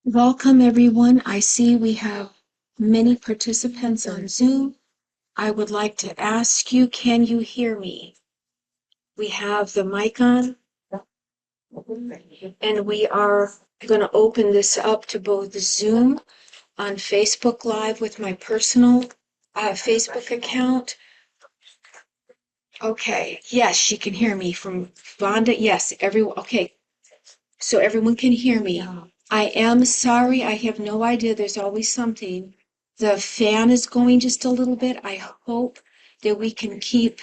Welcome, everyone. I see we have many participants on Zoom. I would like to ask you, can you hear me? We have the mic on, and we are going to open this up to both Zoom on Facebook Live with my personal Facebook account. Okay, yes, she can hear me from Vonda. Yes, everyone. Okay, so everyone can hear me. I am sorry. I have no idea. There's always something. The fan is going just a little bit. I hope that we can keep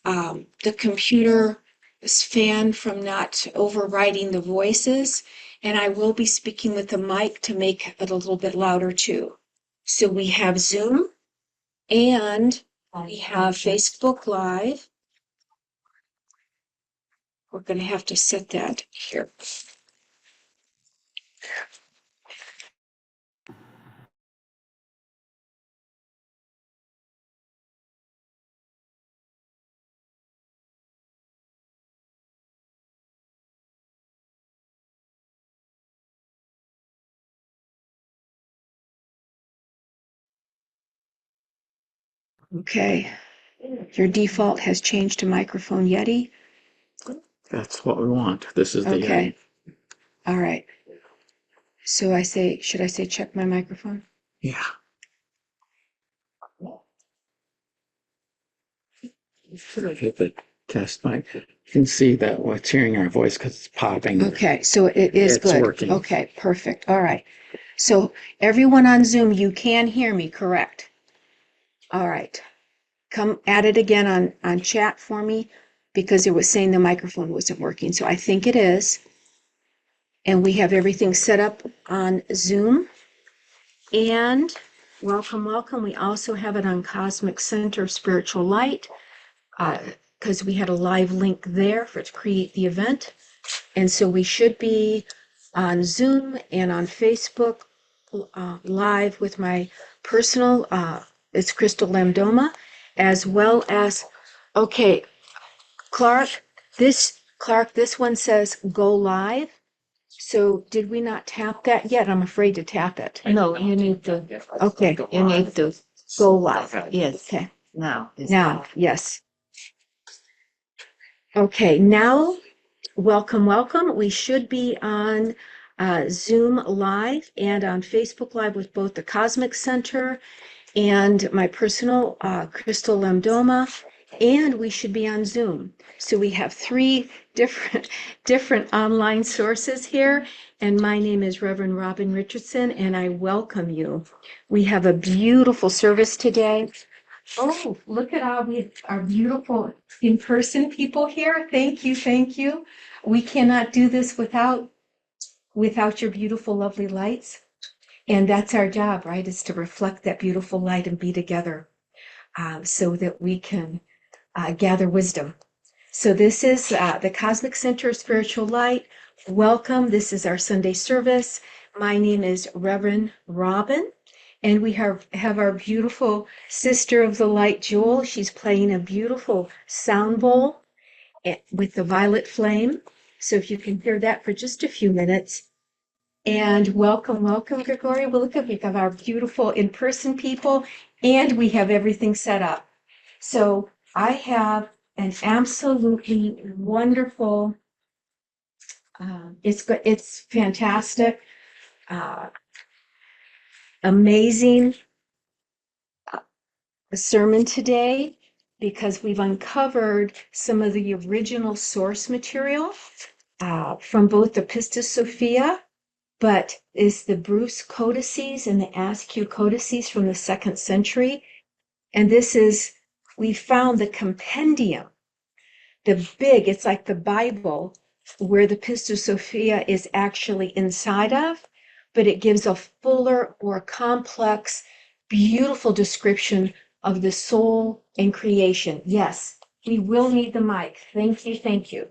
the computer fan from not overriding the voices. And I will be speaking with the mic to make it a little bit louder too. So we have Zoom and we have Facebook Live. We're going to have to set that here. Okay. Your default has changed to microphone Yeti. That's what we want. This is the Okay. All right. So should I say check my microphone? Yeah. Hit the test mic. You can see that what's hearing our voice because it's popping. Okay, so it is It's good. working. Okay, perfect. All right. So everyone on Zoom, you can hear me, correct? All right. Come at it again on chat for me because it was saying the microphone wasn't working. So I think it is. And we have everything set up on Zoom. And welcome, welcome. We also have it on Cosmic Center of Spiritual Light because we had a live link there to create the event. And so we should be on Zoom and on Facebook Live with my personal, it's Crystal Lamdoma, as well as, okay, Clark, this one says go live. So did we not tap that yet? I'm afraid to tap it. No, you need to, Okay, you need to go live. yes, Okay, now. now, yes. Okay, now, welcome, welcome. We should be on Zoom Live and on Facebook Live with both the Cosmic Center and my personal Crystal Lamdoma, and we should be on Zoom. So we have three different online sources here, and my name is Reverend Robin Richardson, and I welcome you. We have a beautiful service today. Oh, look at our beautiful in-person people here. Thank you, thank you. We cannot do this without your beautiful, lovely lights. And that's our job, right? Is to reflect that beautiful light and be together so that we can gather wisdom. So this is the Cosmic Center of Spiritual Light. Welcome. This is our Sunday service. My name is Reverend Robin, and we have our beautiful Sister of the Light, Jewel. She's playing a beautiful sound bowl with the violet flame. So if you can hear that for just a few minutes. And welcome, welcome, Gregory. Well, look at we have our beautiful in-person people, and we have everything set up. So I have an absolutely wonderful, it's fantastic, amazing sermon today because we've uncovered some of the original source material from both the Pistis Sophia, but is the Bruce codices and the Askew codices from the 2nd century. And we found the compendium, it's like the Bible, where the Pistis Sophia is actually inside of, but it gives a fuller, more complex, beautiful description of the soul and creation. Yes, we will need the mic. Thank you, thank you.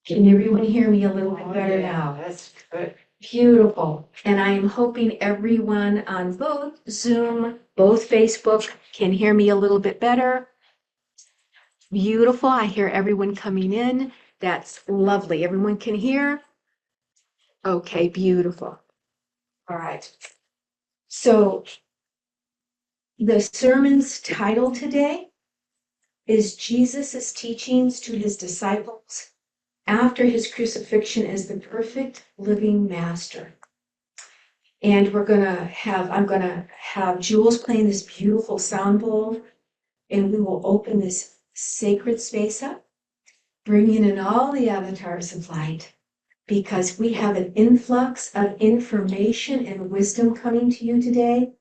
Can everyone hear me a little bit better now? That's good. Beautiful. And I am hoping everyone on both Zoom, both Facebook can hear me a little bit better. Beautiful. I hear everyone coming in. That's lovely. Everyone can hear? Okay, beautiful. All right. So the sermon's title today is Jesus' teachings to his disciples after his crucifixion as the perfect living master. And I'm gonna have Jules playing this beautiful sound bowl, and we will open this sacred space up, bringing in all the avatars of light, because we have an influx of information and wisdom coming to you today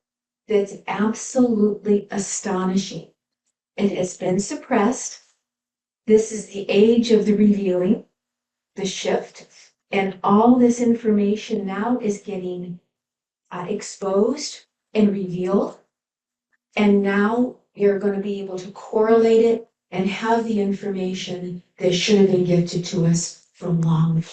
that's absolutely astonishing. It has been suppressed. This is the age of the revealing, the shift, and all this information now is getting exposed and revealed. And now you're going to be able to correlate it and have the information that should have been gifted to us from long.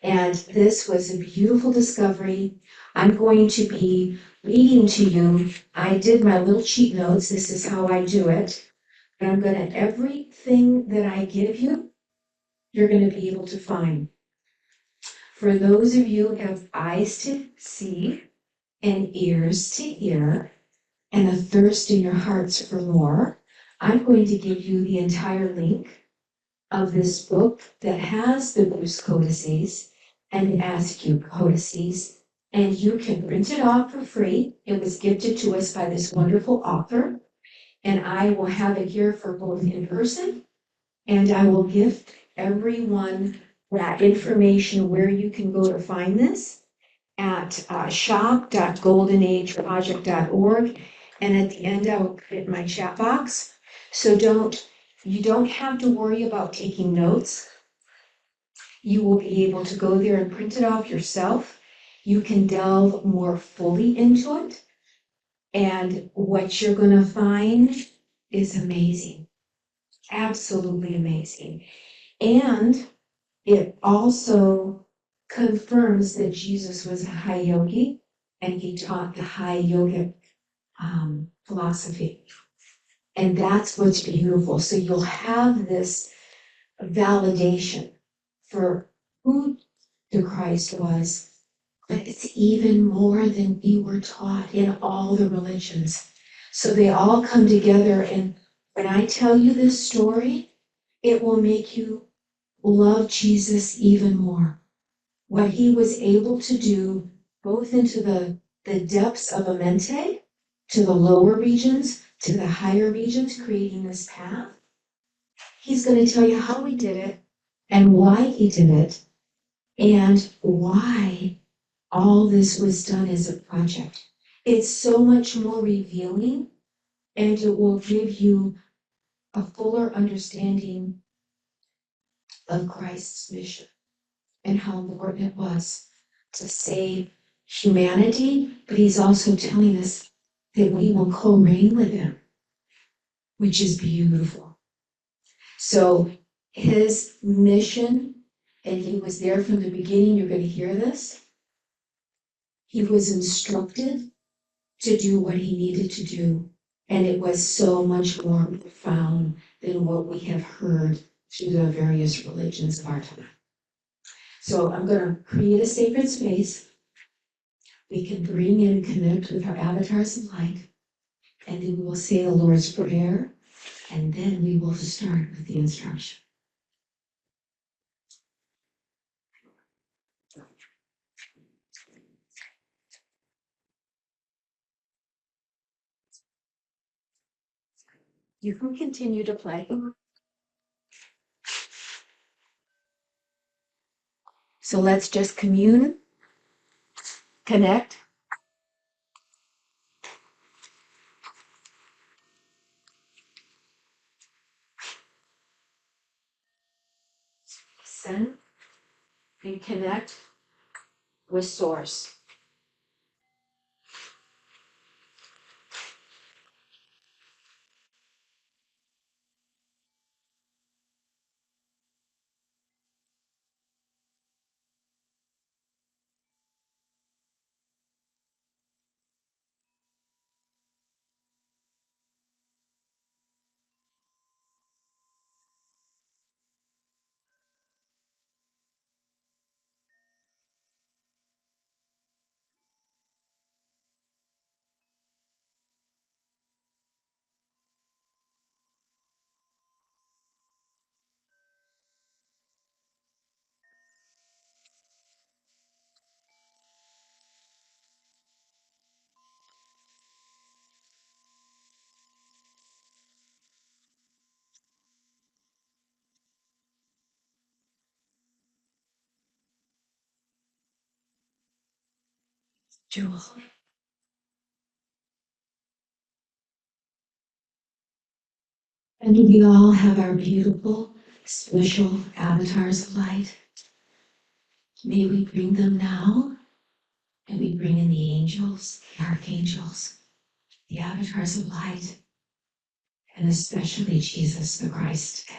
And this was a beautiful discovery. I'm going to be reading to you. I did my little cheat notes. This is how I do it. And I'm going to, everything that I give you, you're going to be able to find. For those of you who have eyes to see and ears to hear, and a thirst in your hearts for more, I'm going to give you the entire link of this book that has the Bruce codices and the ASCII codices, and you can print it off for free. It was gifted to us by this wonderful author, and I will have it here for both in person, and I will gift everyone that information where you can go to find this at shop.goldenageproject.org. And at the end, I will put it in my chat box. So you don't have to worry about taking notes. You will be able to go there and print it off yourself. You can delve more fully into it. And what you're going to find is amazing. Absolutely amazing. And it also confirms that Jesus was a high yogi and he taught the high yogic philosophy. And that's what's beautiful. So you'll have this validation for who the Christ was, but it's even more than we were taught in all the religions. So they all come together. And when I tell you this story, it will make you love Jesus even more. What he was able to do, both into the depths of a mente, to the lower regions, to the higher regions, creating this path. He's going to tell you how he did it and why he did it and why all this was done as a project. It's so much more revealing, and it will give you a fuller understanding of Christ's mission and how important it was to save humanity, but he's also telling us that we will co-reign with him, which is beautiful. So his mission, and he was there from the beginning, you're going to hear this. He was instructed to do what he needed to do, and it was so much more profound than what we have heard through the various religions of our time. So I'm going to create a sacred space. We can bring in and connect with our avatars of light, and then we will say the Lord's Prayer, and then we will start with the instruction. You can continue to play. So let's just commune, connect. Send and connect with Source. Jewel. And we all have our beautiful, special avatars of light. May we bring them now, and we bring in the angels, the archangels, the avatars of light, and especially Jesus the Christ.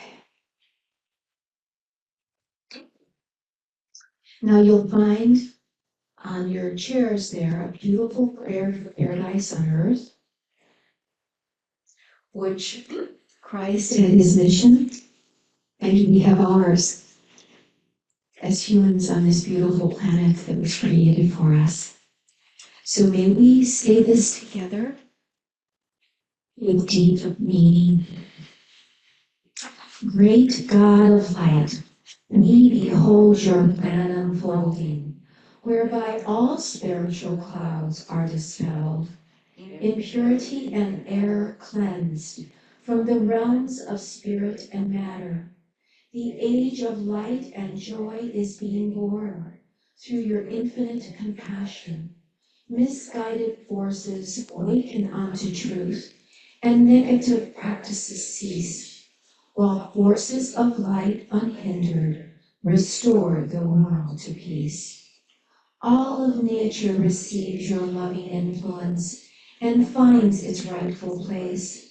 Now you'll find on your chairs there a beautiful prayer for paradise on earth, which Christ had his mission, and we have ours as humans on this beautiful planet that was created for us. So may we say this together with deep meaning. Great God of light, we behold your plan unfolding, whereby all spiritual clouds are dispelled, impurity and error cleansed from the realms of spirit and matter. The age of light and joy is being born through your infinite compassion. Misguided forces awaken unto truth, and negative practices cease, while forces of light unhindered restore the world to peace. All of nature receives your loving influence and finds its rightful place.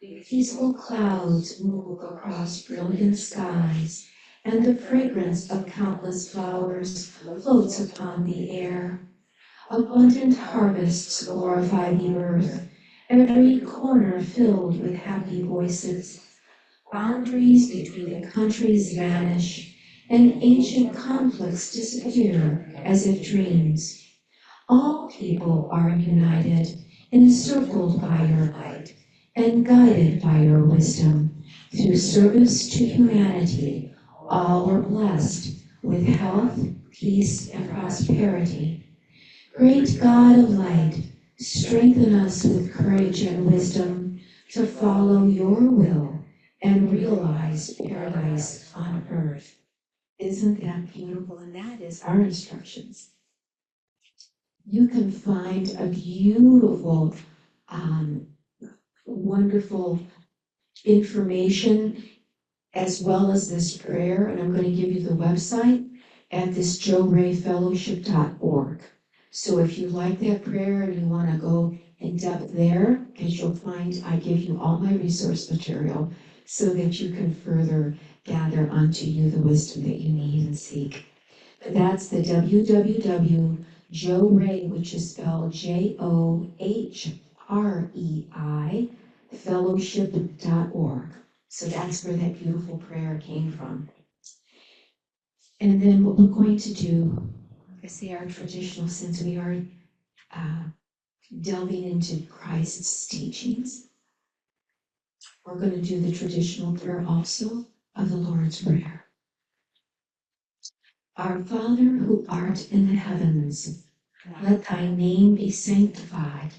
Peaceful clouds move across brilliant skies, and the fragrance of countless flowers floats upon the air. Abundant harvests glorify the earth, every corner filled with happy voices. Boundaries between the countries vanish, and ancient conflicts disappear as if dreams. All people are united, encircled by your light, and guided by your wisdom. Through service to humanity, all are blessed with health, peace, and prosperity. Great God of light, strengthen us with courage and wisdom to follow your will and realize paradise on earth. Isn't that beautiful? And that is our instructions. You can find a beautiful, wonderful information as well as this prayer, and I'm going to give you the website at this joerayfellowship.org. So if you like that prayer and you want to go in depth there, because you'll find I give you all my resource material so that you can further gather unto you the wisdom that you need and seek. But that's the www.joerey, which is spelled JOHREI, fellowship.org. So that's where that beautiful prayer came from. And then what we're going to do, I say our traditional, since we are delving into Christ's teachings, we're going to do the traditional prayer also of the Lord's Prayer. Our Father who art in the heavens, let thy name be sanctified.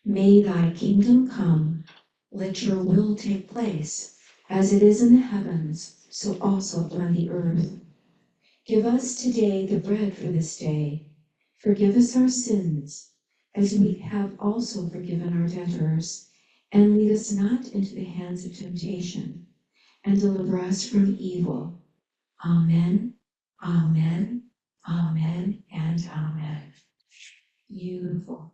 May thy kingdom come. Let your will take place, as it is in the heavens, so also on the earth. Give us today the bread for this day. Forgive us our sins, as we have also forgiven our debtors. And lead us not into the hands of temptation, and deliver us from evil. Amen, amen, amen, and amen. Beautiful.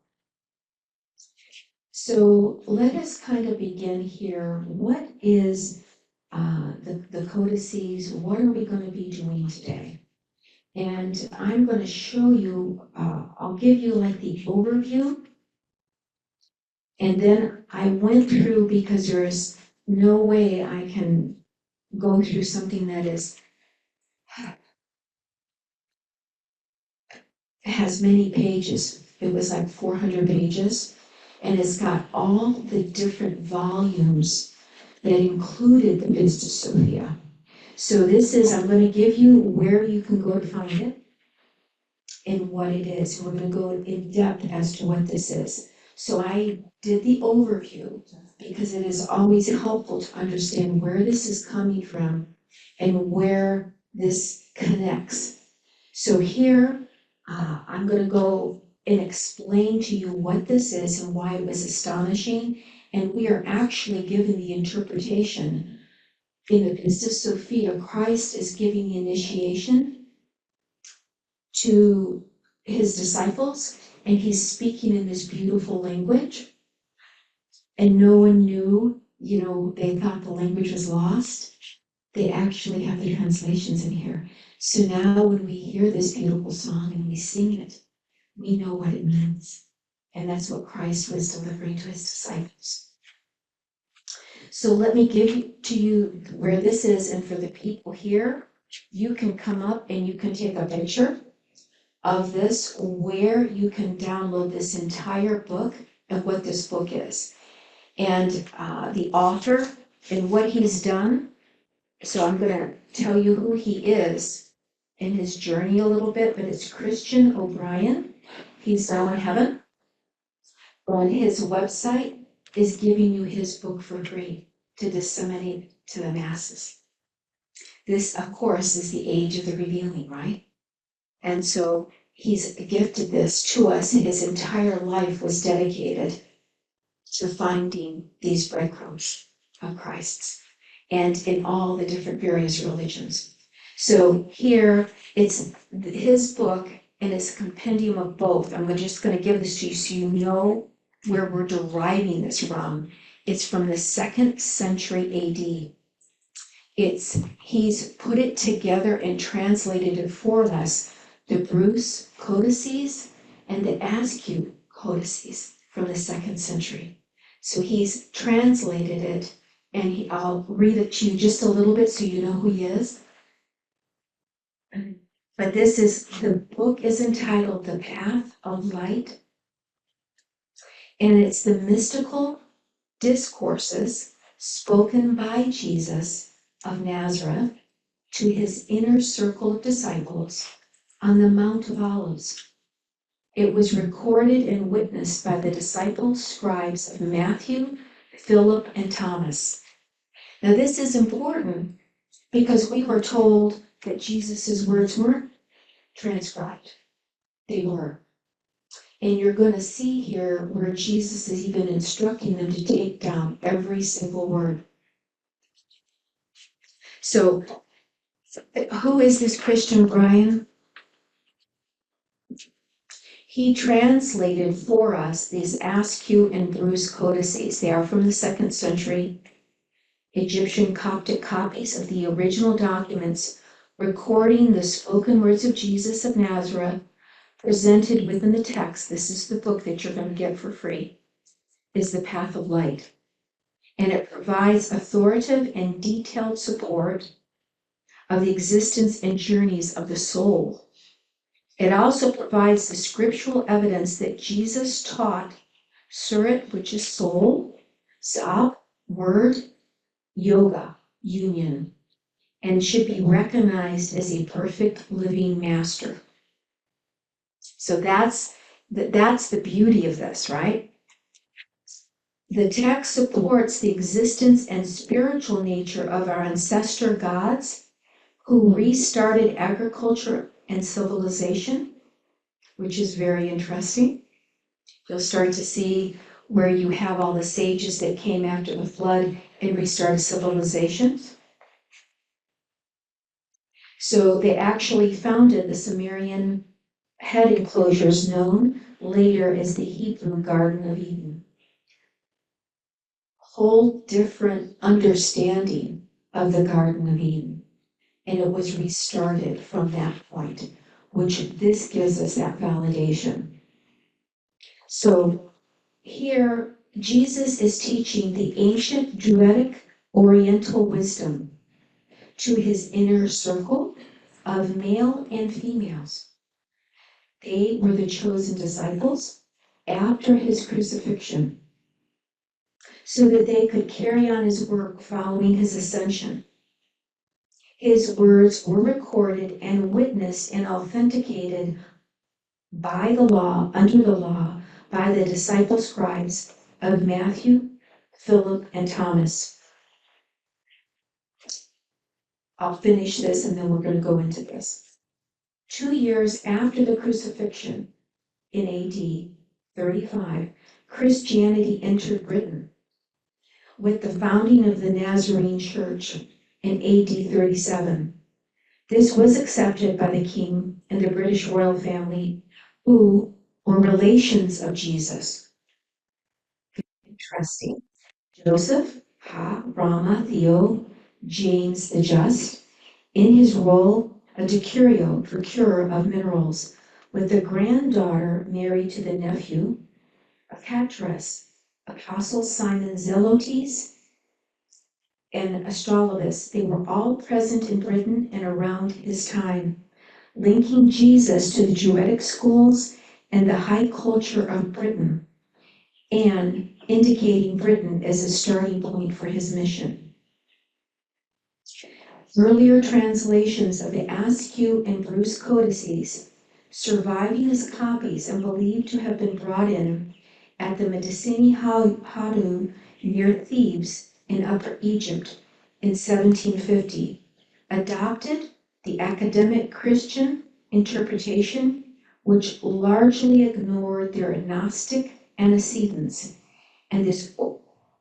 So let us kind of begin here. What is the codices? What are we going to be doing today? And I'm going to show you, I'll give you like the overview. And then I went through, because there's no way I can go through something that has many pages. It was like 400 pages. And it's got all the different volumes that included the Pistis Sophia. So this is, I'm going to give you where you can go to find it and what it is. We're going to go in depth as to what this is. So I did the overview because it is always helpful to understand where this is coming from and where this connects. So here, I'm going to go and explain to you what this is and why it was astonishing. And we are actually given the interpretation in the Pistis Sophia. Christ is giving the initiation to his disciples, and he's speaking in this beautiful language. And no one knew, they thought the language was lost. They actually have the translations in here. So now when we hear this beautiful song and we sing it, we know what it means. And that's what Christ was delivering to his disciples. So let me give to you where this is, and for the people here, you can come up and you can take a picture of this, where you can download this entire book and what this book is. And the author and what he's done. So I'm going to tell you who he is in his journey a little bit, but it's Christian O'Brien. He's now in heaven. On his website is giving you his book for free to disseminate to the masses. This, of course, is the age of the revealing, right? And so he's gifted this to us. His entire life was dedicated to finding these breadcrumbs of Christ's, and in all the different various religions. So here it's his book, and it's a compendium of both. I'm just going to give this to you so you know where we're deriving this from. It's from the 2nd century AD. He's put it together and translated it for us, the Bruce codices and the Askew codices from the 2nd century. So he's translated it, and I'll read it to you just a little bit so you know who he is. But the book is entitled The Path of Light, and it's the mystical discourses spoken by Jesus of Nazareth to his inner circle of disciples on the Mount of Olives. It was recorded and witnessed by the disciples, scribes of Matthew, Philip, and Thomas. Now, this is important because we were told that Jesus' words weren't transcribed. They were. And you're going to see here where Jesus is even instructing them to take down every single word. So, who is this Christian Brian? He translated for us these Askew and Bruce codices. They are from the 2nd century. Egyptian Coptic copies of the original documents recording the spoken words of Jesus of Nazareth presented within the text. This is the book that you're going to get for free, is The Path of Light. And it provides authoritative and detailed support of the existence and journeys of the soul. It also provides the scriptural evidence that Jesus taught Surat, which is soul, Sab, word, yoga, union, and should be recognized as a perfect living master. So that's the beauty of this, right? The text supports the existence and spiritual nature of our ancestor gods who restarted agriculture and civilization, which is very interesting. You'll start to see where you have all the sages that came after the flood and restarted civilizations. So they actually founded the Sumerian head enclosures known later as the Hebrew Garden of Eden. Whole different understanding of the Garden of Eden. And it was restarted from that point, which this gives us that validation. So here, Jesus is teaching the ancient Druidic Oriental wisdom to his inner circle of male and females. They were the chosen disciples after his crucifixion, so that they could carry on his work following his ascension. His words were recorded and witnessed and authenticated by the law, under the law, by the disciple scribes of Matthew, Philip, and Thomas. I'll finish this and then we're going to go into this. 2 years after the crucifixion, in AD 35, Christianity entered Britain with the founding of the Nazarene Church in AD 37. This was accepted by the king and the British royal family, who were relations of Jesus. Interesting. Joseph, Rama, Theo, James the Just, in his role a decurio, procurer of minerals, with the granddaughter married to the nephew, a cateress, Apostle Simon Zelotes, and Astrolabus. They were all present in Britain and around his time, linking Jesus to the Druidic schools and the high culture of Britain, and indicating Britain as a starting point for his mission. Earlier translations of the Askew and Bruce codices, surviving as copies and believed to have been brought in at the Medicini Hadu near Thebes in Upper Egypt in 1750, adopted the academic Christian interpretation, which largely ignored their Gnostic antecedents, and this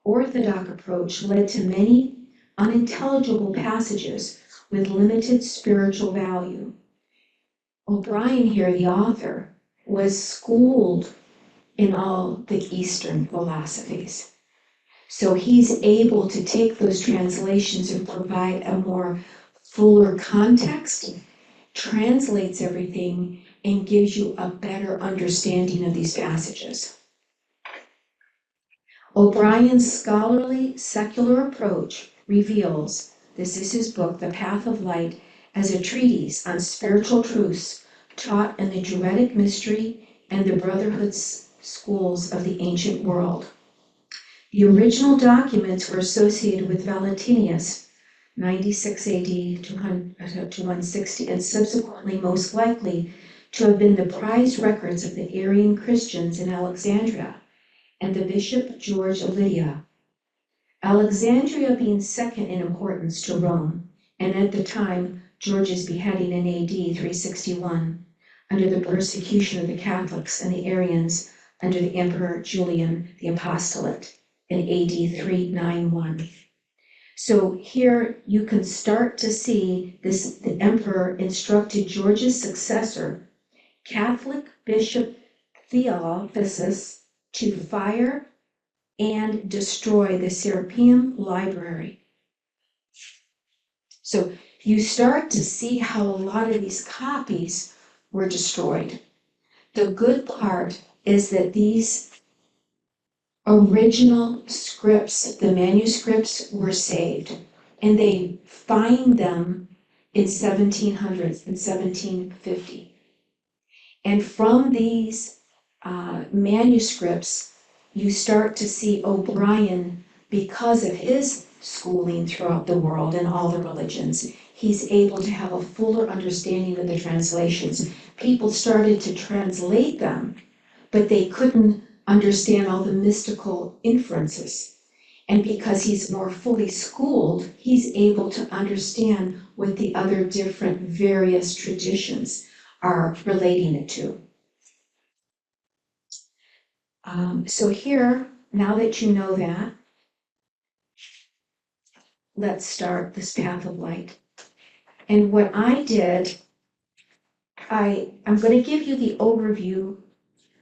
orthodox approach led to many unintelligible passages with limited spiritual value. O'Brien here, the author, was schooled in all the Eastern philosophies. So he's able to take those translations and provide a more fuller context, translates everything, and gives you a better understanding of these passages. O'Brien's scholarly secular approach reveals, this is his book, The Path of Light, as a treatise on spiritual truths taught in the Druidic mystery and the brotherhood schools of the ancient world. The original documents were associated with Valentinius, 96 AD to 160, and subsequently most likely to have been the prized records of the Arian Christians in Alexandria and the Bishop George of Lydia. Alexandria being second in importance to Rome, and at the time George's beheading in AD 361, under the persecution of the Catholics and the Arians under the Emperor Julian the Apostolate in AD 391. So here you can start to see this, the emperor instructed George's successor, Catholic Bishop Theophasus, to fire and destroy the Serapeum Library. So you start to see how a lot of these copies were destroyed. The good part is that these original scripts, the manuscripts, were saved, and they find them in 1700s and 1750. And from these manuscripts, you start to see O'Brien, because of his schooling throughout the world and all the religions, he's able to have a fuller understanding of the translations. People started to translate them, but they couldn't understand all the mystical inferences. And because he's more fully schooled, he's able to understand what the other different various traditions are relating it to. So here, now that you know that, let's start this path of light. And what I did, I'm going to give you the overview,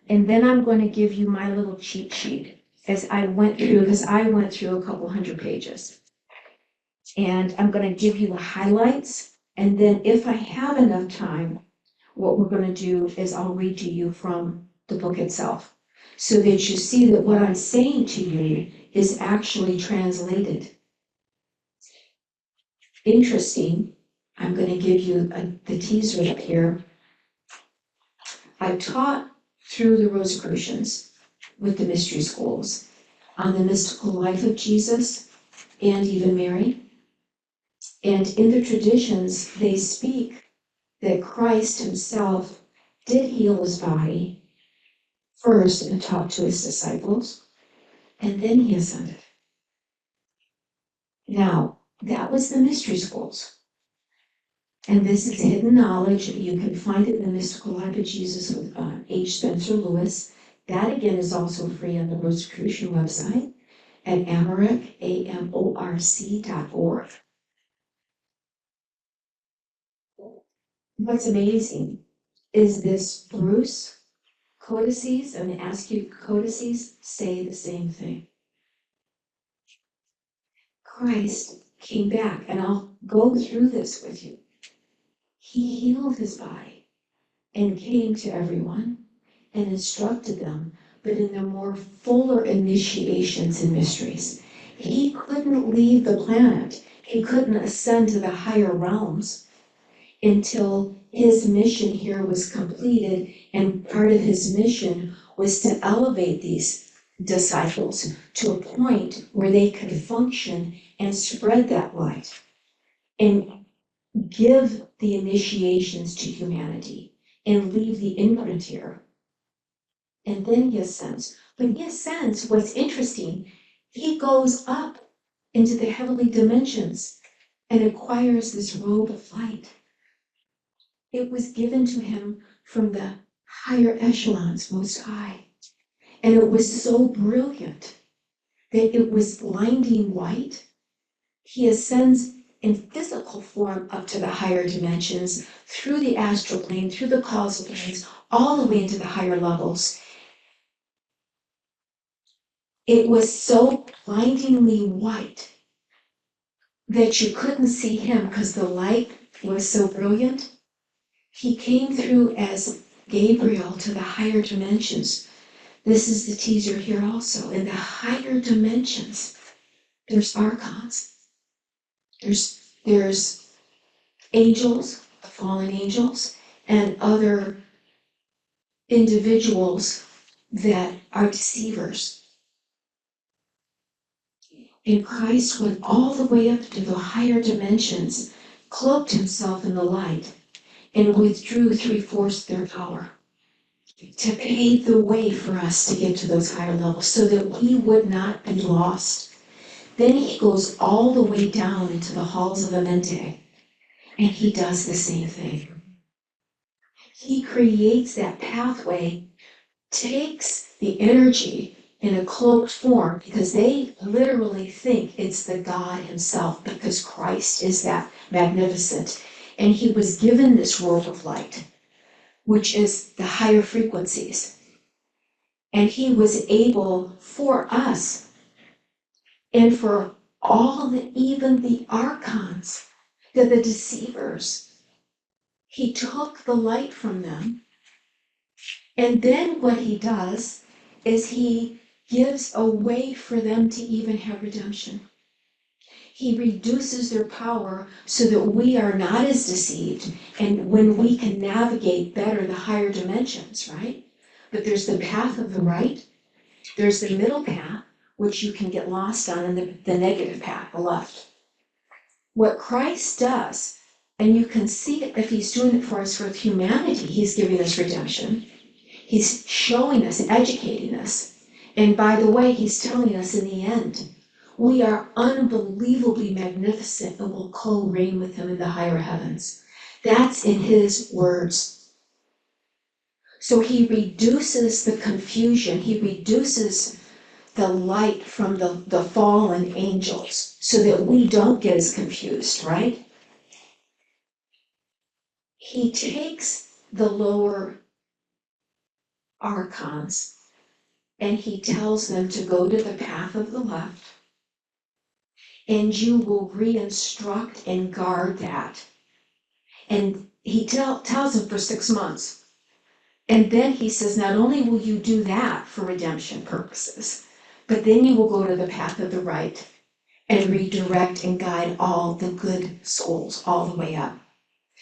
and then I'm going to give you my little cheat sheet as I went through, because I went through a couple hundred pages. And I'm going to give you the highlights, and then if I have enough time, what we're going to do is I'll read to you from the book itself, so that you see that what I'm saying to you is actually translated. Interesting, I'm going to give you the teaser up here. I taught through the Rosicrucians with the mystery schools on the mystical life of Jesus and even Mary. And in the traditions, they speak that Christ himself did heal his body first and taught to his disciples, and then he ascended. Now, that was the mystery schools. And this is hidden knowledge. You can find it in the Mystical Life of Jesus with H. Spencer Lewis. That again is also free on the Rosicrucian website at amorc, AMORC.org. What's amazing is this Bruce codices and the Askew codices say the same thing. Christ came back, and I'll go through this with you. He healed his body and came to everyone and instructed them, but in the more fuller initiations and mysteries. He couldn't leave the planet. He couldn't ascend to the higher realms until his mission here was completed, and part of his mission was to elevate these disciples to a point where they could function and spread that light and give the initiations to humanity and leave the imprint here. And then he ascends. When he ascends, what's interesting, he goes up into the heavenly dimensions and acquires this robe of light. It was given to him from the higher echelons, most high. And it was so brilliant that it was blinding white. He ascends in physical form up to the higher dimensions, through the astral plane, through the causal planes, all the way into the higher levels. It was so blindingly white that you couldn't see him because the light was so brilliant. He came through as Gabriel to the higher dimensions. This is the teaser here also. In the higher dimensions, there's archons. There's angels, the fallen angels, and other individuals that are deceivers. And Christ went all the way up to the higher dimensions, cloaked himself in the light, and withdrew 3/4 their power to pave the way for us to get to those higher levels so that we would not be lost. Then he goes all the way down into the halls of Amente, and he does the same thing. He creates that pathway, takes the energy in a cloaked form, because they literally think it's the God himself, because Christ is that magnificent. And he was given this robe of light, which is the higher frequencies. And he was able for us and for all the, even the archons, the deceivers, he took the light from them. And then what he does is he gives a way for them to even have redemption. He reduces their power so that we are not as deceived, and when we can navigate better the higher dimensions, right? But there's the path of the right, there's the middle path, which you can get lost on, and the negative path, the left. What Christ does, and you can see it if he's doing it for us for humanity, he's giving us redemption. He's showing us, educating us. And by the way, he's telling us in the end, we are unbelievably magnificent and will co-reign with him in the higher heavens. That's in his words. So he reduces the confusion, he reduces the light from the fallen angels so that we don't get as confused, right? He takes the lower archons and he tells them to go to the path of the left, and you will re-instruct and guard that. And he tells them for 6 months. And then he says, not only will you do that for redemption purposes, but then you will go to the path of the right and redirect and guide all the good souls all the way up.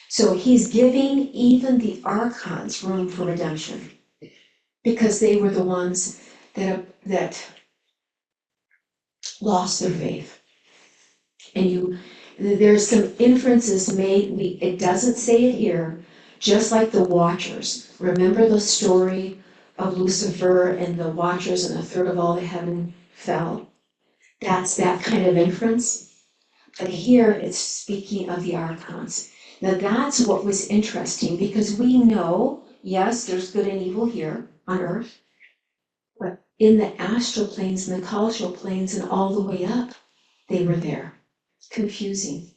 So he's giving even the archons room for redemption, because they were the ones that lost their faith. And there's some inferences made. It doesn't say it here, just like the Watchers. Remember the story of Lucifer and the Watchers, and a third of all the heaven fell? That's that kind of inference. But here it's speaking of the archons. Now that's what was interesting, because we know, yes, there's good and evil here on earth, but in the astral planes and the causal planes and all the way up, they were there, confusing.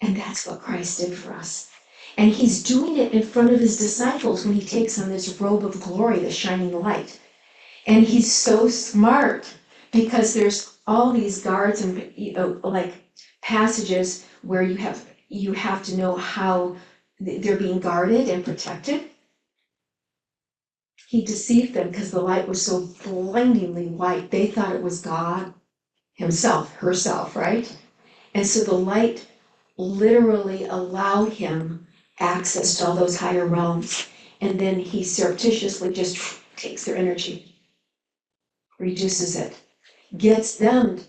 And that's what Christ did for us. And he's doing it in front of his disciples when he takes on this robe of glory, the shining light. And he's so smart, because there's all these guards and like passages where you have to know how they're being guarded and protected. He deceived them because the light was so blindingly white. They thought it was God himself, herself, right? And so the light literally allowed him access to all those higher realms. And then he surreptitiously just takes their energy, reduces it, gets them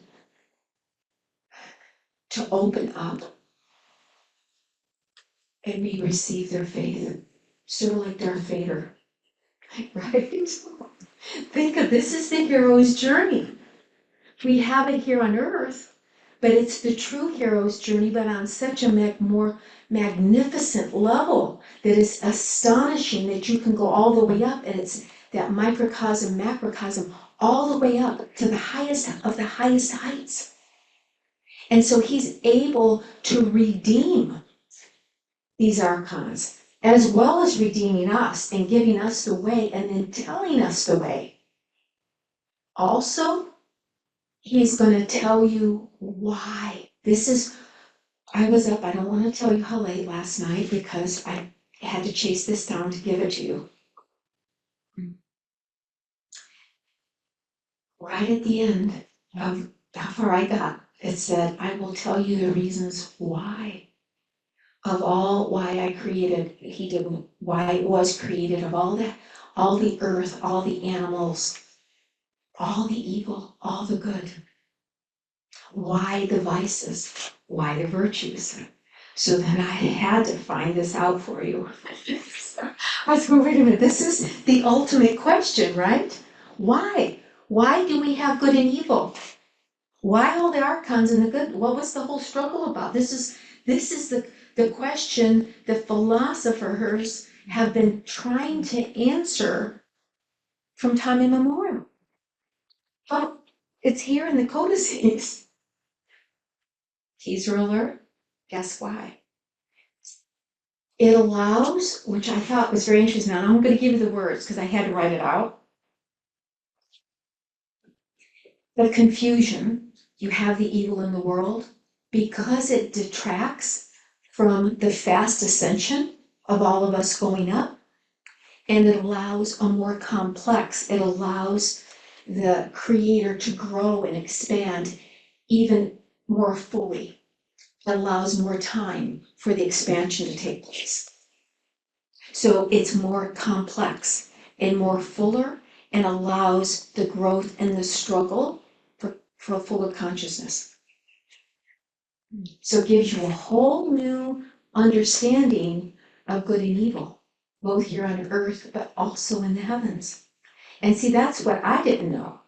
to open up and we receive their faith. Sort of like Darth Vader, right? Think of this as the hero's journey. We have it here on earth, but it's the true hero's journey, but on such a more magnificent level that is astonishing, that you can go all the way up, and it's that microcosm, macrocosm, all the way up to the highest of the highest heights. And so he's able to redeem these archons, as well as redeeming us and giving us the way and then telling us the way. Also, he's going to tell you why. I was up, I don't want to tell you how late last night because I had to chase this down to give it to you. Right at the end of how far I got, it said, I will tell you the reasons why. Of all why I created, why it was created, of all the earth, all the animals, all the evil, all the good. Why the vices? Why the virtues? So then I had to find this out for you. I was going, wait a minute, this is the ultimate question, right? Why? Why do we have good and evil? Why all the archons and the good? What was the whole struggle about? This is the question the philosophers have been trying to answer from time immemorial. Well, it's here in the codices. Teaser alert. Guess why? It allows, which I thought was very interesting. Now I'm going to give you the words because I had to write it out. The confusion, you have the evil in the world, because it detracts from the fast ascension of all of us going up, and it allows a more complex, it allows the creator to grow and expand even more fully. It allows more time for the expansion to take place. So it's more complex and more fuller and allows the growth and the struggle for a fuller consciousness. So it gives you a whole new understanding of good and evil, both here on earth, but also in the heavens. And see, that's what I didn't know.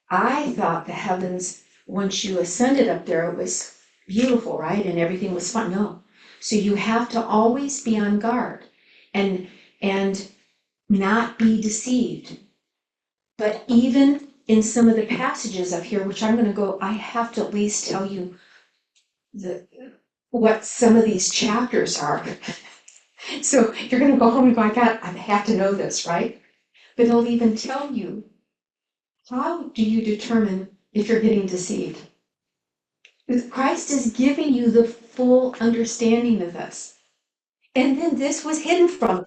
I thought the heavens, once you ascended up there, it was beautiful, right? And everything was fun. No. So you have to always be on guard and not be deceived. But even in some of the passages up here, which I'm going to go, I have to at least tell you what some of these chapters are. So you're going to go home and go, I have to know this, right? But it'll even tell you, how do you determine if you're getting deceived? Christ is giving you the full understanding of this. And then this was hidden from.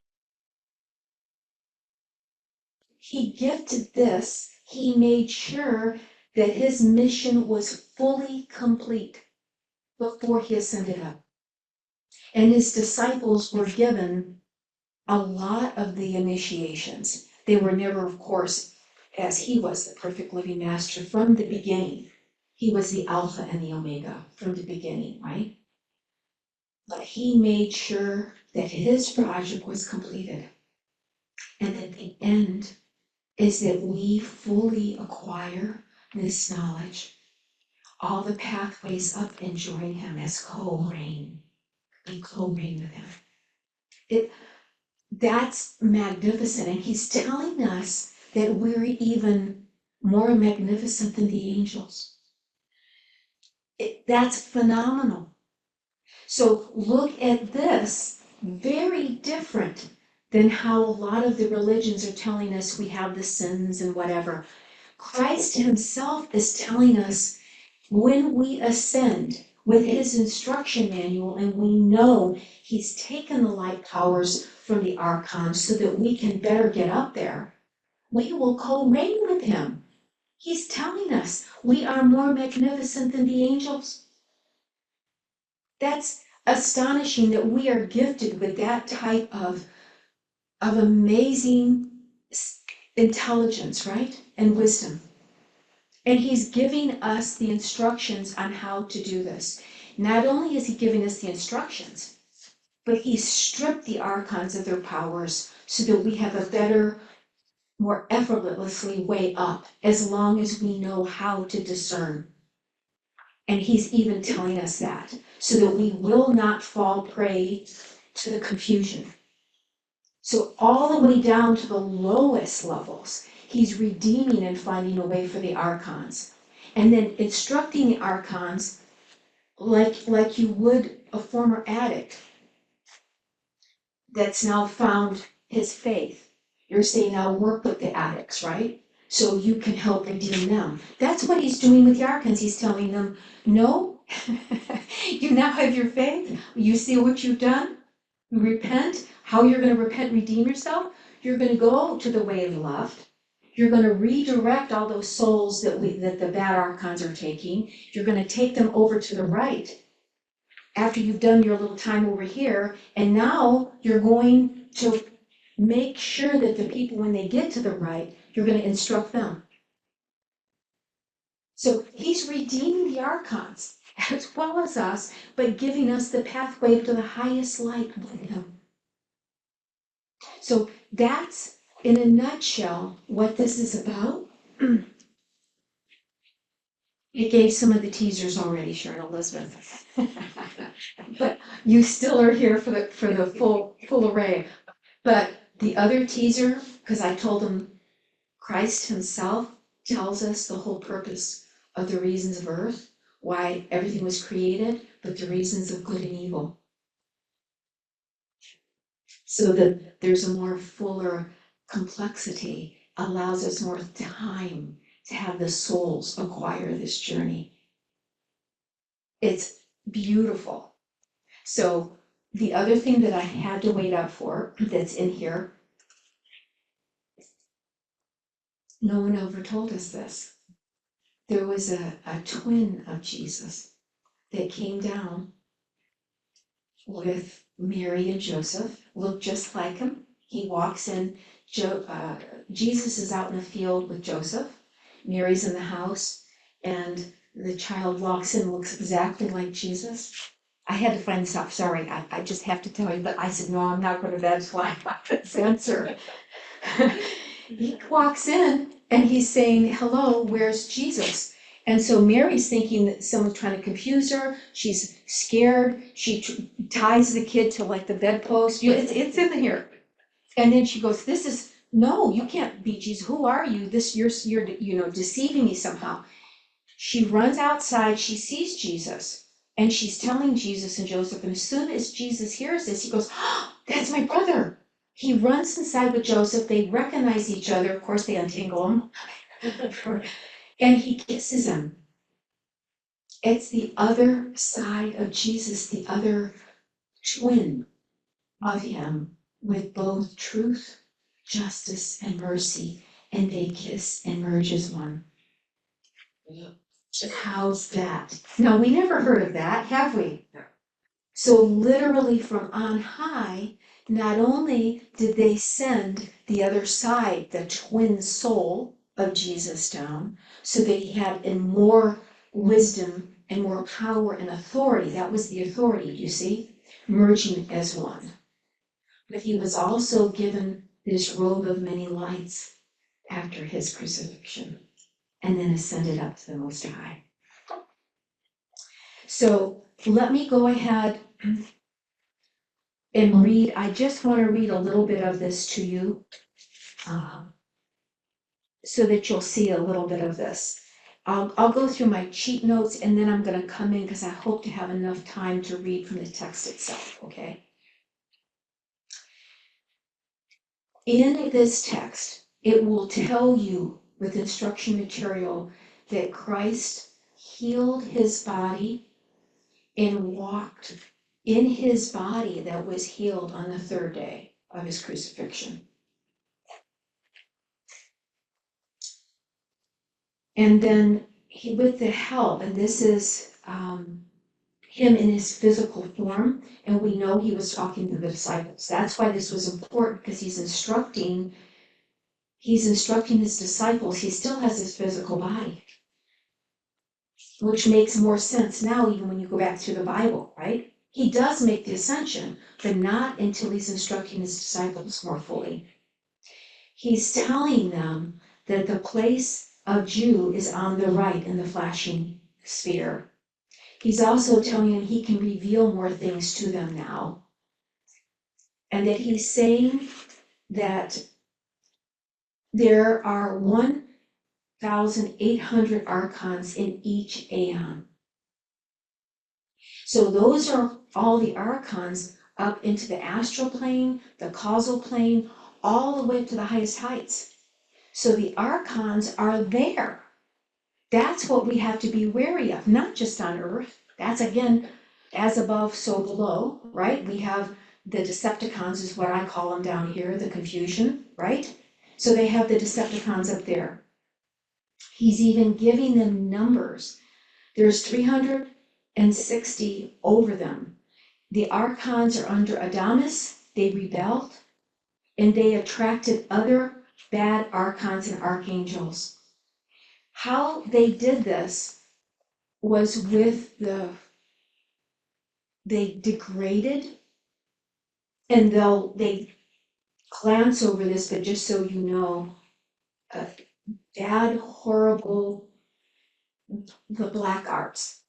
He gifted this. He made sure that his mission was fully complete before he ascended up. And his disciples were given a lot of the initiations. They were never, of course, as he was the perfect living master from the beginning. He was the Alpha and the Omega from the beginning, right? But he made sure that his project was completed. And at the end is that we fully acquire this knowledge, all the pathways up and join him as co-reign. and co-reign with him. That's magnificent. And he's telling us that we're even more magnificent than the angels. That's phenomenal. So look at this, very different than how a lot of the religions are telling us we have the sins and whatever. Christ himself is telling us when we ascend with his instruction manual and we know he's taken the light powers from the archons so that we can better get up there, we will co-reign with him. He's telling us we are more magnificent than the angels. That's astonishing that we are gifted with that type of amazing intelligence, right? And wisdom. And he's giving us the instructions on how to do this. Not only is he giving us the instructions, but he's stripped the archons of their powers so that we have a better, more effortlessly way up, as long as we know how to discern. And he's even telling us that, so that we will not fall prey to the confusion. So all the way down to the lowest levels, he's redeeming and finding a way for the archons. And then instructing the archons like you would a former addict that's now found his faith. You're saying, now work with the addicts, right? So you can help redeem them. That's what he's doing with the archons. He's telling them, no, you now have your faith. You see what you've done. Repent. How you're going to repent and redeem yourself? You're going to go to the way of the left. You're going to redirect all those souls that the bad archons are taking. You're going to take them over to the right after you've done your little time over here. And now you're going to make sure that the people, when they get to the right, you're going to instruct them. So he's redeeming the archons as well as us, but giving us the pathway to the highest light with him. So that's, in a nutshell, what this is about. It gave some of the teasers already, Sharon Elizabeth. But you still are here for the full array. But the other teaser, because I told them Christ himself tells us the whole purpose of the reasons of earth, why everything was created, but the reasons of good and evil. So that there's a more fuller complexity, allows us more time to have the souls acquire this journey. It's beautiful. So the other thing that I had to wait up for that's in here, no one ever told us this. There was a twin of Jesus that came down with Mary and Joseph, looked just like him. He walks in, Jesus is out in the field with Joseph, Mary's in the house, and the child walks in, looks exactly like Jesus. I had to find this out, sorry, I just have to tell you, but I said, no, I'm not going to fly off this answer. He walks in and he's saying, hello, where's Jesus? And so Mary's thinking that someone's trying to confuse her. She's scared. She ties the kid to like the bedpost. It's in here. And then she goes, no, you can't be Jesus. Who are you? You're deceiving me somehow. She runs outside. She sees Jesus and she's telling Jesus and Joseph. And as soon as Jesus hears this, he goes, oh, that's my brother. He runs inside with Joseph. They recognize each other. Of course, they untangle him. And he kisses him. It's the other side of Jesus, the other twin of him, with both truth, justice, and mercy. And they kiss and merge as one. How's that? Now, we never heard of that, have we? So literally from on high, not only did they send the other side, the twin soul of Jesus down, so that he had in more wisdom and more power and authority. That was the authority, you see, merging as one. But he was also given this robe of many lights after his crucifixion, and then ascended up to the Most High. So let me go ahead and read, I just want to read a little bit of this to you, so that you'll see a little bit of this. I'll go through my cheat notes and then I'm going to come in because I hope to have enough time to read from the text itself, okay? In this text, it will tell you with instruction material that Christ healed his body and walked in his body that was healed on the third day of his crucifixion. And then with the help, and this is him in his physical form, and we know he was talking to the disciples. That's why this was important, because he's instructing his disciples. He still has his physical body, which makes more sense now, even when you go back through the Bible, right? He does make the ascension, but not until he's instructing his disciples more fully. He's telling them that the place of Jew is on the right in the flashing sphere. He's also telling them he can reveal more things to them now. And that he's saying that there are 1,800 archons in each aeon. So those are all the archons up into the astral plane, the causal plane, all the way up to the highest heights. So the archons are there. That's what we have to be wary of, not just on Earth. That's again, as above, so below, right? We have the Decepticons is what I call them down here, the confusion, right? So they have the Decepticons up there. He's even giving them numbers. There's 360 over them. The Archons are under Adamus, they rebelled, and they attracted other bad Archons and Archangels. How they did this was they degraded, and they glance over this, but just so you know, bad, horrible, the black arts,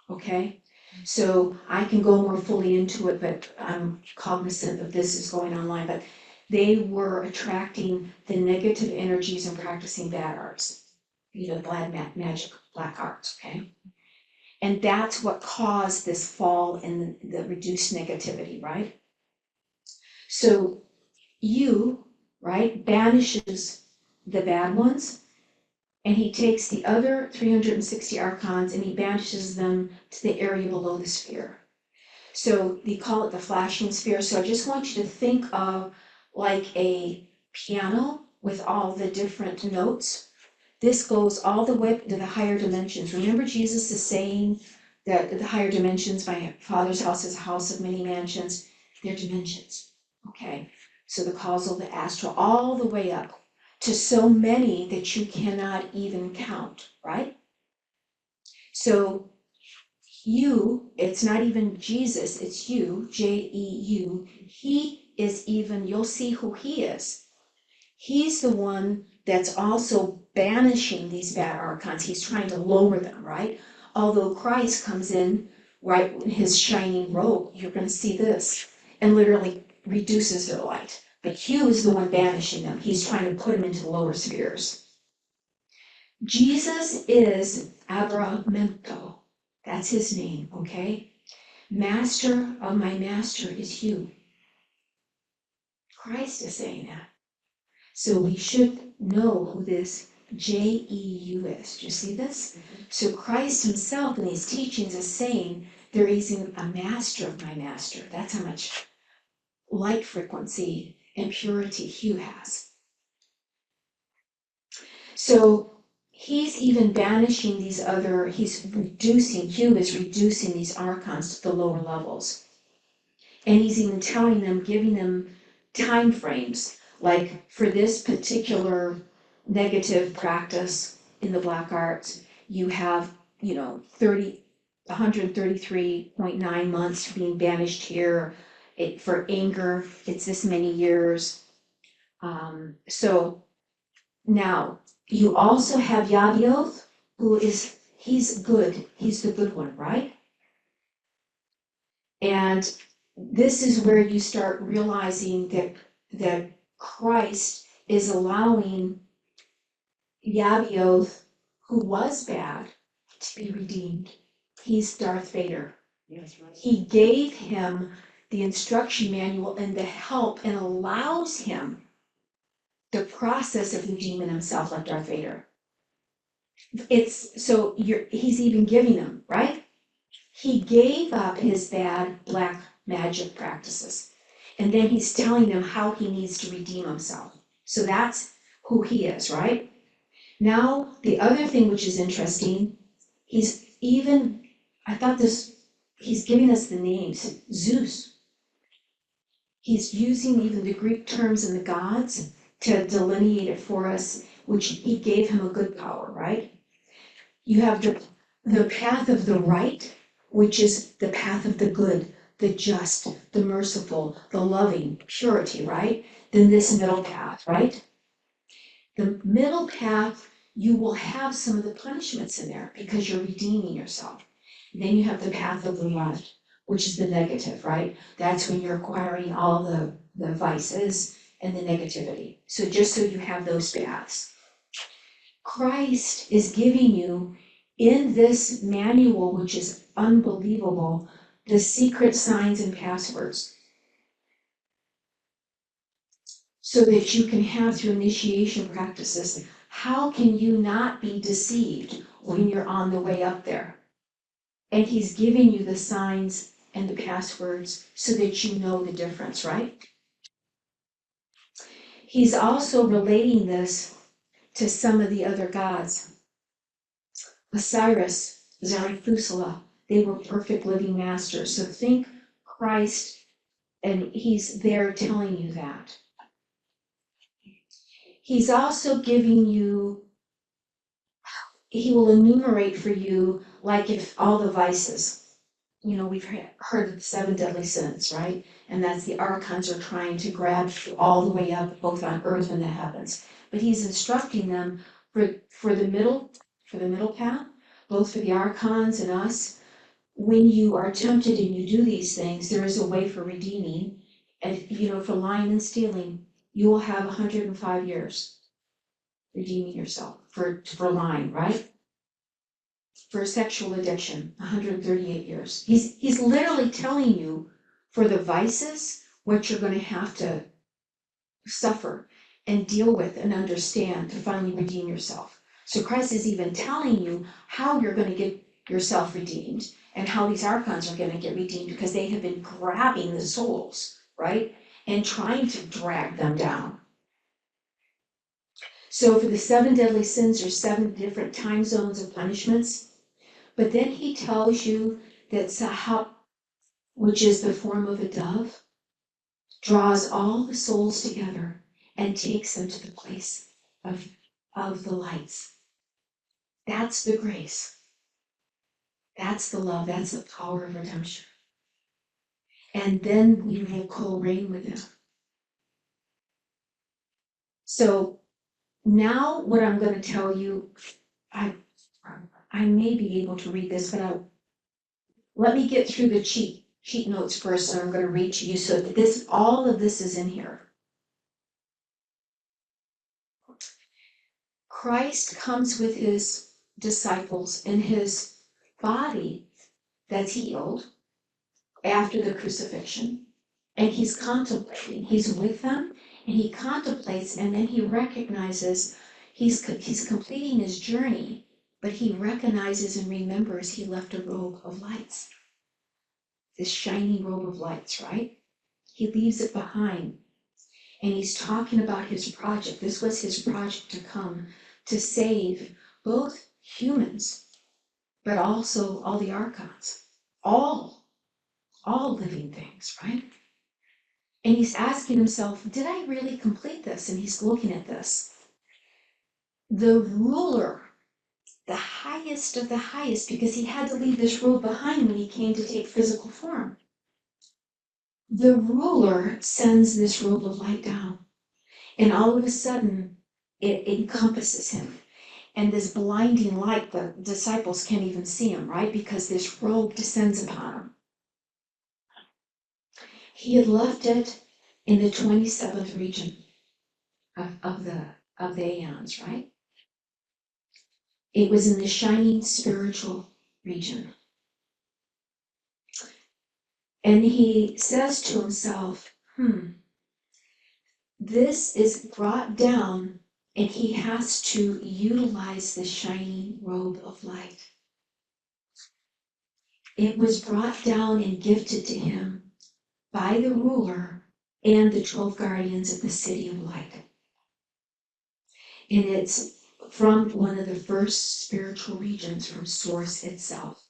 okay? So I can go more fully into it, but I'm cognizant that this is going online, but they were attracting the negative energies and practicing bad arts, bad magic, black arts, okay? And that's what caused this fall and the reduced negativity, right? So right, banishes the bad ones, and he takes the other 360 archons and he banishes them to the area below the sphere. So they call it the flashing sphere. So I just want you to think of like a piano with all the different notes. This goes all the way up to the higher dimensions. Remember, Jesus is saying that the higher dimensions, my Father's house is a house of many mansions. They're dimensions, okay? So the causal, the astral, all the way up to so many that you cannot even count, right? So it's not even Jesus, it's you, J-E-U. He is even, you'll see who he is. He's the one that's also banishing these bad archons. He's trying to lower them, right? Although Christ comes in, right, in his shining robe, you're going to see this, and literally reduces their light. But Hugh is the one banishing them. He's trying to put them into the lower spheres. Jesus is Abramento. That's his name, okay? Master of my master is Hugh. Christ is saying that. So we should know who this J-E-U is. Do you see this? So Christ himself in these teachings is saying there is a master of my master. That's how much light frequency and purity Hugh has. So he's even banishing Hugh is reducing these archons to the lower levels. And he's even telling them, giving them time frames, like for this particular negative practice in the black arts, you have, 133.9 months being banished here. For anger, it's this many years. So now you also have Yabioth, he's good. He's the good one, right? And this is where you start realizing that Christ is allowing Yabioth, who was bad, to be redeemed. He's Darth Vader. Yes, right. He gave him the instruction manual and the help and allows him the process of redeeming himself like Darth Vader. It's so he's even giving him, right? He gave up his bad black magic practices. And then he's telling them how he needs to redeem himself. So that's who he is, right? Now, the other thing which is interesting, I thought he's giving us the names, Zeus. He's using even the Greek terms and the gods to delineate it for us, which he gave him a good power, right? You have the path of the right, which is the path of the good, the just, the merciful, the loving, purity, right? Then this middle path, right? The middle path, you will have some of the punishments in there because you're redeeming yourself. Then you have the path of the left, which is the negative, right? That's when you're acquiring all the vices and the negativity. So just so you have those paths. Christ is giving you in this manual, which is unbelievable, the secret signs and passwords. So that you can have through initiation practices. How can you not be deceived when you're on the way up there? And he's giving you the signs and the passwords so that you know the difference, right? He's also relating this to some of the other gods. Osiris, Zarathustra, they were perfect living masters. So think Christ, and he's there telling you that. He's also giving you, he will enumerate for you, like if all the vices, we've heard of the 7 deadly sins, right? And that's the archons are trying to grab all the way up, both on earth and the heavens. But he's instructing them for the middle path, both for the archons and us. When you are tempted and you do these things, there is a way for redeeming. And for lying and stealing, you will have 105 years redeeming yourself for lying, right? For sexual addiction, 138 years. He's literally telling you for the vices what you're going to have to suffer and deal with and understand to finally redeem yourself. So Christ is even telling you how you're going to get yourself redeemed and how these archons are going to get redeemed because they have been grabbing the souls, right? And trying to drag them down. So for the 7 deadly sins, there's 7 different time zones of punishments. But then he tells you that Sahab, which is the form of a dove, draws all the souls together and takes them to the place of the lights. That's the grace. That's the love. That's the power of redemption. And then you will co-reign with him. So now what I'm going to tell you, I may be able to read this, but let me get through the cheat notes first, and I'm going to read to you so that all of this is in here. Christ comes with his disciples in his body that's healed after the crucifixion, and he's contemplating. He's with them, and he contemplates, and then he recognizes he's completing his journey, but he recognizes and remembers he left a robe of lights, this shiny robe of lights, right? He leaves it behind, and he's talking about his project. This was his project to come to save both humans, but also all the archons, all living things, right? And he's asking himself, did I really complete this? And he's looking at this. The ruler, the highest of the highest, because he had to leave this robe behind when he came to take physical form. The ruler sends this robe of light down, and all of a sudden, it encompasses him. And this blinding light, the disciples can't even see him, right? Because this robe descends upon him. He had left it in the 27th region of the aeons, right? It was in the shining spiritual region. And he says to himself, this is brought down, and he has to utilize the shining robe of light. It was brought down and gifted to him by the ruler and the 12 guardians of the city of light. And it's from one of the first spiritual regions, from Source itself.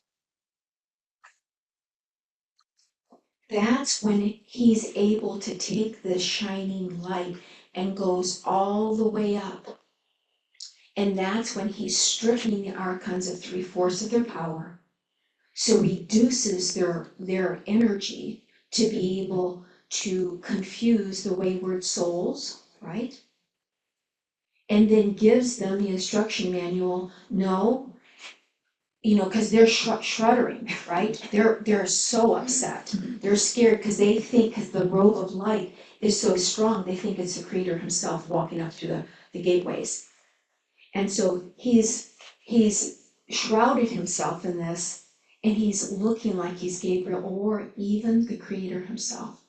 That's when he's able to take this shining light and goes all the way up. And that's when he's stripping the archons of 3/4 of their power. So reduces their energy to be able to confuse the wayward souls, right? And then gives them the instruction manual, no, because they're shuddering, right? They're so upset. They're scared because they think, because the robe of light is so strong, they think it's the Creator himself walking up through the gateways. And so he's shrouded himself in this, and he's looking like he's Gabriel or even the Creator himself,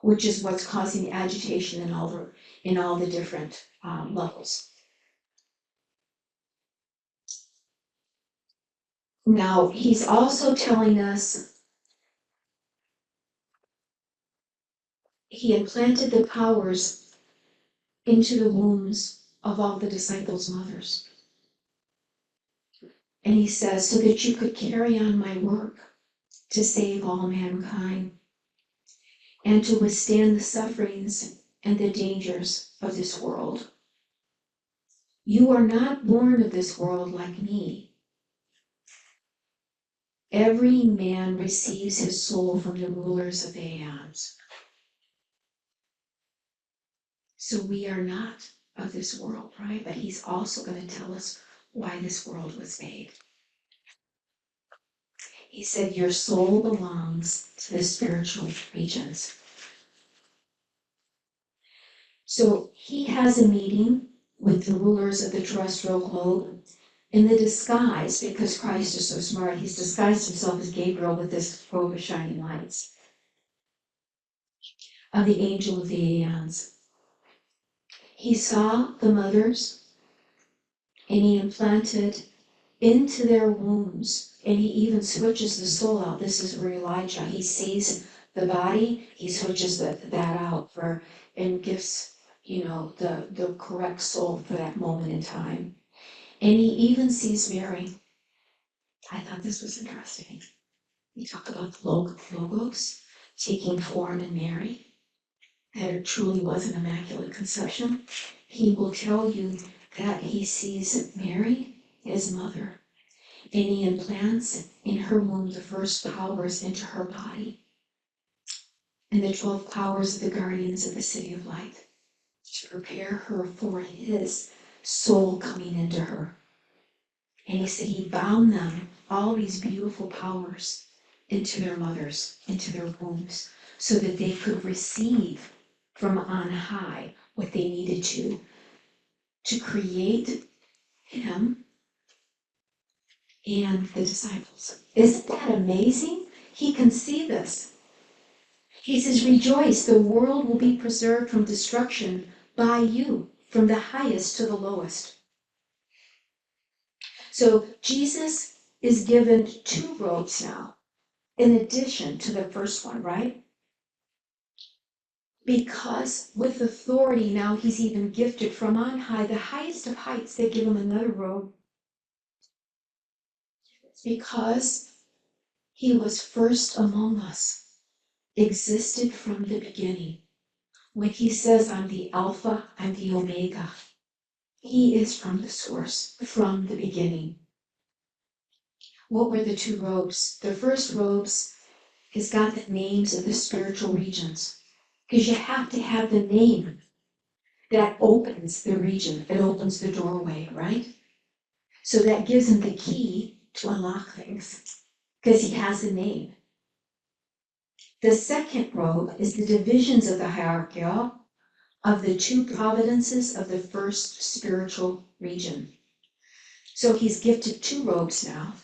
which is what's causing agitation in all the different levels. Now, he's also telling us he implanted the powers into the wombs of all the disciples' mothers. And he says, so that you could carry on my work to save all mankind and to withstand the sufferings and the dangers of this world. You are not born of this world like me. Every man receives his soul from the rulers of the aeons. So we are not of this world, right? But he's also going to tell us why this world was made. He said, your soul belongs to the spiritual regions. So he has a meeting with the rulers of the terrestrial globe in the disguise, because Christ is so smart, he's disguised himself as Gabriel with this robe of shining lights, of the angel of the aeons. He saw the mothers, and he implanted into their wombs, and he even switches the soul out. This is where Elijah, he sees the body, he switches that out and gives, the correct soul for that moment in time. And he even sees Mary. I thought this was interesting. We talk about the logos taking form in Mary, that it truly was an immaculate conception. He will tell you that he sees Mary, his mother, and he implants in her womb the first powers into her body, and the 12 powers of the guardians of the city of light, to prepare her for his soul coming into her. And he said he bound them, all these beautiful powers, into their mothers, into their wombs, so that they could receive from on high what they needed to create him and the disciples. Isn't that amazing? He can see this. He says, rejoice, the world will be preserved from destruction by you, from the highest to the lowest. So Jesus is given 2 robes now, in addition to the first one, right? Because with authority now he's even gifted from on high, the highest of heights, they give him another robe. It's because he was first among us, existed from the beginning. When he says, I'm the Alpha, I'm the Omega, he is from the source, from the beginning. What were the 2 robes? The first robes has got the names of the spiritual regions, because you have to have the name that opens the region, it opens the doorway, right? So that gives him the key to unlock things, because he has a name. The second robe is the divisions of the hierarchical of the two providences of the first spiritual region. So he's gifted two robes now.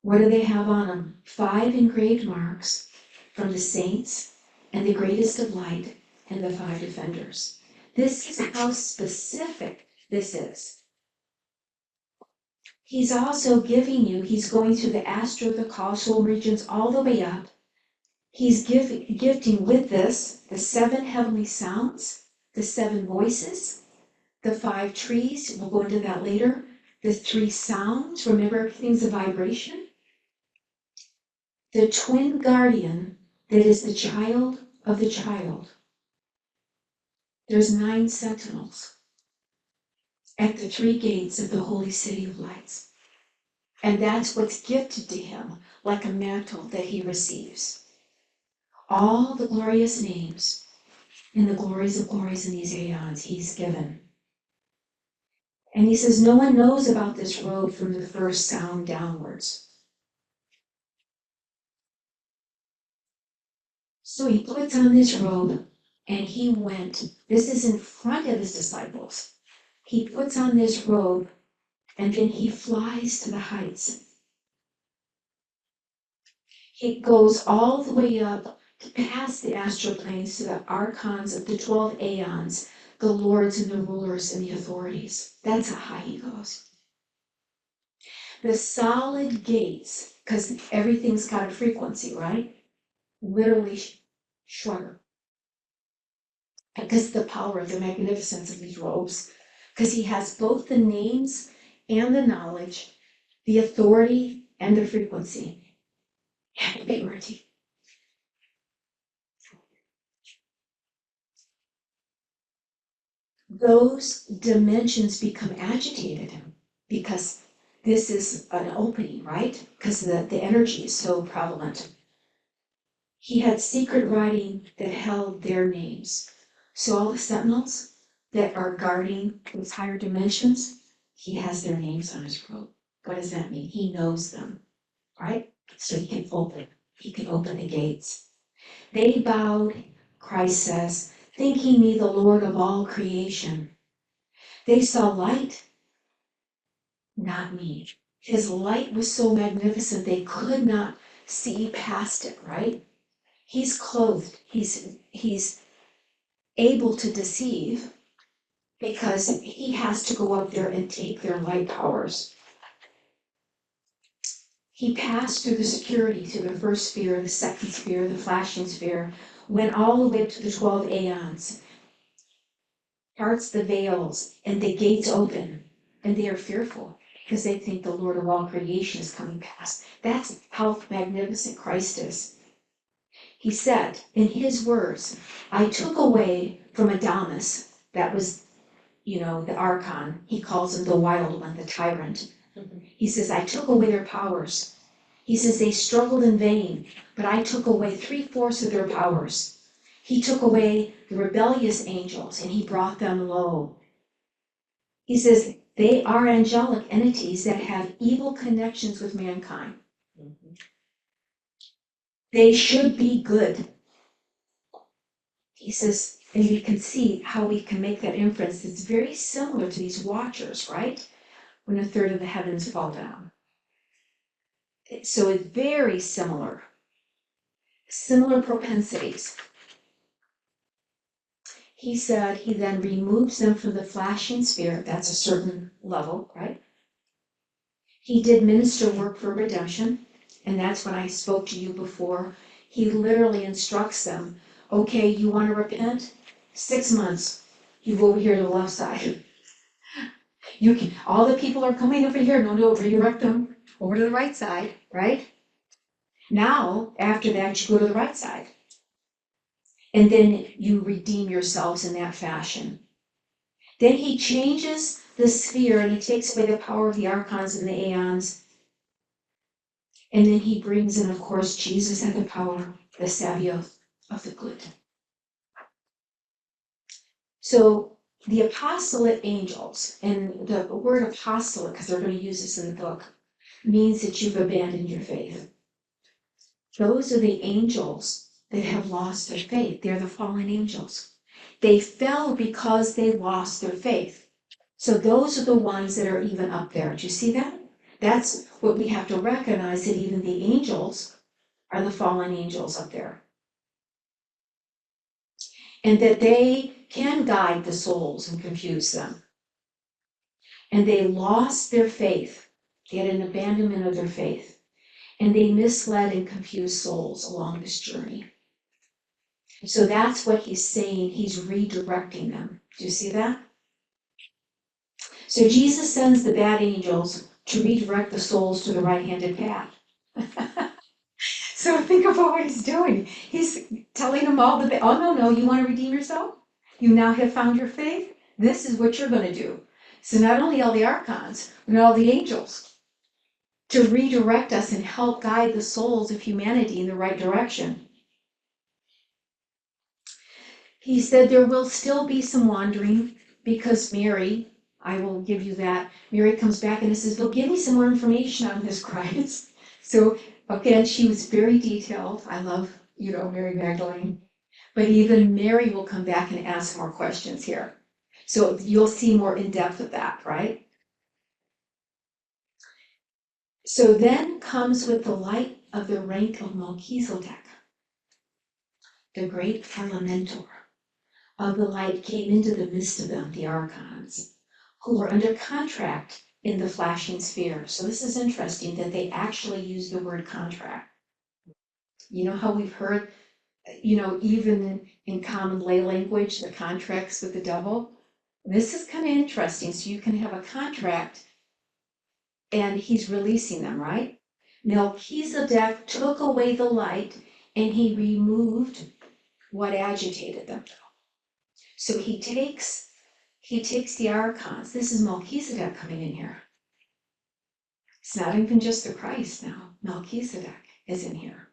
What do they have on them? 5 engraved marks from the saints and the greatest of light and the 5 defenders. This is how specific this is. He's also giving you, he's going through the astro, the causal regions all the way up. He's gifting with this the 7 heavenly sounds, the 7 voices, the 5 trees, we'll go into that later, the 3 sounds, remember everything's a vibration. The twin guardian that is the child of the child. There's 9 sentinels at the 3 gates of the holy city of lights. And that's what's gifted to him, like a mantle that he receives. All the glorious names and the glories of glories in these aeons he's given. And he says, no one knows about this robe from the first sound downwards. So he puts on this robe and he went. This is in front of his disciples. He puts on this robe and then he flies to the heights. He goes all the way up past the astral planes to the archons of the 12 aeons, the lords and the rulers and the authorities. That's how high he goes. The solid gates, because everything's got a frequency, right? Literally shudder. Because the power of the magnificence of these robes, because he has both the names and the knowledge, the authority and the frequency, and the purity. Those dimensions become agitated because this is an opening, right? Because the energy is so prevalent. He had secret writing that held their names. So all the sentinels that are guarding those higher dimensions, he has their names on his robe. What does that mean? He knows them, right? So he can open the gates. They bowed, Christ says, thinking me the Lord of all creation. They saw light, not me. His light was so magnificent they could not see past it, right? He's clothed. He's able to deceive because he has to go up there and take their light powers. He passed through the security, through the first sphere, the second sphere, the flashing sphere, went all the way to the 12 aeons, parts the veils, and the gates open, and they are fearful because they think the Lord of all creation is coming past. That's how magnificent Christ is. He said in his words, I took away from Adamus, that was, the archon, he calls him the wild one, the tyrant. He says, I took away their powers. He says, they struggled in vain, but I took away 3/4 of their powers. He took away the rebellious angels and he brought them low. He says, they are angelic entities that have evil connections with mankind. They should be good. He says, and you can see how we can make that inference. It's very similar to these watchers, right? When 1/3 of the heavens fall down. So it's very similar propensities. He said he then removes them from the flashing sphere. That's a certain level, right? He did minister work for redemption, and that's when I spoke to you before. He literally instructs them, okay, you want to repent? 6 months, you go over here to the left side. All the people are coming over here, no, redirect them over to the right side, right? Now, after that, you go to the right side. And then you redeem yourselves in that fashion. Then he changes the sphere and he takes away the power of the archons and the aeons. And then he brings in, of course, Jesus and the power, the Sabbath of the good. So the apostolate angels, and the word apostolate, because they're going to use this in the book, means that you've abandoned your faith. Those are the angels that have lost their faith. They're the fallen angels. They fell because they lost their faith. So those are the ones that are even up there. Do you see that? That's what we have to recognize, that even the angels are the fallen angels up there. And that they can guide the souls and confuse them. And they lost their faith. They had an abandonment of their faith. And they misled and confused souls along this journey. So that's what he's saying. He's redirecting them. Do you see that? So Jesus sends the bad angels to redirect the souls to the right-handed path. So think about what he's doing. He's telling them all oh, no, you want to redeem yourself? You now have found your faith? This is what you're going to do. So not only all the archons, but all the angels to redirect us and help guide the souls of humanity in the right direction. He said there will still be some wandering because Mary, I will give you that. Mary comes back and says, well, give me some more information on this Christ. So again, she was very detailed. I love, Mary Magdalene. But even Mary will come back and ask more questions here. So you'll see more in depth of that, right? So then comes with the light of the rank of Melchizedek, the great Elementor of the light came into the midst of them, the archons, who were under contract in the flashing sphere. So this is interesting that they actually use the word contract. You know how we've heard, even in common lay language, the contracts with the devil? This is kind of interesting. So you can have a contract and he's releasing them, right? Melchizedek took away the light and he removed what agitated them. So he takes the archons. This is Melchizedek coming in here. It's not even just the Christ now. Melchizedek is in here.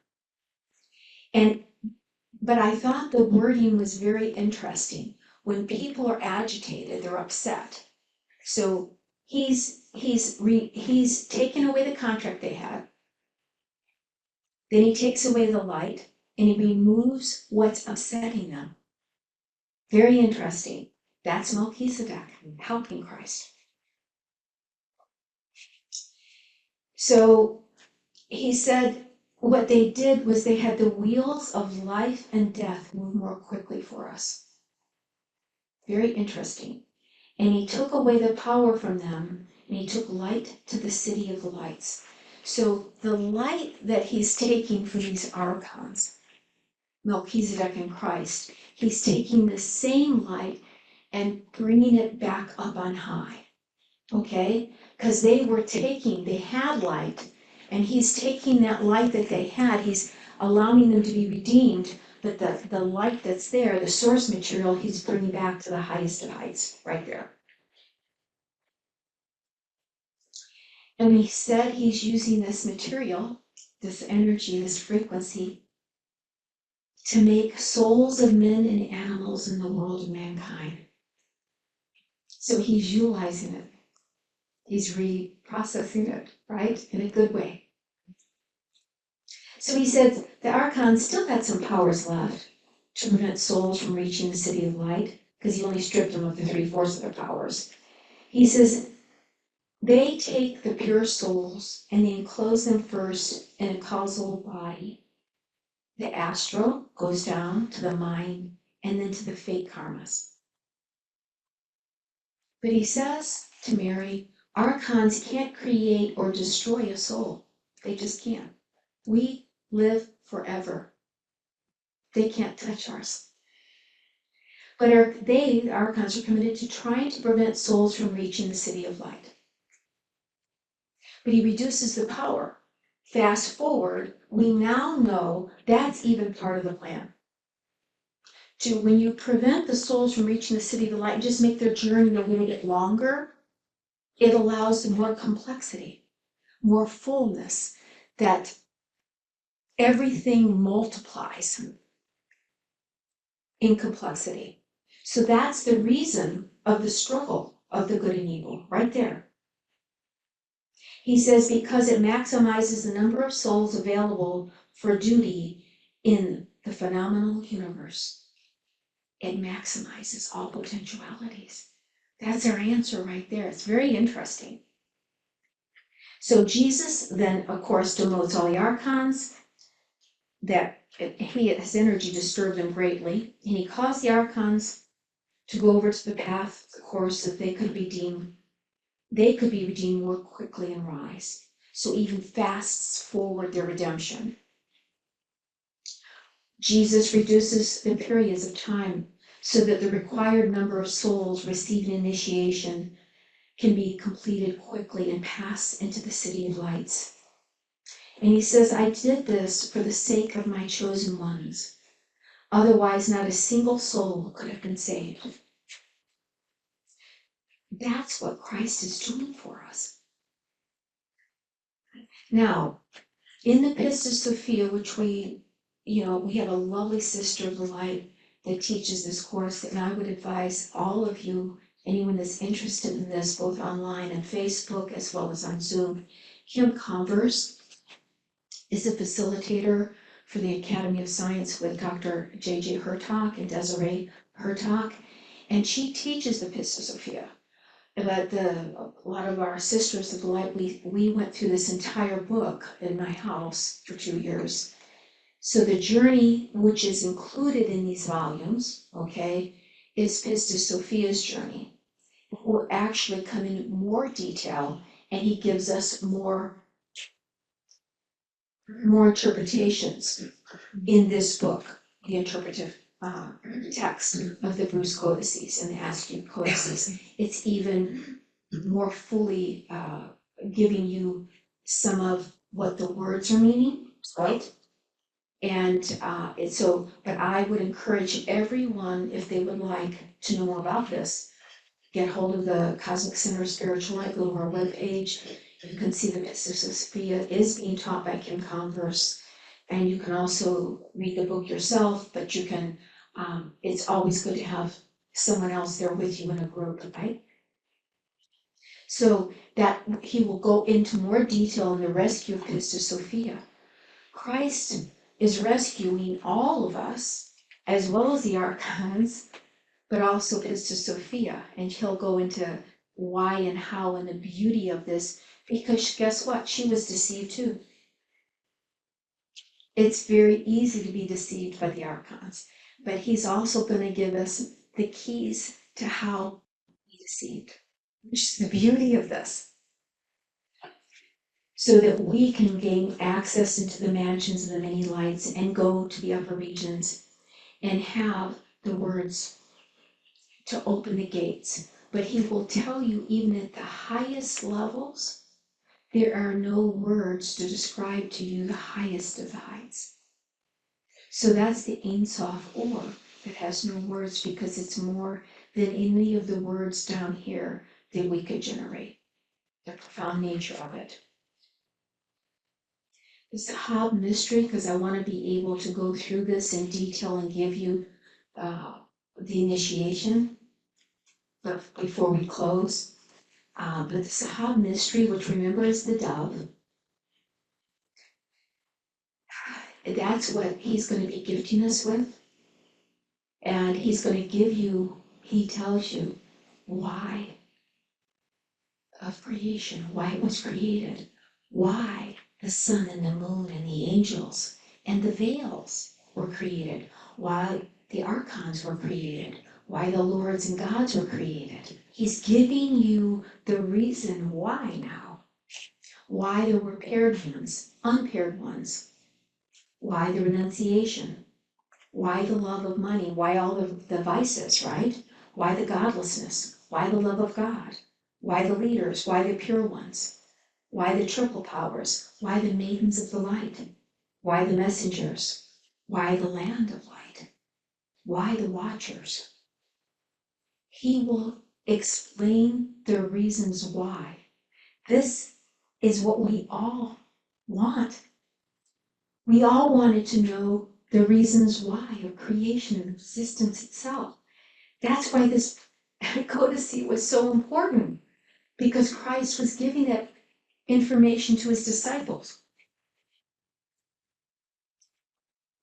But I thought the wording was very interesting. When people are agitated, they're upset. So he's taken away the contract they had. Then he takes away the light and he removes what's upsetting them. Very interesting. That's Melchizedek helping Christ. So he said what they did was they had the wheels of life and death move more quickly for us. Very interesting. And he took away the power from them and he took light to the city of the lights. So the light that he's taking from these archons, Melchizedek and Christ, he's taking the same light and bringing it back up on high. Okay? Because they had light, and he's taking that light that they had, he's allowing them to be redeemed, but the light that's there, the source material, he's bringing back to the highest of heights, right there. And he said he's using this material, this energy, this frequency, to make souls of men and animals in the world of mankind. So he's utilizing it. He's reprocessing it, right? In a good way. So he said the archons still had some powers left to prevent souls from reaching the city of light, because he only stripped them of the 3/4 of their powers. He says they take the pure souls and they enclose them first in a causal body. The astral goes down to the mind and then to the fate karmas. But he says to Mary, archons can't create or destroy a soul. They just can't. We live forever. They can't touch ours. But the archons, are committed to trying to prevent souls from reaching the city of light. But he reduces the power. Fast forward, we now know that's even part of the plan. When you prevent the souls from reaching the city of the light and just make their journey a little bit longer, it allows more complexity, more fullness, that everything multiplies in complexity. So that's the reason of the struggle of the good and evil, right there. He says because it maximizes the number of souls available for duty in the phenomenal universe. It maximizes all potentialities. That's our answer right there. It's very interesting. So Jesus then, of course, demotes all the archons, that his energy disturbed them greatly, and he caused the archons to go over to the path, the course, that they could be redeemed more quickly and rise. So even fasts forward their redemption. Jesus reduces the periods of time so that the required number of souls receiving initiation can be completed quickly and pass into the city of lights. And he says, I did this for the sake of my chosen ones. Otherwise, not a single soul could have been saved. That's what Christ is doing for us. Now, in the Pistis Sophia, which we have a lovely sister of the light that teaches this course, and I would advise all of you, anyone that's interested in this, both online and Facebook, as well as on Zoom. Kim Converse is a facilitator for the Academy of Science with Dr. J.J. Hertog and Desiree Hertog, and she teaches the Pistis Sophia. But a lot of our sisters of the light, we went through this entire book in my house for 2 years. So the journey, which is included in these volumes, okay, is Pistis Sophia's journey. We'll actually come in more detail, and he gives us more interpretations in this book, the interpretive text of the Bruce codices and the Askew codices. It's even more fully giving you some of what the words are meaning, right? And but I would encourage everyone, if they would like to know more about this, get hold of the Cosmic Center of Spiritual Light, go to our webpage. You can see the Pistis Sophia is being taught by Kim Converse. And you can also read the book yourself, but you can, it's always good to have someone else there with you in a group, right? So that he will go into more detail in the rescue of Pistis Sophia. Christ is rescuing all of us, as well as the archons, but also Pistis Sophia. And he'll go into why and how and the beauty of this, because guess what? She was deceived too. It's very easy to be deceived by the archons, but he's also going to give us the keys to how to be deceived, which is the beauty of this, so that we can gain access into the mansions of the many lights and go to the upper regions and have the words to open the gates. But he will tell you, even at the highest levels, there are no words to describe to you the highest of the heights. So that's the Ein Sof Or that has no words, because it's more than any of the words down here that we could generate, the profound nature of it. The Sahab mystery, because I want to be able to go through this in detail and give you the initiation before we close. But the Sahab mystery, which remember is the dove, that's what he's going to be gifting us with. And he's going to give you, he tells you why of creation, why it was created, why the sun and the moon and the angels and the veils were created, why the archons were created, why the lords and gods were created. He's giving you the reason why now, why there were paired ones, unpaired ones, why the renunciation, why the love of money, why all the vices, right? Why the godlessness, why the love of God, why the leaders, why the pure ones, why the triple powers, why the maidens of the light, why the messengers, why the land of light, why the watchers. He will explain the reasons why. This is what we all want. We all wanted to know the reasons why of creation and existence itself. That's why this codice was so important, because Christ was giving that information to his disciples.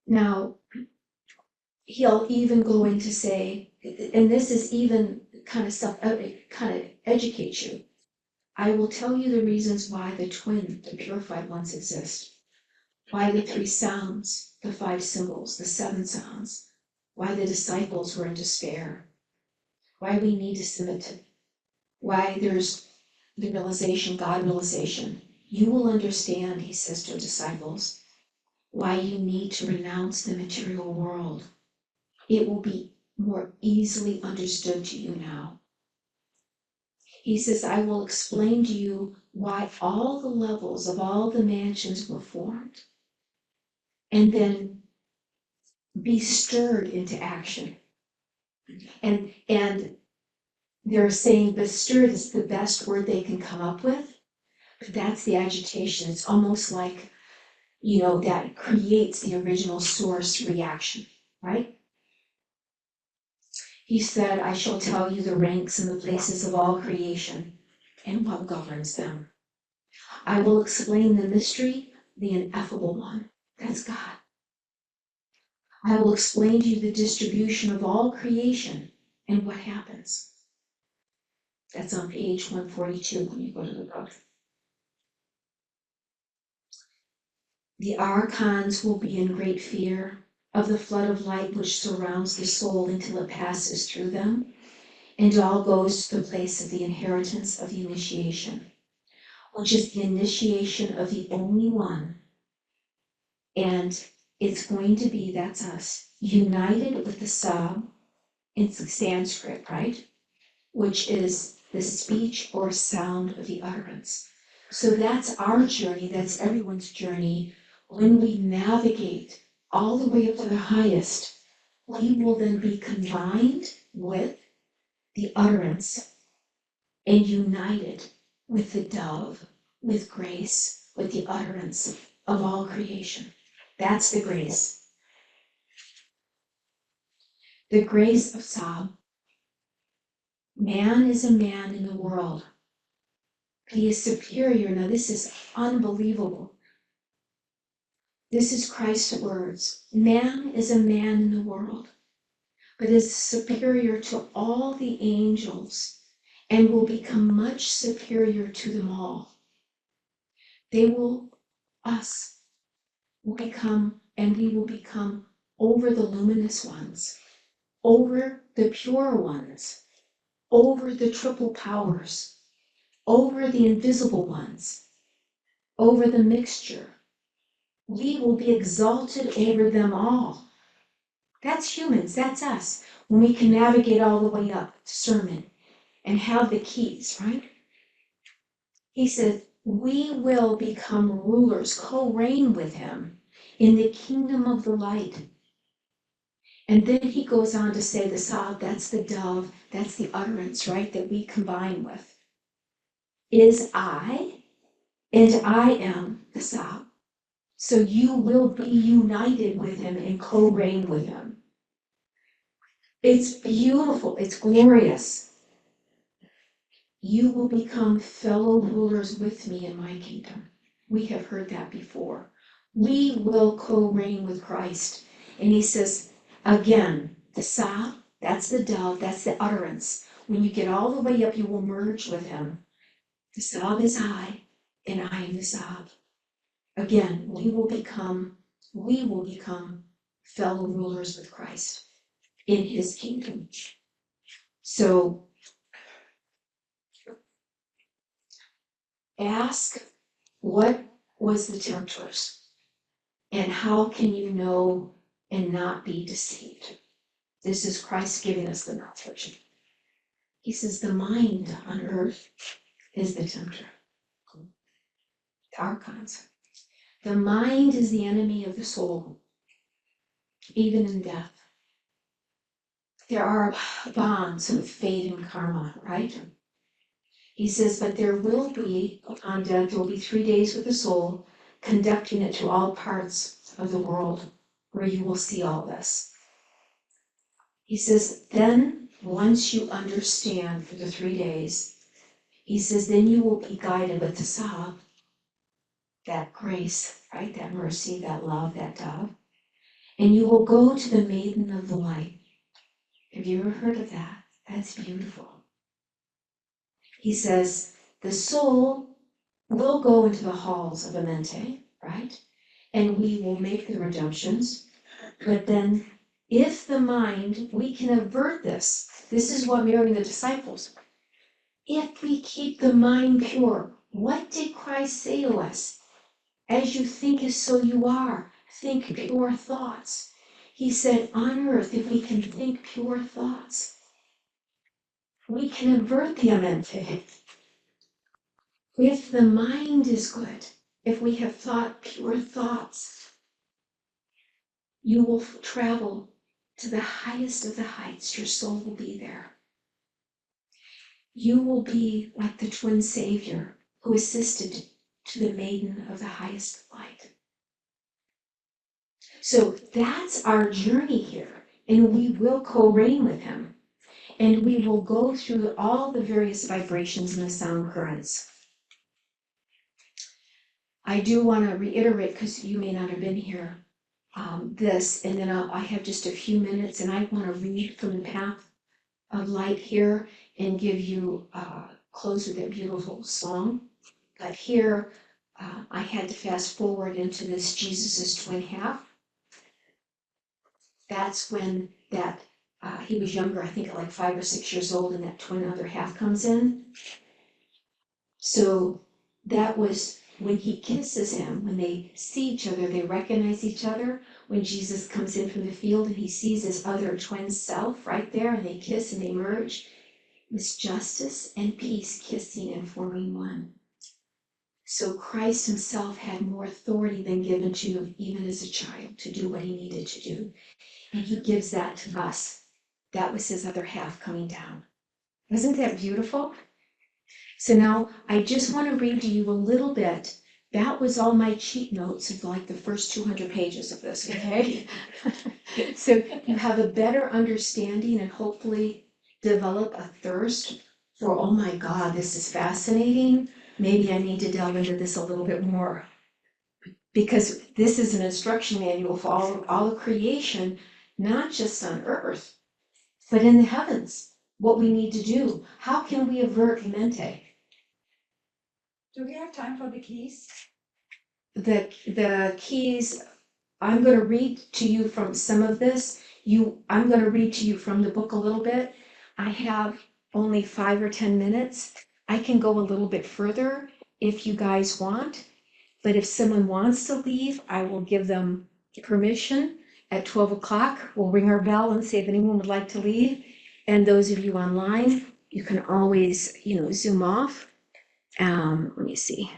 Now, he'll even go in to say, and this is even kind of stuff, kind of educates you. I will tell you the reasons why the twin, the purified ones exist, why the three sounds, the five symbols, the seven sounds, why the disciples were in despair, why we need to submit to, why there's the realization, God realization. You will understand, he says to disciples, why you need to renounce the material world. It will be more easily understood to you now. He says, I will explain to you why all the levels of all the mansions were formed, and then be stirred into action. And they're saying the stirred is the best word they can come up with, but that's the agitation. It's almost like, that creates the original source reaction, right? He said, I shall tell you the ranks and the places of all creation and what governs them. I will explain the mystery, the ineffable one. That's God. I will explain to you the distribution of all creation and what happens. That's on page 142 when you go to the book. The archons will be in great fear of the flood of light which surrounds the soul until it passes through them, and all goes to the place of the inheritance of the initiation, which is the initiation of the only one. And it's going to be, that's us, united with the Sab, in Sanskrit, right? Which is the speech or sound of the utterance. So that's our journey, that's everyone's journey. When we navigate all the way up to the highest, we will then be combined with the utterance and united with the dove, with grace, with the utterance of all creation. That's the grace. The grace of Sab. Man is a man in the world. He is superior. Now, this is unbelievable. This is Christ's words. Man is a man in the world, but is superior to all the angels and will become much superior to them all. Us will become, and we will become over the luminous ones, over the pure ones, over the triple powers, over the invisible ones, over the mixture. We will be exalted over them all. That's humans, that's us. When we can navigate all the way up, discernment, and have the keys, right? He said, we will become rulers, co-reign with him in the kingdom of the light. And then he goes on to say the Sab, that's the dove, that's the utterance, right, that we combine with, is I, and I am the Sab. So you will be united with him and co-reign with him. It's beautiful, it's glorious. You will become fellow rulers with me in my kingdom. We have heard that before. We will co-reign with Christ. And he says, again, the Sab, that's the dove, that's the utterance. When you get all the way up, you will merge with him. The Sab is I, and I am the Sab. Again, we will become fellow rulers with Christ in his kingdom. So ask, what was the temptress? And how can you know and not be deceived? This is Christ giving us the knowledge. He says the mind on earth is the tempter. The archons. The mind is the enemy of the soul, even in death. There are bonds of fate and karma, right? He says, but there will be, on death, there will be 3 days with the soul, conducting it to all parts of the world where you will see all this. He says, then once you understand for the 3 days, he says, then you will be guided with the Sab, that grace, right? That mercy, that love, that dove. and you will go to the maiden of the light. Have you ever heard of that? That's beautiful. He says, the soul will go into the halls of Amente, right? And we will make the redemptions. But then, if the mind, we can avert this. This is what marrying the disciples. If we keep the mind pure, what did Christ say to us? As you think as so you are. Think pure thoughts. He said, on earth, if we can think pure thoughts, we can avert the amente. If the mind is good, if we have thought pure thoughts, you will travel to the highest of the heights. Your soul will be there. You will be like the twin Savior who assisted to the maiden of the highest light. So that's our journey here, and we will co-reign with him. And we will go through all the various vibrations and the sound currents. I do want to reiterate, because you may not have been here, this, and then I have just a few minutes, and I want to read from the path of light here and give you close with that beautiful song. But here, I had to fast forward into this Jesus's twin half. That's when that he was younger, I think like 5 or 6 years old, and that twin other half comes in. So that was when he kisses him, when they see each other, they recognize each other. When Jesus comes in from the field and he sees his other twin self right there, and they kiss and they merge, it's justice and peace kissing and forming one. So Christ himself had more authority than given to him, even as a child, to do what he needed to do. And he gives that to us. That was his other half coming down. Isn't that beautiful? So now I just want to read to you a little bit. That was all my cheat notes of like the first 200 pages of this, okay? So you have a better understanding and hopefully develop a thirst for, oh my God, this is fascinating. Maybe I need to delve into this a little bit more. Because this is an instruction manual for all of creation, not just on earth, but in the heavens. What we need to do. How can we avert mente? Do we have time for the keys? The keys, I'm going to read to you from some of this. I'm going to read to you from the book a little bit. I have only 5 or 10 minutes. I can go a little bit further if you guys want, but if someone wants to leave, I will give them permission. At 12 o'clock, we'll ring our bell and say if anyone would like to leave. And those of you online, you can always, Zoom off. Let me see.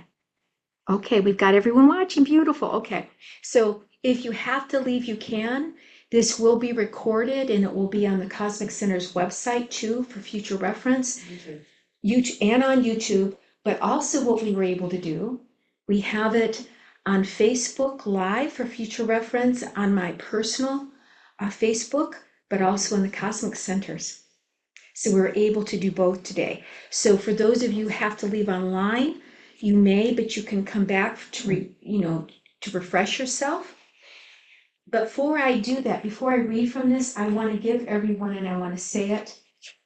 Okay, we've got everyone watching. Beautiful. Okay. So if you have to leave, you can. This will be recorded and it will be on the Cosmic Center's website too for future reference. YouTube and on YouTube. But also what we were able to do, we have it on Facebook Live for future reference on my personal Facebook, but also in the Cosmic Center's. So we're able to do both today. So for those of you who have to leave online, you may, but you can come back to refresh yourself. But before I do that, before I read from this, I want to give everyone, and I want to say it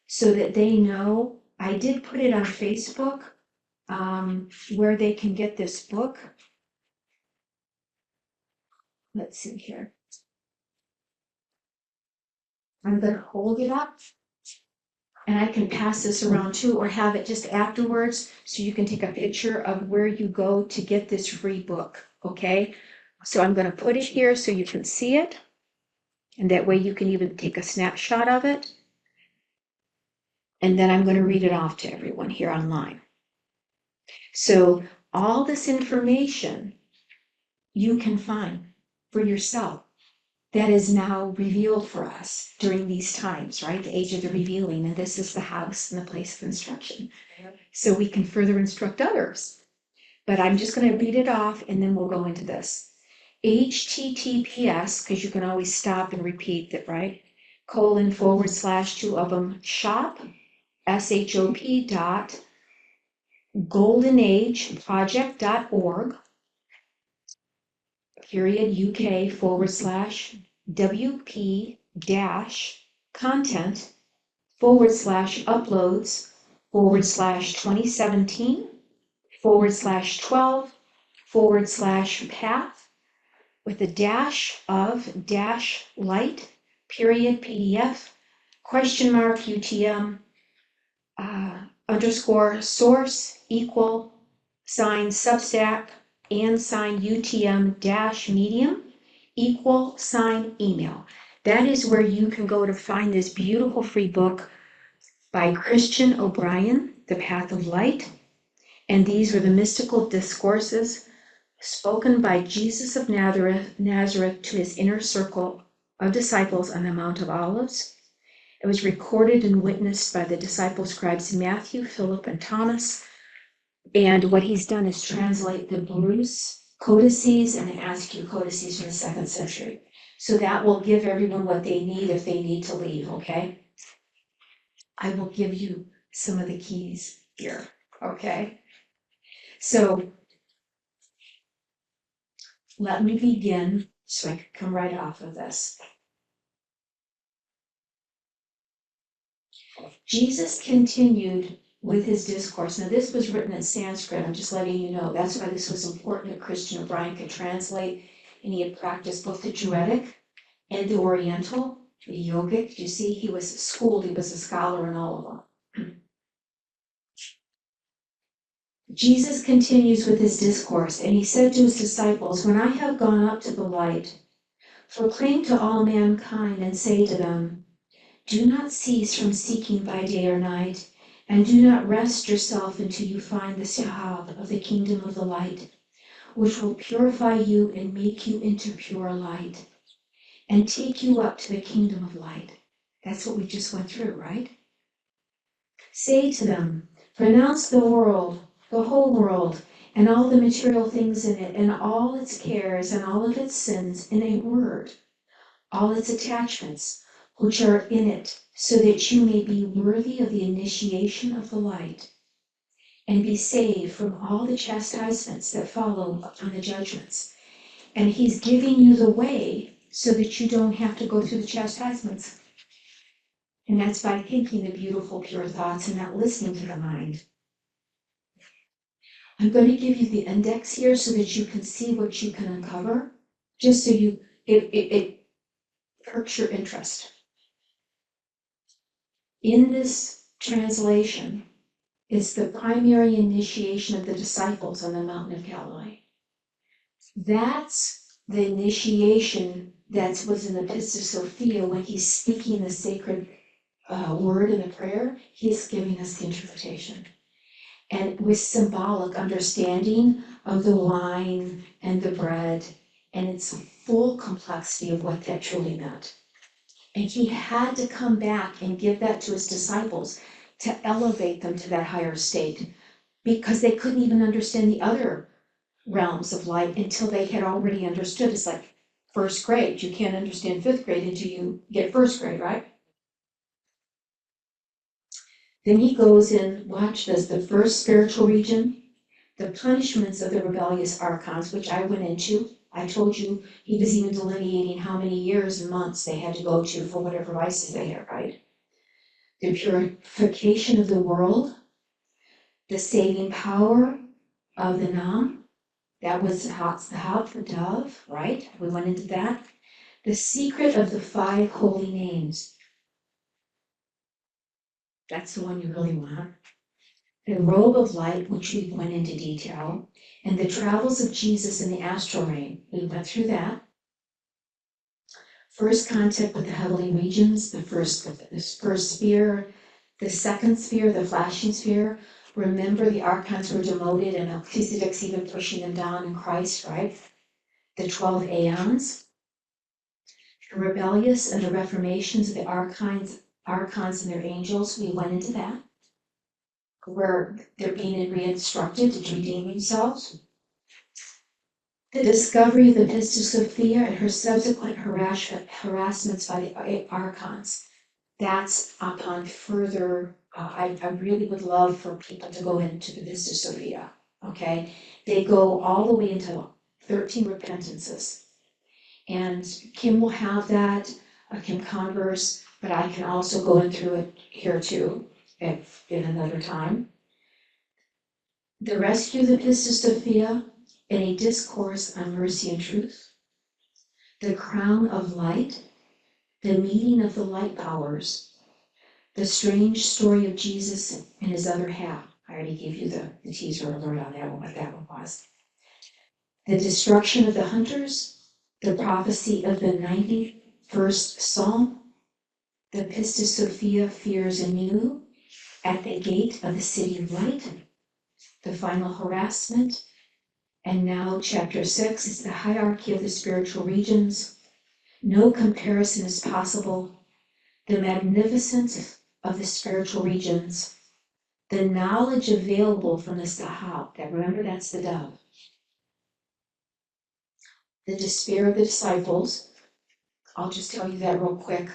so that they know, I did put it on Facebook where they can get this book. Let's see here. I'm going to hold it up. And I can pass this around too, or have it just afterwards, so you can take a picture of where you go to get this free book, okay? So I'm gonna put it here so you can see it, and that way you can even take a snapshot of it. And then I'm gonna read it off to everyone here online. So all this information you can find for yourself that is now revealed for us during these times, right? The age of the revealing, and this is the house and the place of instruction. So we can further instruct others. But I'm just going to read it off and then we'll go into this. HTTPS, because you can always stop and repeat it, right? / two of them, shop, SHOP dot goldenageproject.org, period, UK / wp-content/uploads/2017/12/path with a -light period PDF $UTM _ source equal _substack &UTM -medium equal email. That is where you can go to find this beautiful free book by Christian O'Brien, The Path of Light. And these are the mystical discourses spoken by Jesus of Nazareth to his inner circle of disciples on the Mount of Olives. It was recorded and witnessed by the disciple scribes Matthew, Philip, and Thomas. And what he's done is translate the Bruce codices and the Askew codices from the 2nd century. So that will give everyone what they need if they need to leave, okay? I will give you some of the keys here, okay? So let me begin so I can come right off of this. Jesus continued with his discourse. Now, this was written in Sanskrit. I'm just letting you know. That's why this was important that Christian O'Brien could translate. And he had practiced both the Druidic and the Oriental, the Yogic. You see, he was schooled, he was a scholar in all of them. Jesus continues with his discourse, and he said to his disciples, "When I have gone up to the light, proclaim to all mankind and say to them, do not cease from seeking by day or night, and do not rest yourself until you find the Sahab of the kingdom of the light, which will purify you and make you into pure light, and take you up to the kingdom of light." That's what we just went through, right? Say to them, pronounce the world, the whole world, and all the material things in it, and all its cares and all of its sins in a word, all its attachments which are in it, so that you may be worthy of the initiation of the light, and be saved from all the chastisements that follow upon the judgments. And he's giving you the way so that you don't have to go through the chastisements. And that's by thinking the beautiful, pure thoughts and not listening to the mind. I'm going to give you the index here so that you can see what you can uncover, just so it perks your interest. In this translation is the primary initiation of the disciples on the mountain of Galilee. That's the initiation that was in the Pistis Sophia when he's speaking the sacred word in the prayer. He's giving us the interpretation. And with symbolic understanding of the wine and the bread and its full complexity of what that truly meant. And he had to come back and give that to his disciples to elevate them to that higher state, because they couldn't even understand the other realms of light until they had already understood. It's like first grade. You can't understand fifth grade until you get first grade, right? Then he goes in, watch this, the first spiritual region, the punishments of the rebellious archons, which I went into. I told you he was even delineating how many years and months they had to go to for whatever vices they had, right? The purification of the world, the saving power of the Nam, that was the Hab for dove, right? We went into that. The secret of the 5 holy names. That's the one you really want. The robe of light, which we went into detail, and the travels of Jesus in the astral reign. We went through that. First contact with the heavenly regions, the first sphere, the second sphere, the flashing sphere. Remember, the archons were demoted and Melchizedek's even pushing them down in Christ, right? The 12 aeons. The rebellious and the reformations of the archons and their angels. We went into that, where they're being re-instructed to redeem themselves. The discovery of the Pistis Sophia and her subsequent harassments by the archons. That's upon further, I really would love for people to go into the Pistis Sophia, okay? They go all the way into 13 repentances. And Kim will have that, Kim Converse, but I can also go in through it here too, in another time. The Rescue of the Pistis Sophia in a Discourse on Mercy and Truth. The Crown of Light, the Meeting of the Light Powers, the Strange Story of Jesus and His Other Half. I already gave you the teaser alert on that one, what that one was. The Destruction of the Hunters, the Prophecy of the 91st Psalm, the Pistis Sophia fears anew at the gate of the city of light, the final harassment, and now chapter 6 is the hierarchy of the spiritual regions. No comparison is possible. The magnificence of the spiritual regions, the knowledge available from the Sahab, that remember that's the dove, the despair of the disciples. I'll just tell you that real quick.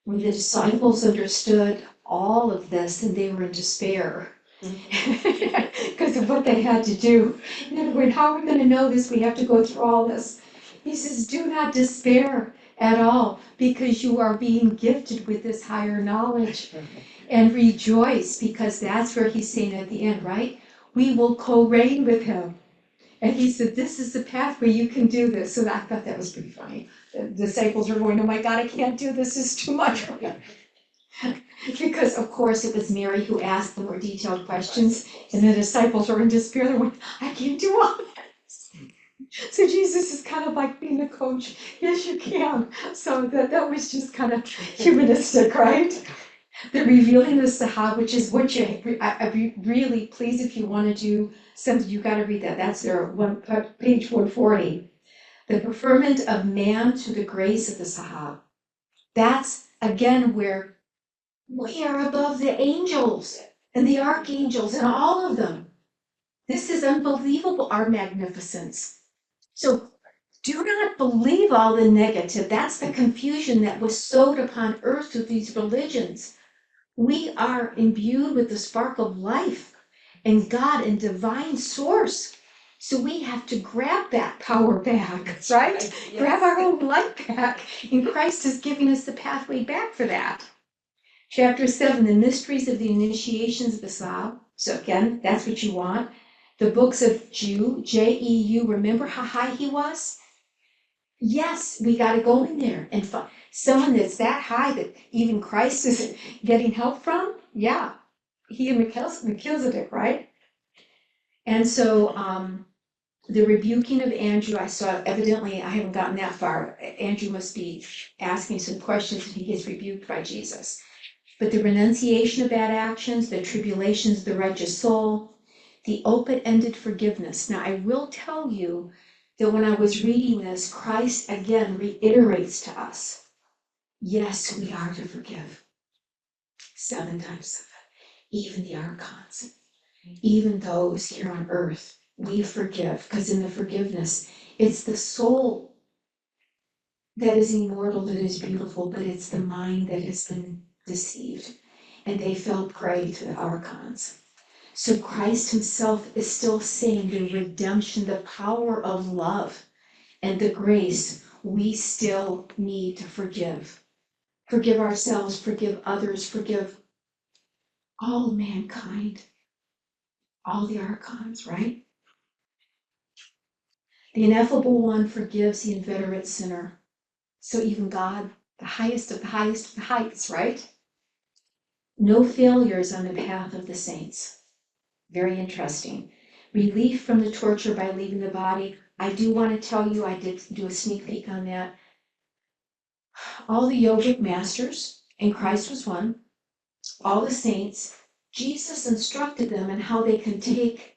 When the disciples understood all of this and they were in despair because of what they had to do. In other words, how are we going to know this? We have to go through all this. He says, do not despair at all because you are being gifted with this higher knowledge. And rejoice because that's where he's saying at the end, right? We will co-reign with him. And he said, this is the path where you can do this. So I thought that was pretty funny. The disciples are going, oh my God, I can't do this. This is too much. Because of course it was Mary who asked the more detailed questions. And the disciples are in despair. They're going, I can't do all this. So Jesus is kind of like being a coach. Yes, you can. So that was just kind of humanistic, right? The revealing the Sahab, which is what I'd be really pleased if you want to do something, you got to read that. That's there, page 140. The preferment of man to the grace of the Sahab. That's again where we are above the angels and the archangels and all of them. This is unbelievable, our magnificence. So do not believe all the negative. That's the confusion that was sowed upon earth through these religions. We are imbued with the spark of life and God and divine source. So we have to grab that power back, right? Yes. Grab our own light back. And Christ is giving us the pathway back for that. Chapter 7, the mysteries of the initiations of the Sahab. So again, that's what you want. The books of Jew, Jeu. Remember how high he was? Yes, we got to go in there and find someone that's that high that even Christ is getting help from. Yeah, he and Melchizedek, right? And so the rebuking of Andrew, I saw evidently, I haven't gotten that far. Andrew must be asking some questions and he gets rebuked by Jesus. But the renunciation of bad actions, the tribulations of the righteous soul, the open-ended forgiveness. Now, I will tell you that when I was reading this, Christ again reiterates to us, yes, we are to forgive 7 times 7, even the archons, even those here on earth, we forgive, because in the forgiveness, it's the soul that is immortal, that is beautiful, but it's the mind that has been deceived, and they fell prey to the archons. So Christ himself is still saying the redemption, the power of love and the grace, we still need to forgive. Forgive ourselves, forgive others, forgive all mankind, all the archons, right? The ineffable one forgives the inveterate sinner. So even God, the highest of the highest of the heights, right? No failures on the path of the saints. Very interesting. Relief from the torture by leaving the body. I do want to tell you, I did do a sneak peek on that. All the yogic masters, and Christ was one, all the saints, Jesus instructed them on how they can take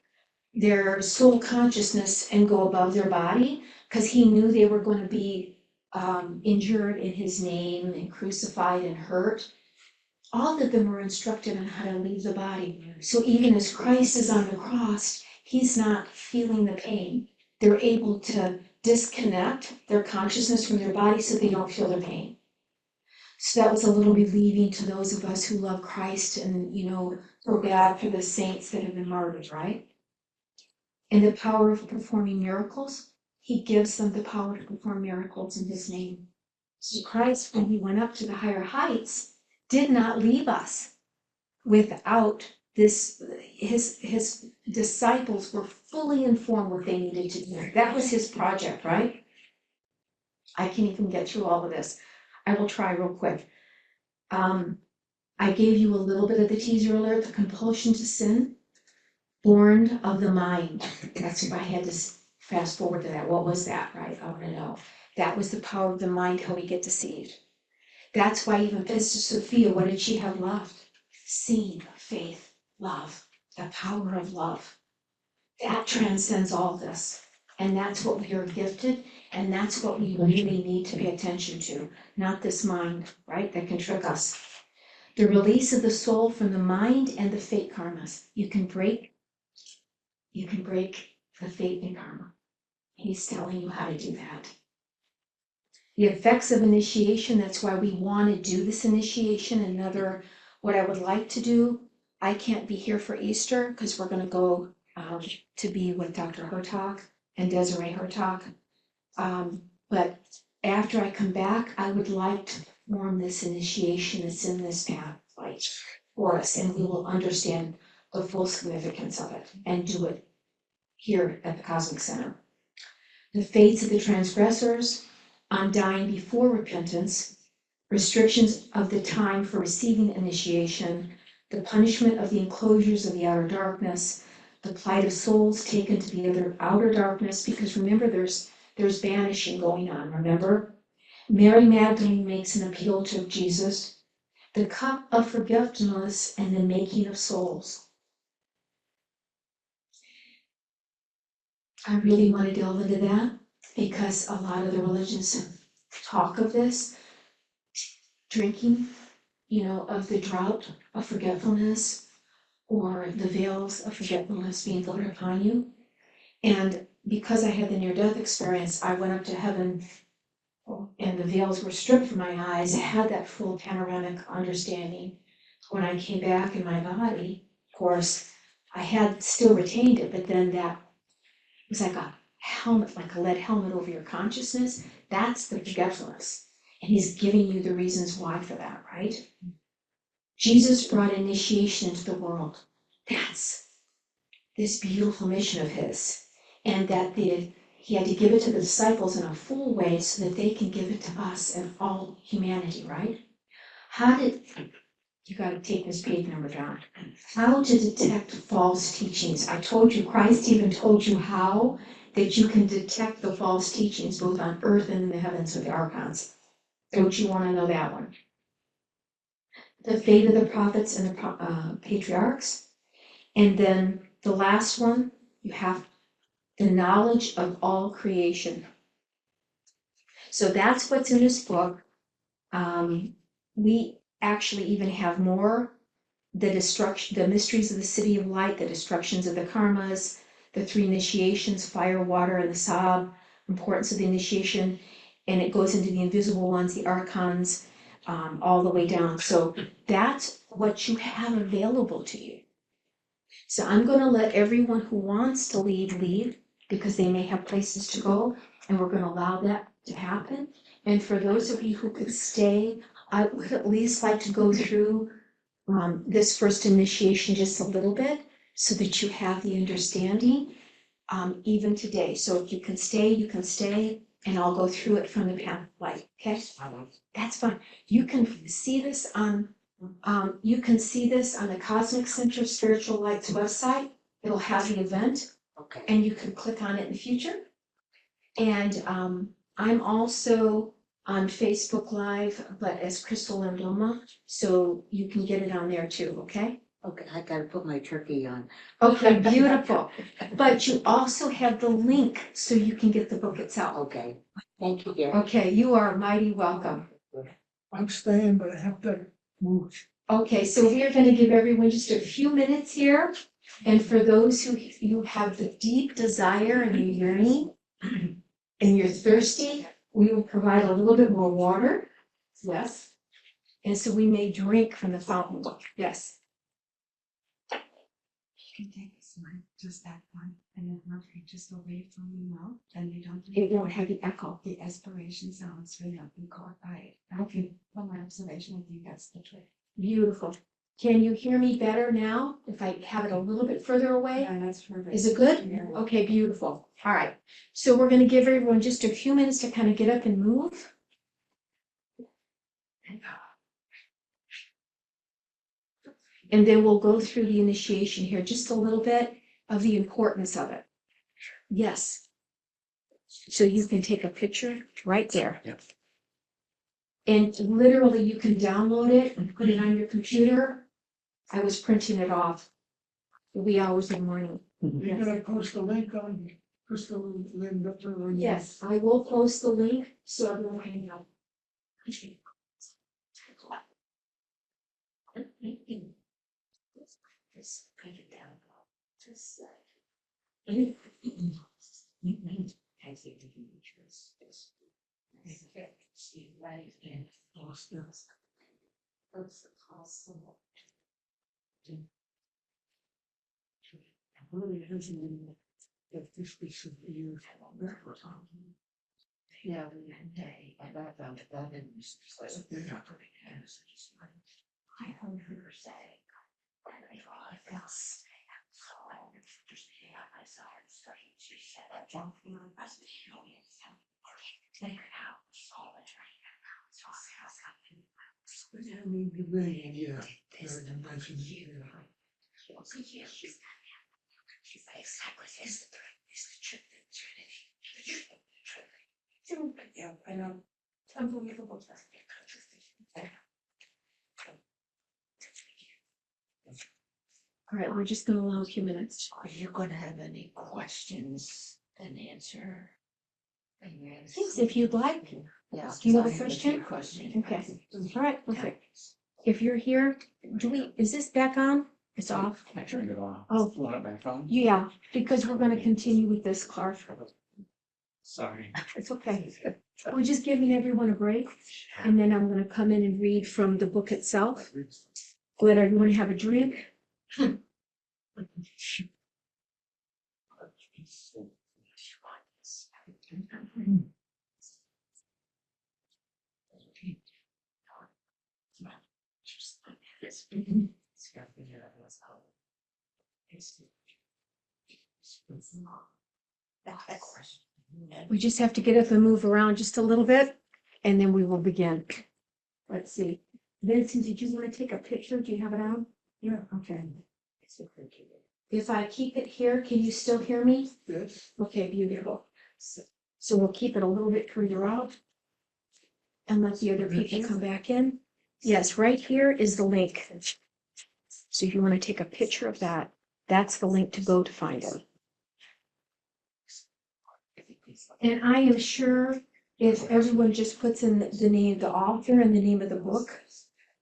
their soul consciousness and go above their body, because he knew they were going to be injured in his name and crucified and hurt. All of them were instructed on how to leave the body. So even as Christ is on the cross, he's not feeling the pain. They're able to disconnect their consciousness from their body so they don't feel the pain. So that was a little relieving to those of us who love Christ and, feel bad for the saints that have been martyred, right? And the power of performing miracles. he gives them the power to perform miracles in his name. So Christ, when he went up to the higher heights, did not leave us without this. His disciples were fully informed what they needed to do. That was his project, right? I can't even get through all of this. I will try real quick. I gave you a little bit of the teaser alert, the compulsion to sin, born of the mind. That's why I had to fast forward to that. What was that, right? I want to know. That was the power of the mind, how we get deceived. That's why even Sister Sophia, what did she have left? Seeing, faith, love, the power of love. That transcends all this. And that's what we are gifted, and that's what we really need to pay attention to, not this mind, right, that can trick us. The release of the soul from the mind and the fate karmas. You can break the fate and karma. He's telling you how to do that. The effects of initiation, that's why we want to do this initiation. Another, what I would like to do, I can't be here for Easter because we're going to go to be with Dr. Hertog and Desiree Hertog. But after I come back, I would like to perform this initiation that's in this path, like for us, and we will understand the full significance of it and do it here at the Cosmic Center. The fates of the transgressors on dying before repentance, restrictions of the time for receiving initiation, the punishment of the enclosures of the outer darkness, the plight of souls taken to the outer darkness, because remember there's banishing going on, remember? Mary Magdalene makes an appeal to Jesus, the cup of forgiveness and the making of souls. I really want to delve into that because a lot of the religions talk of this, drinking, of the drought of forgetfulness or the veils of forgetfulness being lowered upon you. And because I had the near-death experience, I went up to heaven and the veils were stripped from my eyes. I had that full panoramic understanding. When I came back in my body, of course, I had still retained it, but then that was like a helmet, like a lead helmet over your consciousness. That's the forgetfulness. And he's giving you the reasons why for that, right? Jesus brought initiation into the world. That's this beautiful mission of his. And that he had to give it to the disciples in a full way so that they can give it to us and all humanity, right? You got to take this page number down. How to detect false teachings. I told you, Christ even told you how that you can detect the false teachings both on earth and in the heavens with the archons. Don't you want to know that one? The fate of the prophets and the patriarchs. And then the last one, you have the knowledge of all creation. So that's what's in this book. We actually even have more, the mysteries of the city of light, the destructions of the karmas, the 3 initiations, fire, water, and the sab, importance of the initiation, and it goes into the invisible ones, the archons, all the way down. So that's what you have available to you. So I'm going to let everyone who wants to leave, because they may have places to go, and we're going to allow that to happen. And for those of you who could stay, I would at least like to go through this first initiation just a little bit so that you have the understanding even today. So if you can stay, and I'll go through it from the path of light, okay? That's fine. You can see this on the Cosmic Center Spiritual Lights website. It'll have the event. Okay. And you can click on it in the future. And I'm also on Facebook Live, but as Crystal Lindoma, so you can get it on there too, okay? Okay, I gotta put my turkey on. Okay, beautiful. But you also have the link so you can get the book itself. Okay, thank you, dear. Okay, you are mighty welcome. I'm staying, but I have to move. Okay, so we are going to give everyone just a few minutes here. And for those who you have the deep desire and you're yearning and you're thirsty, we will provide a little bit more water. Yes. And so we may drink from the fountain. Yes. You can take this one, just that one. And then nothing, just away from your mouth, and you don't. It won't have the echo. The aspiration sounds will not be caught by it. Okay, from my observation, I think that's the trick. Beautiful. Can you hear me better now if I have it a little bit further away? Yeah, that's perfect. Is it good? Yeah. Okay, beautiful. All right. So we're going to give everyone just a few minutes to kind of get up and move. And then we'll go through the initiation here, just a little bit of the importance of it. Yes. So you can take a picture right there. Yep. And literally you can download it and put it on your computer. I was printing it off the wee hours in the morning. You're gonna post a link on Crystal Lynn. Yes, I will post the link so everyone can know. Really hasn't been that this piece of years backwards. Yeah, and I found that in this place. Yeah. I heard her say, I felt sick. So I saw her studying. She said, I don't feel like I was feeling take her out, saw the train. So I was Yeah, I mean, the million, yeah. this Yeah, you mentioned, yeah. She said, exactly, it's the Trinity. The Trinity. Yeah, I know. Unbelievable. All right, we're just going to allow a few minutes. Are you gonna have any questions and answer? Yes, if you'd like. Yeah. Do you have a I few question? questions. Okay. All right, perfect. If you're here, is this back on? It's off. I turned it off. Oh. Want it back on? Yeah, because we're going to continue with this, Clark. Sorry. It's okay. We're just giving everyone a break, and then I'm going to come in and read from the book itself. Let everyone have a drink. We just have to get up and move around just a little bit, and then we will begin. Let's see. Vincent, did you want to take a picture? Do you have it on? Yeah. Okay. If I keep it here, can you still hear me? Yes. Okay, beautiful. So we'll keep it a little bit further out and let the other people come back in. Yes, right here is the link. So if you want to take a picture of that, that's the link to go to find it. And I am sure if everyone just puts in the name, the author and the name of the book,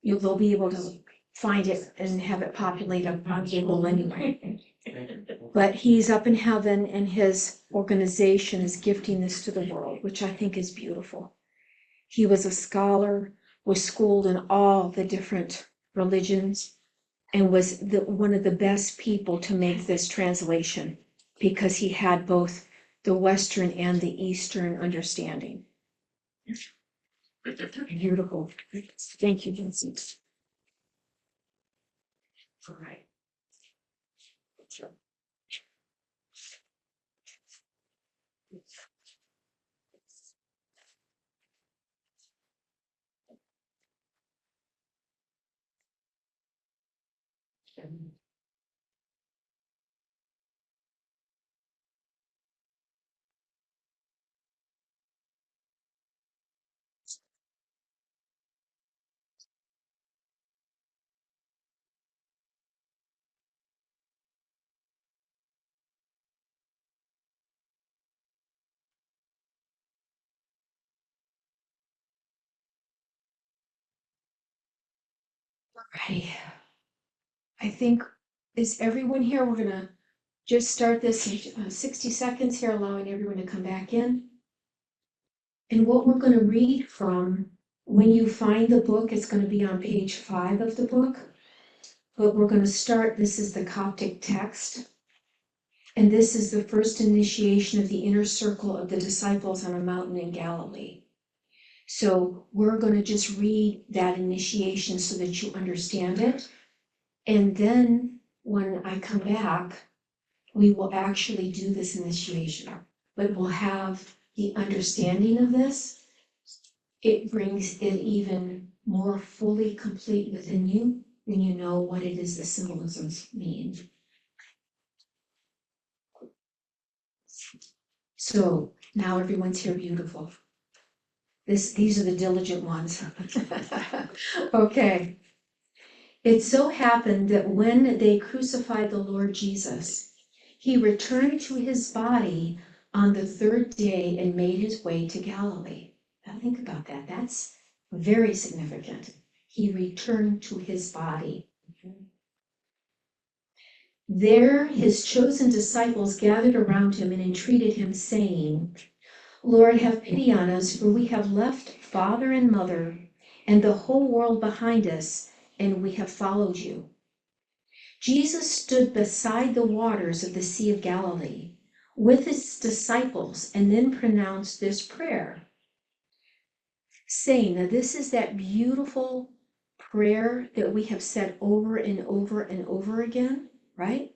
they'll be able to find it and have it populate up on Google anyway. But he's up in heaven and his organization is gifting this to the world, which I think is beautiful. He was a scholar, was schooled in all the different religions, and was one of the best people to make this translation because he had both the Western and the Eastern understanding. Beautiful. Thank you, Vincent. All right. Right. I think, is everyone here? We're gonna just start this in 60 seconds here, allowing everyone to come back in. And what we're gonna read from, when you find the book, it's gonna be on page 5 of the book. But we're gonna start, this is the Coptic text. And this is the first initiation of the inner circle of the disciples on a mountain in Galilee. So we're going to just read that initiation so that you understand it. And then when I come back, we will actually do this initiation, but we'll have the understanding of this. It brings it even more fully complete within you when you know what it is the symbolisms mean. So now everyone's here beautiful. These are the diligent ones. Okay. It so happened that when they crucified the Lord Jesus, he returned to his body on the third day and made his way to Galilee. Now think about that. That's very significant. He returned to his body. There, his chosen disciples gathered around him and entreated him, saying, Lord, have pity on us, for we have left father and mother and the whole world behind us, and we have followed you. Jesus stood beside the waters of the Sea of Galilee with his disciples and then pronounced this prayer, saying, now this is that beautiful prayer that we have said over and over and over again, right?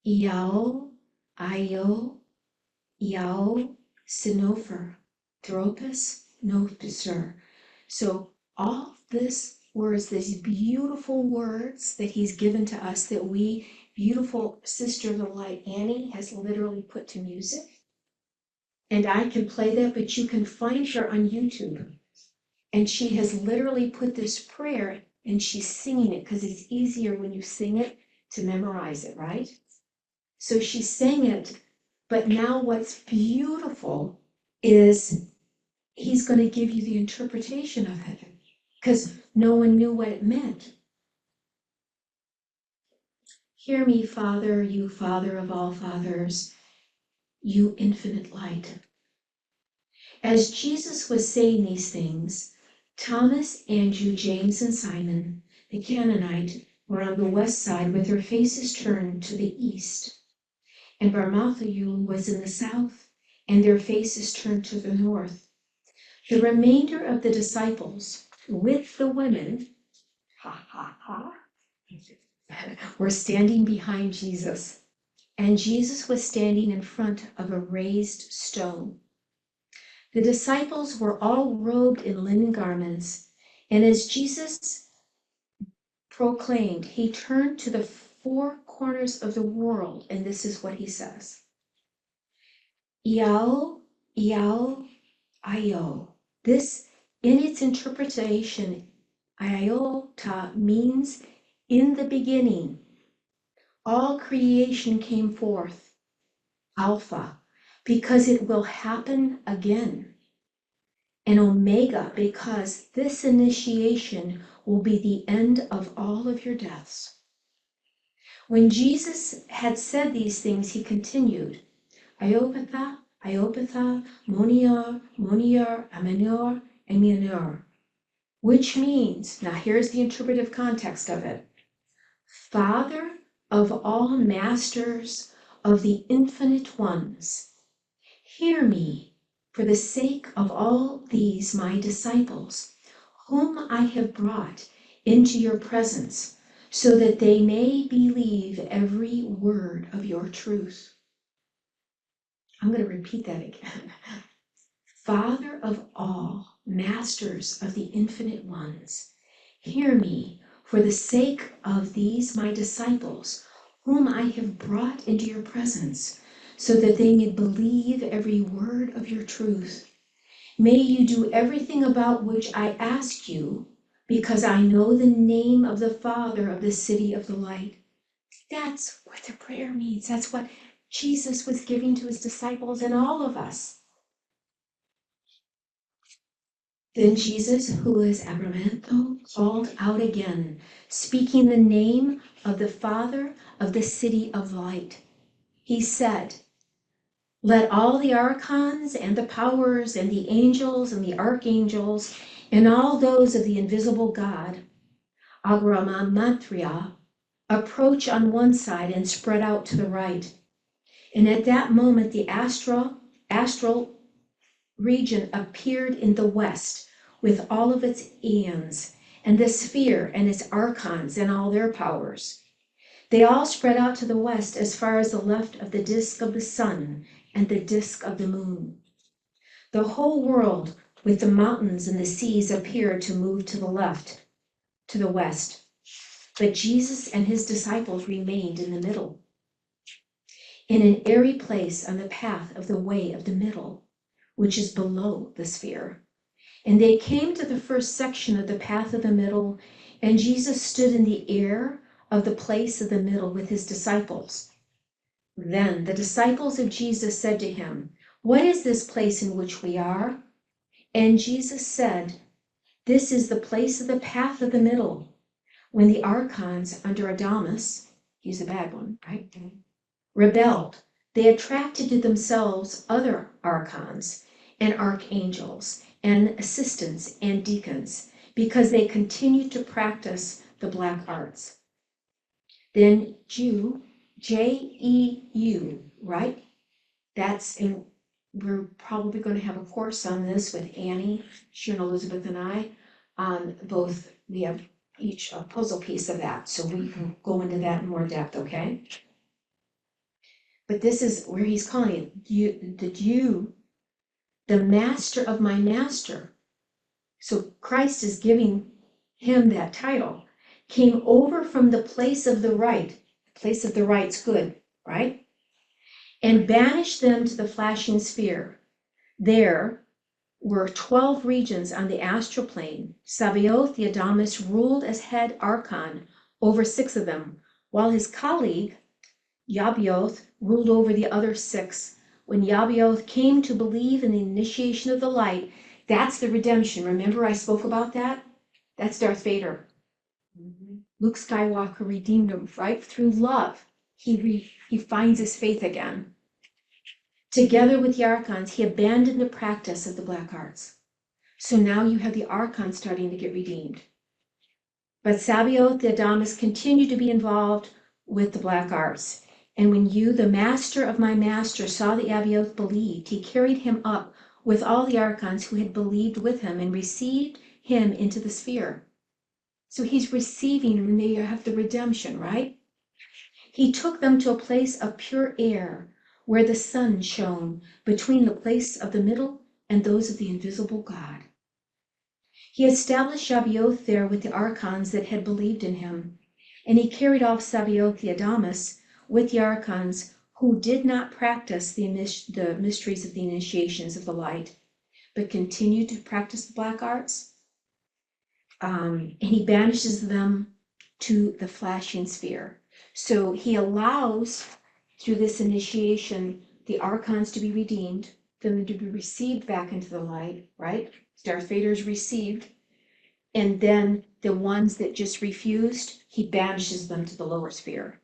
Iao, Io, Iao, Sinofer, Tropis, Nopiser. So all this words, these beautiful words that he's given to us that we, beautiful sister of the light, Annie, has literally put to music. And I can play that, but you can find her on YouTube. And she has literally put this prayer and she's singing it because it's easier when you sing it to memorize it, right? So she sang it, but now what's beautiful is he's going to give you the interpretation of it because no one knew what it meant. Hear me, Father, you Father of all fathers, you infinite light. As Jesus was saying these things, Thomas, Andrew, James, and Simon, the Canaanite, were on the west side with their faces turned to the east. And Bartholomew was in the south, and their faces turned to the north. The remainder of the disciples, with the women, were standing behind Jesus, and Jesus was standing in front of a raised stone. The disciples were all robed in linen garments, and as Jesus proclaimed, he turned to the four corners of the world, and this is what he says. Iao, Iao, Io. This, in its interpretation, Iota means in the beginning. All creation came forth, Alpha, because it will happen again. And Omega, because this initiation will be the end of all of your deaths. When Jesus had said these things, he continued, Iopatha, Iopatha, Monior, Monior, Amenor, Eminor, which means, now here's the interpretive context of it, Father of all masters of the infinite ones, hear me for the sake of all these my disciples, whom I have brought into your presence, so that they may believe every word of your truth. I'm going to repeat that again. Father of all, masters of the infinite ones, hear me for the sake of these my disciples, whom I have brought into your presence, so that they may believe every word of your truth. May you do everything about which I ask you, because I know the name of the Father of the city of the light. That's what the prayer means. That's what Jesus was giving to his disciples and all of us. Then Jesus, who is Abramanto, called out again, speaking the name of the Father of the city of light. He said, let all the archons and the powers and the angels and the archangels and all those of the invisible God, Agramatria, approach on one side and spread out to the right. And at that moment, the astral region appeared in the west with all of its eons, and the sphere and its archons and all their powers. They all spread out to the west as far as the left of the disk of the sun and the disk of the moon. The whole world, with the mountains and the seas, appeared to move to the left, to the west. But Jesus and his disciples remained in the middle, in an airy place on the path of the way of the middle, which is below the sphere. And they came to the first section of the path of the middle, and Jesus stood in the air of the place of the middle with his disciples. Then the disciples of Jesus said to him, "What is this place in which we are?" And Jesus said, "This is the place of the path of the middle. When the archons under Adamus," he's a bad one, right? "Rebelled, they attracted to themselves other archons and archangels and assistants and deacons, because they continued to practice the black arts." Then Jeu, right? That's in, we're probably going to have a course on this with Annie, Sharon, Elizabeth, and I. Both, we have each a puzzle piece of that, so we can go into that in more depth, okay? But this is where he's calling it, the master of my master. So Christ is giving him that title, came over from the place of the right. The place of the right's good, right? And banished them to the flashing sphere. There were 12 regions on the astral plane. Sabbath the Adamus ruled as head archon over 6 of them, while his colleague Yabioth ruled over the other 6. When Yabioth came to believe in the initiation of the light, that's the redemption. Remember I spoke about that? That's Darth Vader. Luke Skywalker redeemed him, right? Through love. He finds his faith again. Together with the archons, he abandoned the practice of the black arts. So now you have the archons starting to get redeemed. But Sabbath the Adamus continued to be involved with the black arts. And when you, the master of my master, saw that Sabbath believed, he carried him up with all the archons who had believed with him and received him into the sphere. So he's receiving when they have the redemption, right? He took them to a place of pure air where the sun shone between the place of the middle and those of the invisible God. He established Sabbath there with the archons that had believed in him, and he carried off Sabbath the Adamus with the archons who did not practice the mysteries of the initiations of the light, but continued to practice the black arts. And he banishes them to the flashing sphere. So he allows, through this initiation, the archons to be redeemed, them to be received back into the light, right? Darth Vader is received. And then the ones that just refused, he banishes them to the lower sphere.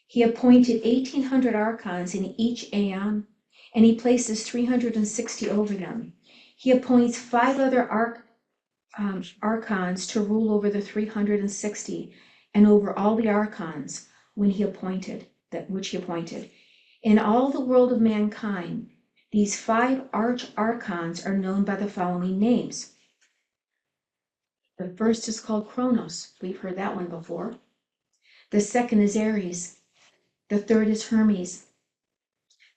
He appointed 1,800 archons in each aeon, and he places 360 over them. He appoints 5 other archons to rule over the 360 and over all the archons which he appointed. In all the world of mankind, these 5 archons are known by the following names. The first is called Kronos. We've heard that one before. The second is Aries. The third is Hermes.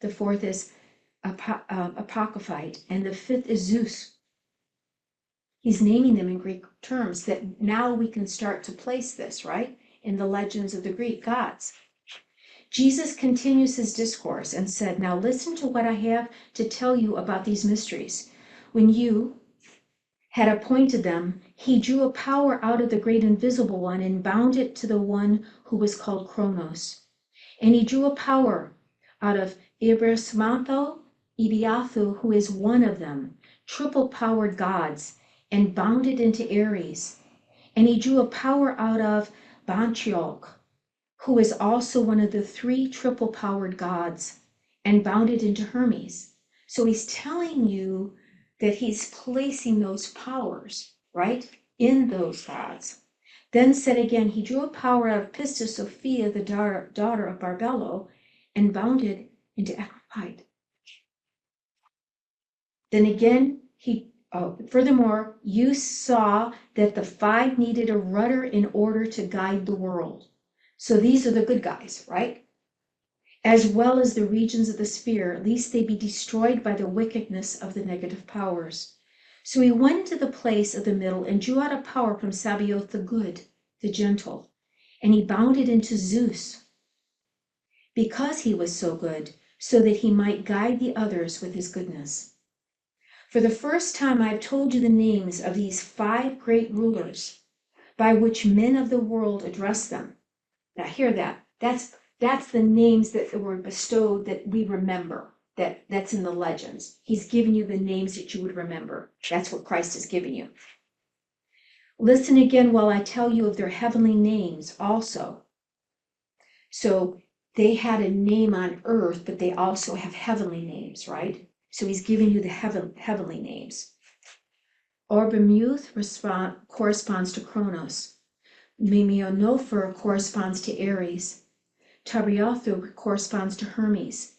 The fourth is Apocryphite. And the fifth is Zeus. He's naming them in Greek terms that now we can start to place this, right, in the legends of the Greek gods. Jesus continues his discourse and said, "Now listen to what I have to tell you about these mysteries. When you had appointed them, he drew a power out of the great invisible one and bound it to the one who was called Kronos. And he drew a power out of Ibrismantho, Ibiathu, who is one of them, triple-powered gods, and bound it into Aries. And he drew a power out of Banchiok, who is also one of the 3 triple-powered gods, and bound it into Hermes." So he's telling you that he's placing those powers, right, in those gods. Then said again, he drew a power out of Pistis Sophia, the daughter of Barbello, and bounded into Ecropite. Then again, furthermore, you saw that the five needed a rudder in order to guide the world. So these are the good guys, right? As well as the regions of the sphere, lest they be destroyed by the wickedness of the negative powers. So he went into the place of the middle and drew out a power from Sabaoth the good, the gentle, and he bounded into Zeus, because he was so good, so that he might guide the others with his goodness. For the first time I have told you the names of these five great rulers, by which men of the world address them. Now hear that. That's the names that were bestowed that we remember. That's in the legends. He's given you the names that you would remember. That's what Christ has given you. Listen again while I tell you of their heavenly names also. So they had a name on earth, but they also have heavenly names, right? So he's giving you the heavenly names. Orbemuth corresponds to Kronos. Mimionophor corresponds to Aries. Tabriothu corresponds to Hermes.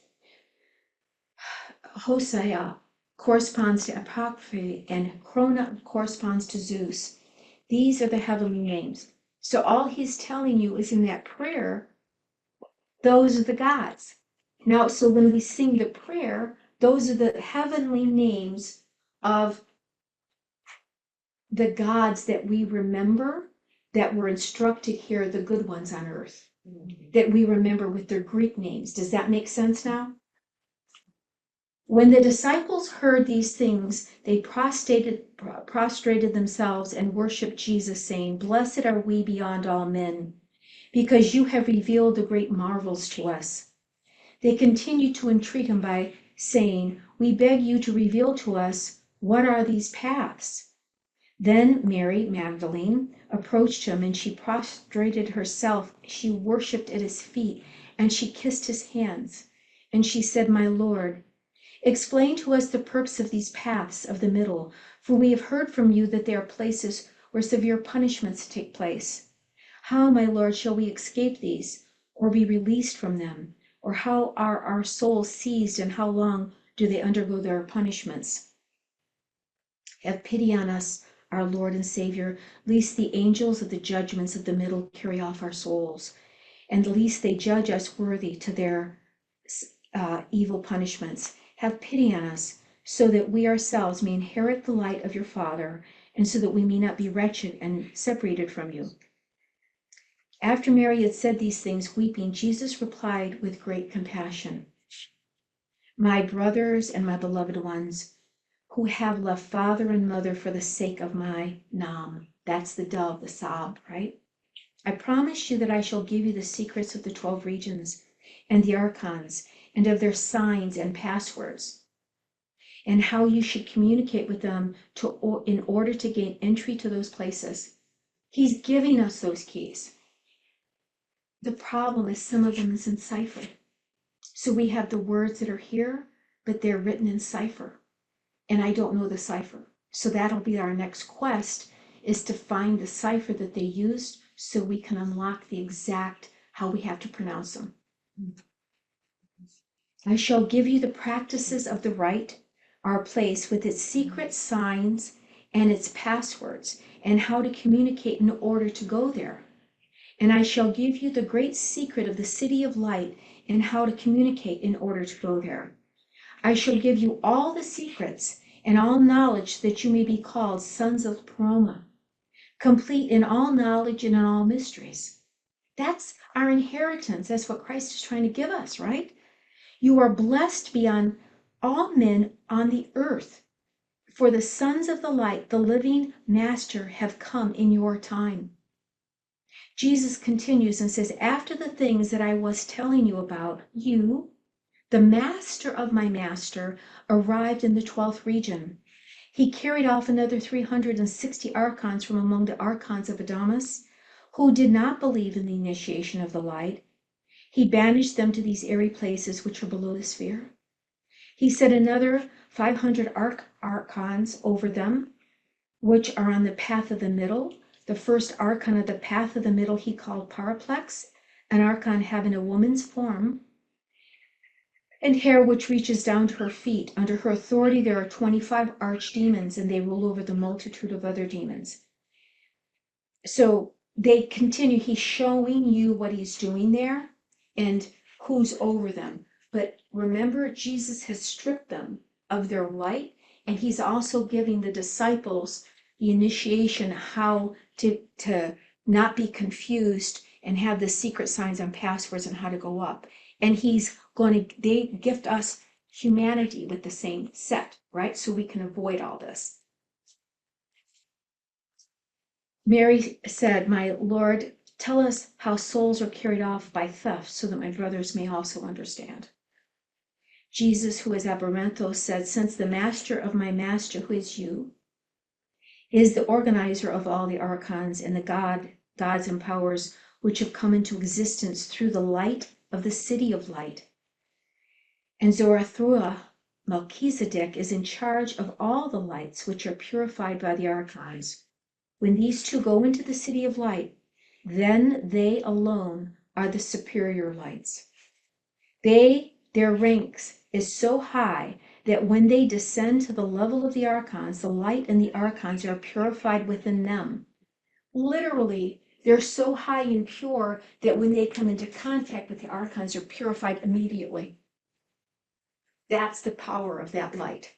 Hosea corresponds to Apocryphy, and Chrona corresponds to Zeus. These are the heavenly names. So all he's telling you is in that prayer, those are the gods. Now, so when we sing the prayer, those are the heavenly names of the gods that we remember, that were instructed here, the good ones on earth, that we remember with their Greek names. Does that make sense now? When the disciples heard these things, they prostrated themselves and worshiped Jesus, saying, "Blessed are we beyond all men, because you have revealed the great marvels to us." They continued to entreat him by saying, "We beg you to reveal to us what are these paths." Then Mary Magdalene approached him, and she prostrated herself. She worshipped at his feet, and she kissed his hands. And she said, "My Lord, explain to us the purpose of these paths of the middle, for we have heard from you that they are places where severe punishments take place. How, my Lord, shall we escape these, or be released from them? Or how are our souls seized, and how long do they undergo their punishments? Have pity on us, our Lord and Savior, lest the angels of the judgments of the middle carry off our souls, and lest they judge us worthy to their evil punishments. Have pity on us, so that we ourselves may inherit the light of your Father, and so that we may not be wretched and separated from you." After Mary had said these things, weeping, Jesus replied with great compassion, "My brothers and my beloved ones, who have left father and mother for the sake of my Nam," that's the dove, the Sab, right? "I promise you that I shall give you the secrets of the 12 regions and the archons, and of their signs and passwords, and how you should communicate with them in order to gain entry to those places." He's giving us those keys. The problem is some of them is in cipher. So we have the words that are here, but they're written in cipher, and I don't know the cipher. So that'll be our next quest, is to find the cipher that they used so we can unlock the exact how we have to pronounce them. "I shall give you the practices of the right, our place with its secret signs and its passwords, and how to communicate in order to go there. And I shall give you the great secret of the city of light and how to communicate in order to go there. I shall give you all the secrets and all knowledge, that you may be called sons of Paroma, complete in all knowledge and in all mysteries." That's our inheritance. That's what Christ is trying to give us, right? "You are blessed beyond all men on the earth, for the sons of the light, the living master, have come in your time." Jesus continues and says, "After the things that I was telling you about, you, the master of my master, arrived in the 12th region. He carried off another 360 archons from among the archons of Adamas, who did not believe in the initiation of the light. He banished them to these airy places which are below the sphere. He set another 500 archons over them, which are on the path of the middle, The first archon of the path of the middle he called Paraplex, an archon having a woman's form and hair which reaches down to her feet. Under her authority there are 25 archdemons, and they rule over the multitude of other demons. So they continue, he's showing you what he's doing there and who's over them. But remember, Jesus has stripped them of their light, and he's also giving the disciples the initiation how to not be confused and have the secret signs and passwords and how to go up. And he's going to, they gift us humanity with the same set, right? So we can avoid all this. Mary said, "My Lord, tell us how souls are carried off by theft so that my brothers may also understand." Jesus, who is Aberranthos, said, "Since the master of my master, who is you, is the organizer of all the archons and the gods and powers which have come into existence through the light of the city of light. And Zarathustra, Melchizedek, is in charge of all the lights which are purified by the archons. When these two go into the city of light, then they alone are the superior lights. Their ranks is so high that when they descend to the level of the archons, the light and the archons are purified within them. Literally, they're so high and pure that when they come into contact with the archons, they're purified immediately. That's the power of that light.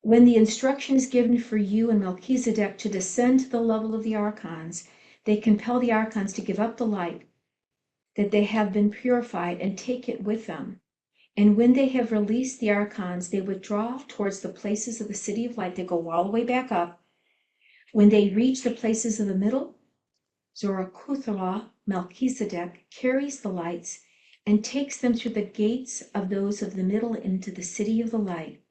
When the instruction is given for you and Melchizedek to descend to the level of the archons, they compel the archons to give up the light that they have been purified and take it with them. And when they have released the archons, they withdraw towards the places of the city of light. They go all the way back up. When they reach the places of the middle, Zarathustra, Melchizedek, carries the lights and takes them through the gates of those of the middle into the city of the light.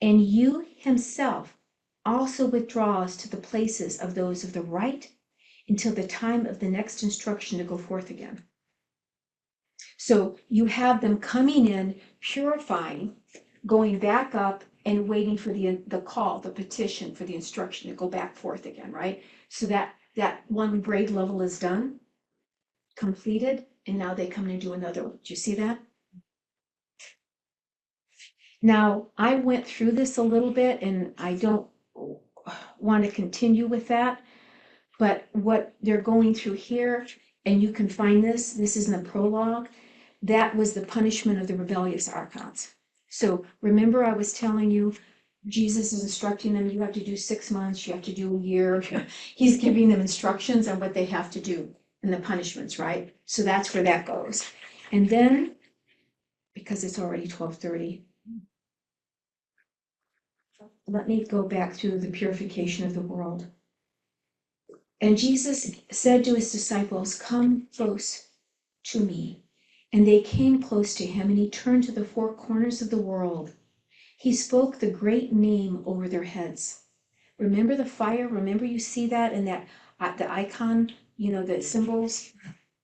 And you himself also withdraws to the places of those of the right until the time of the next instruction to go forth again. So you have them coming in, purifying, going back up and waiting for the call, the petition for the instruction to go back forth again, right? So that one grade level is done, completed, and now they come and do another one. Do you see that? Now, I went through this a little bit and I don't want to continue with that, but what they're going through here, and you can find this is in the prologue, that was the punishment of the rebellious archons. So remember I was telling you, Jesus is instructing them, you have to do 6 months, you have to do a year. He's giving them instructions on what they have to do and the punishments, right? So that's where that goes. And then, because it's already 12:30, let me go back through the purification of the world. And Jesus said to his disciples, "Come close to me." And they came close to him, and he turned to the 4 corners of the world. He spoke the great name over their heads. Remember the fire? Remember you see that in that the icon, the symbols,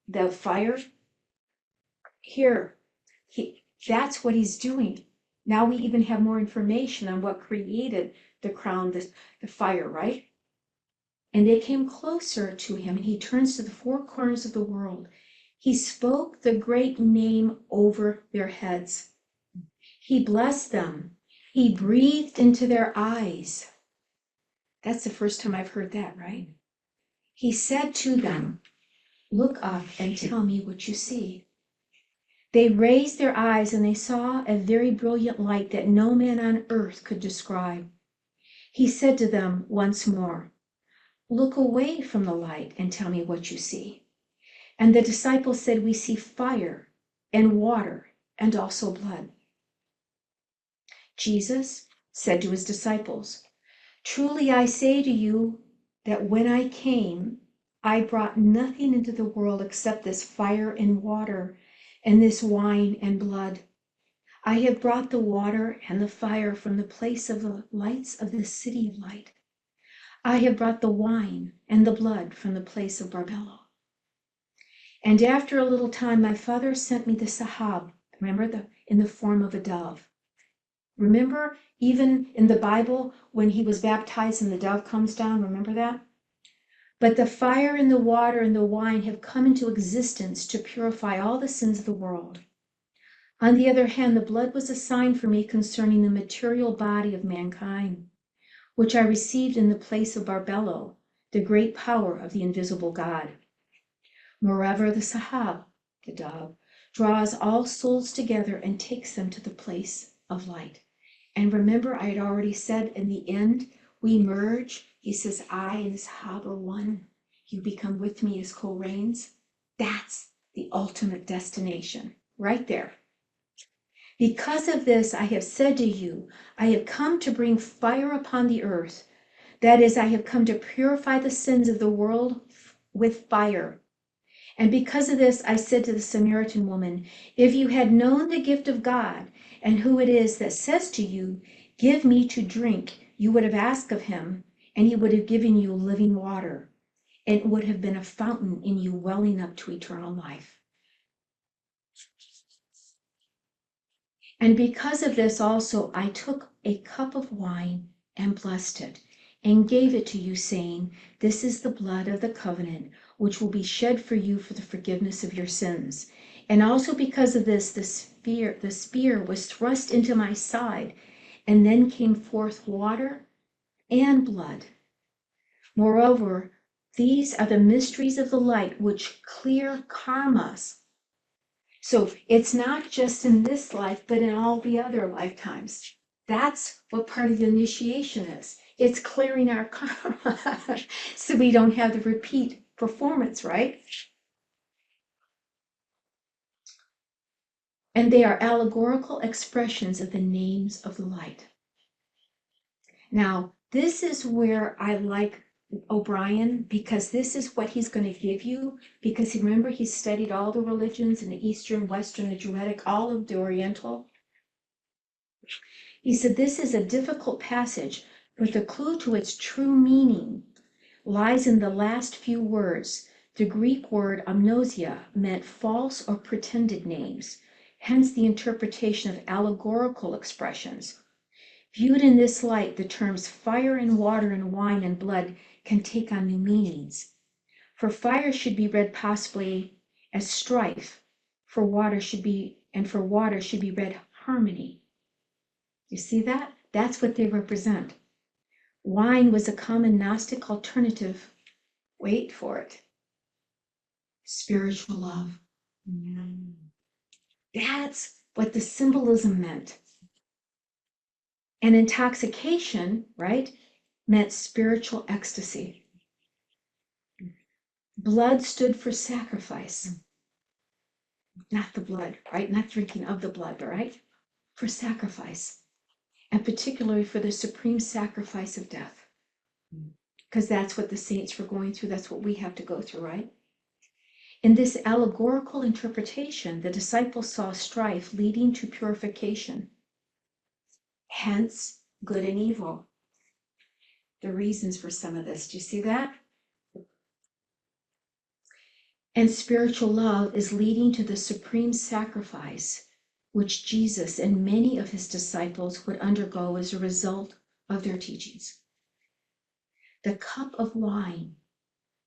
the fire? Here, that's what he's doing. Now we even have more information on what created the crown, the fire, right? And they came closer to him, and he turns to the 4 corners of the world. He spoke the great name over their heads. He blessed them. He breathed into their eyes. That's the first time I've heard that, right? He said to them, "Look up and tell me what you see." They raised their eyes and they saw a very brilliant light that no man on earth could describe. He said to them once more, "Look away from the light and tell me what you see." And the disciples said, "We see fire and water and also blood." Jesus said to his disciples, "Truly I say to you that when I came, I brought nothing into the world except this fire and water and this wine and blood. I have brought the water and the fire from the place of the lights of the city of light. I have brought the wine and the blood from the place of Barbello. And after a little time, my Father sent me the Sahab," remember, in the form of a dove. Remember, even in the Bible, when he was baptized and the dove comes down, remember that? But the fire and the water and the wine have come into existence to purify all the sins of the world. On the other hand, the blood was a sign for me concerning the material body of mankind, which I received in the place of Barbello, the great power of the invisible God. Moreover, the Sahab, the dove, draws all souls together and takes them to the place of light. And remember, I had already said in the end, we merge. He says, I and Sahab are one. You become with me as co-reigns. That's the ultimate destination, right there. Because of this, I have said to you, I have come to bring fire upon the earth. That is, I have come to purify the sins of the world with fire. And because of this, I said to the Samaritan woman, if you had known the gift of God and who it is that says to you, give me to drink, you would have asked of him, and he would have given you living water, and it would have been a fountain in you welling up to eternal life. And because of this also, I took a cup of wine and blessed it and gave it to you, saying, this is the blood of the covenant, which will be shed for you for the forgiveness of your sins. And also because of this, the spear was thrust into my side, and then came forth water and blood. Moreover, these are the mysteries of the light, which clear karmas. So it's not just in this life, but in all the other lifetimes. That's what part of the initiation is. It's clearing our karma so we don't have the repeat performance, right? And they are allegorical expressions of the names of the light. Now, this is where I like O'Brien, because this is what he's going to give you, because remember, he studied all the religions in the Eastern, Western, the Druidic, all of the Oriental. He said, this is a difficult passage, but the clue to its true meaning lies in the last few words. The Greek word amnesia meant false or pretended names, hence the interpretation of allegorical expressions. Viewed in this light, the terms fire and water and wine and blood can take on new meanings. For fire should be read possibly as strife, for water should be read harmony. You see that? That's what they represent. Wine was a common Gnostic alternative. Wait for it. Spiritual love. That's what the symbolism meant. And intoxication, right, meant spiritual ecstasy. Blood stood for sacrifice. Not the blood, right? Not drinking of the blood, right? For sacrifice. And particularly for the supreme sacrifice of death. Because that's what the saints were going through. That's what we have to go through, right? In this allegorical interpretation, the disciples saw strife leading to purification. Hence, good and evil. The reasons for some of this. Do you see that? And spiritual love is leading to the supreme sacrifice, which Jesus and many of his disciples would undergo as a result of their teachings. The cup of wine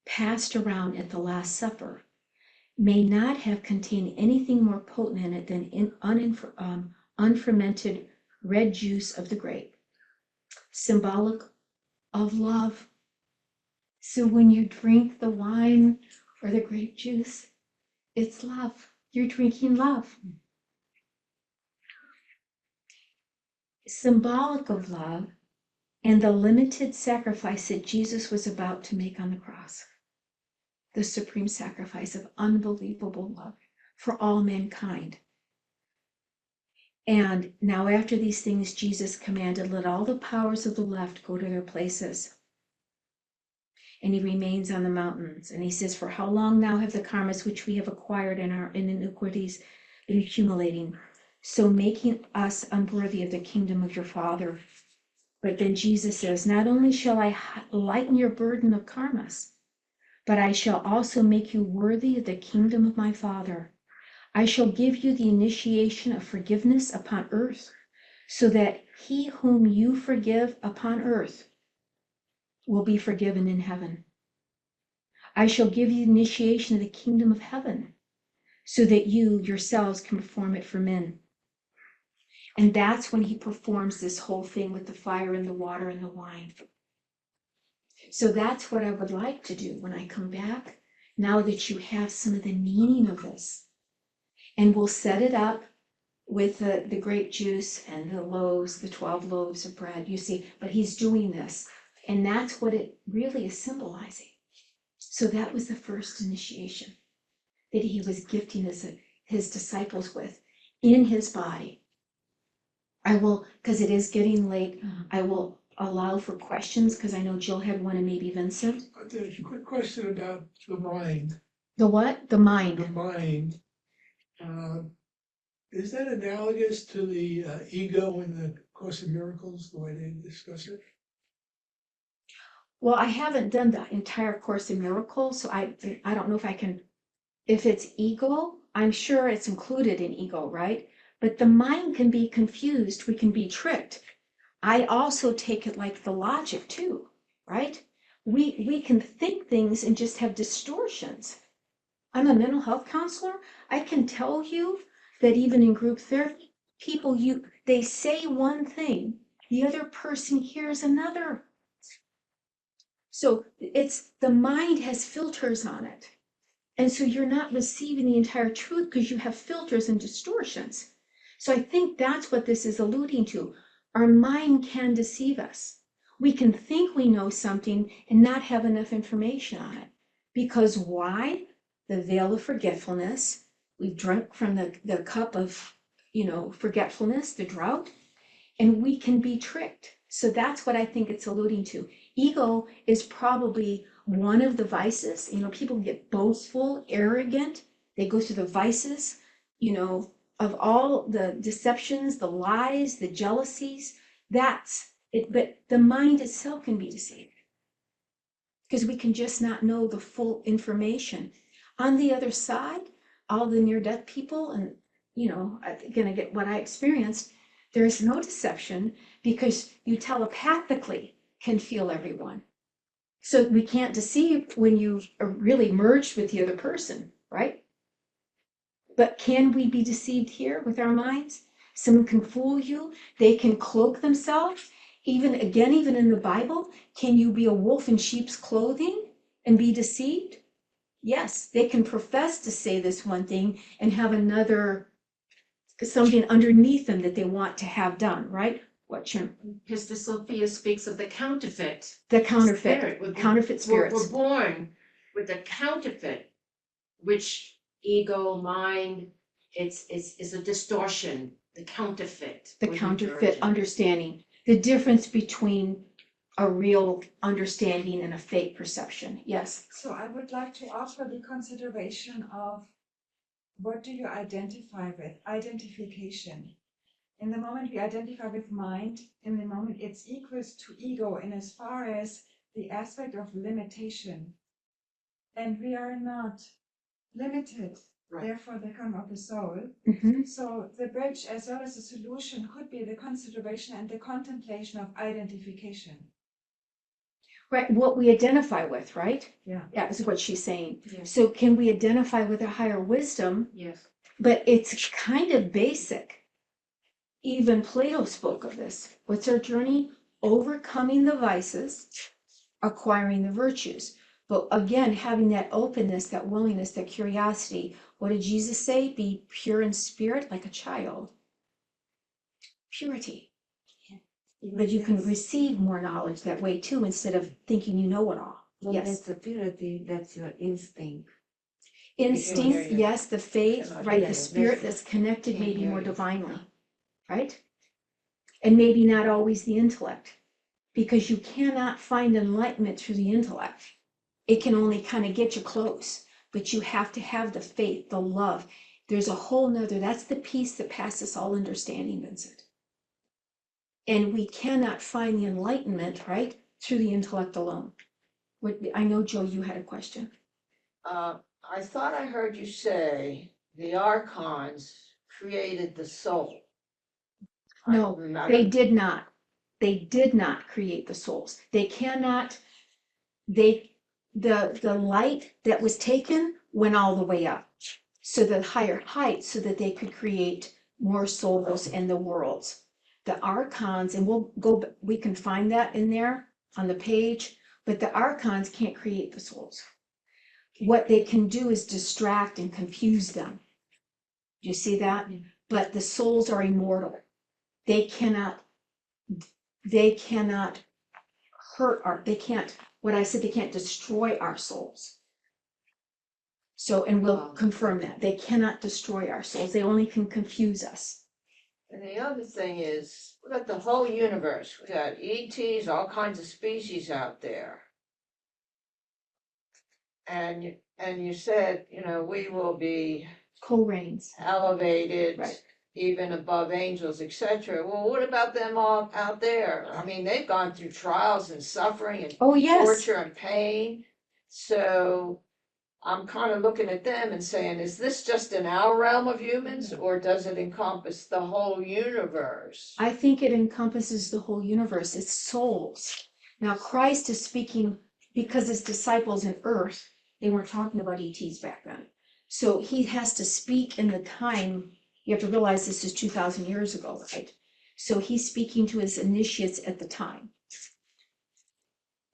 passed around at the Last Supper may not have contained anything more potent in it than unfermented red juice of the grape, symbolic of love. So when you drink the wine or the grape juice, it's love. You're drinking love. Symbolic of love and the limited sacrifice that Jesus was about to make on the cross. The supreme sacrifice of unbelievable love for all mankind. And now after these things, Jesus commanded, let all the powers of the left go to their places. And he remains on the mountains. And he says, for how long now have the karmas which we have acquired in our iniquities been accumulating, so making us unworthy of the kingdom of your Father? But then Jesus says, not only shall I lighten your burden of karmas, but I shall also make you worthy of the kingdom of my Father. I shall give you the initiation of forgiveness upon earth so that he whom you forgive upon earth will be forgiven in heaven. I shall give you the initiation of the kingdom of heaven, so that you yourselves can perform it for men. And that's when he performs this whole thing with the fire and the water and the wine. So that's what I would like to do when I come back, now that you have some of the meaning of this. And we'll set it up with the grape juice and the loaves, the 12 loaves of bread, you see, but he's doing this. And that's what it really is symbolizing. So that was the first initiation that he was gifting his disciples with in his body. I will, because it is getting late, I will allow for questions, because I know Jill had one and maybe Vincent. There's a quick question about the mind. The what? The The mind. mind. Is that analogous to the ego in the Course in Miracles, the way they discuss it? Well, I haven't done the entire Course in Miracles, so I don't know if I can, if it's ego, I'm sure it's included in ego, right? But the mind can be confused, we can be tricked. I also take it like the logic too, right? We can think things and just have distortions. I'm a mental health counselor. I can tell you that even in group therapy, people they say one thing, the other person hears another. So it's the mind has filters on it. And so you're not receiving the entire truth because you have filters and distortions. So I think that's what this is alluding to. Our mind can deceive us. We can think we know something and not have enough information on it. Because why? The veil of forgetfulness. We've drunk from the cup of, forgetfulness, the drought, and we can be tricked. So that's what I think it's alluding to. Ego is probably one of the vices. People get boastful, arrogant. They go through the vices, of all the deceptions, the lies, the jealousies. That's it. But the mind itself can be deceived because we can just not know the full information. On the other side, all the near-death people, and I'm gonna get what I experienced, there is no deception because you telepathically can feel everyone. So we can't deceive when you are really merged with the other person, right? But can we be deceived here with our minds? Someone can fool you. They can cloak themselves. Even in the Bible, can you be a wolf in sheep's clothing and be deceived? Yes, they can profess to say this one thing and have something underneath them that they want to have done, right? What, Jim? Sister Sophia speaks of the counterfeit. The counterfeit, Spirit. counterfeit spirits. We're born with a counterfeit, which ego, mind, it's a distortion, the counterfeit. The or counterfeit inversion. understanding, the difference between a real understanding and a fake perception. Yes. So I would like to offer the consideration of what do you identify with? Identification. In the moment we identify with mind, in the moment it's equals to ego in as far as the aspect of limitation. And we are not limited, Right. therefore the come of the soul. Mhm. So the bridge as well as the solution could be the consideration and the contemplation of identification. Right, what we identify with, right? Yeah. Yeah, is what she's saying. Yes. So can we identify with a higher wisdom? Yes. But it's kind of basic. Even Plato spoke of this. What's our journey? Overcoming the vices, acquiring the virtues. But again, having that openness, that willingness, that curiosity. What did Jesus say? Be pure in spirit like a child. Purity. But you can receive more knowledge that way too, instead of thinking you know it all. Well, Yes. that's the purity, that's your instinct. Instinct, you. yes, the faith, right, Yeah, the spirit that's- that's connected can't maybe hear more you. divinely, right? And maybe not always the intellect, because you cannot find enlightenment through the intellect. It can only kind of get you close, but you have to have the faith, the love. There's a whole nother, that's the peace that passes all understanding, Vincent. And we cannot find the enlightenment, right, through the intellect alone. I know, Joe, you had a question. I thought I heard you say the archons created the soul. No, I they don't- did not. They did not create the souls. They cannot, the light that was taken went all the way up. So the higher heights so that they could create more souls in the worlds. The archons, and we can find that in there on the page, but the archons can't create the souls. What they can do is distract and confuse them. Do you see that? But the souls are immortal. They cannot hurt they can't, what I said, they can't destroy our souls. So, and we'll confirm that. They cannot destroy our souls. They only can confuse us. And the other thing is, we got the whole universe. We got ETs, all kinds of species out there. And you said, we will be Co-reigns. elevated, Right. even above angels, etc. Well, what about them all out there? I mean, they've gone through trials and suffering and Oh, yes. torture and pain. So I'm kind of looking at them and saying, is this just in our realm of humans, or does it encompass the whole universe? I think it encompasses the whole universe. It's souls. Now, Christ is speaking because his disciples in earth, they weren't talking about ETs back then. So he has to speak in the time. You have to realize this is 2,000 years ago, right? So he's speaking to his initiates at the time.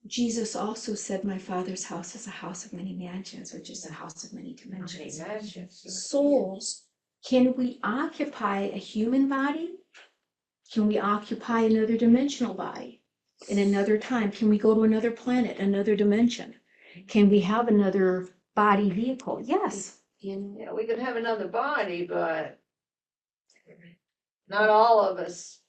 Jesus also said, my Father's house is a house of many mansions, or just a house of many dimensions. Souls, can we occupy a human body? Can we occupy another dimensional body in another time? Can we go to another planet, another dimension? Can we have another body vehicle? Yes. Yeah, we could have another body, but not all of us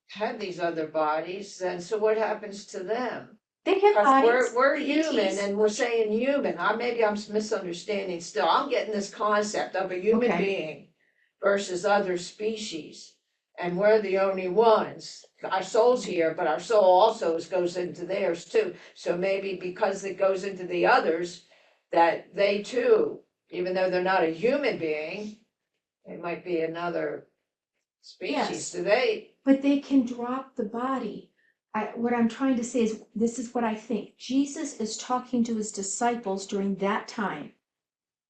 have these other bodies. And so what happens to them? They have Because bodies. we're the human, ETs. and we're saying human. Maybe I'm misunderstanding still. I'm getting this concept of a human Okay. being versus other species. And we're the only ones. Our soul's here, but our soul also goes into theirs too. So maybe because it goes into the others, that they too, even though they're not a human being, it might be another species. Yes. Do they? But they can drop the body. What I'm trying to say is, this is what I think. Jesus is talking to his disciples during that time.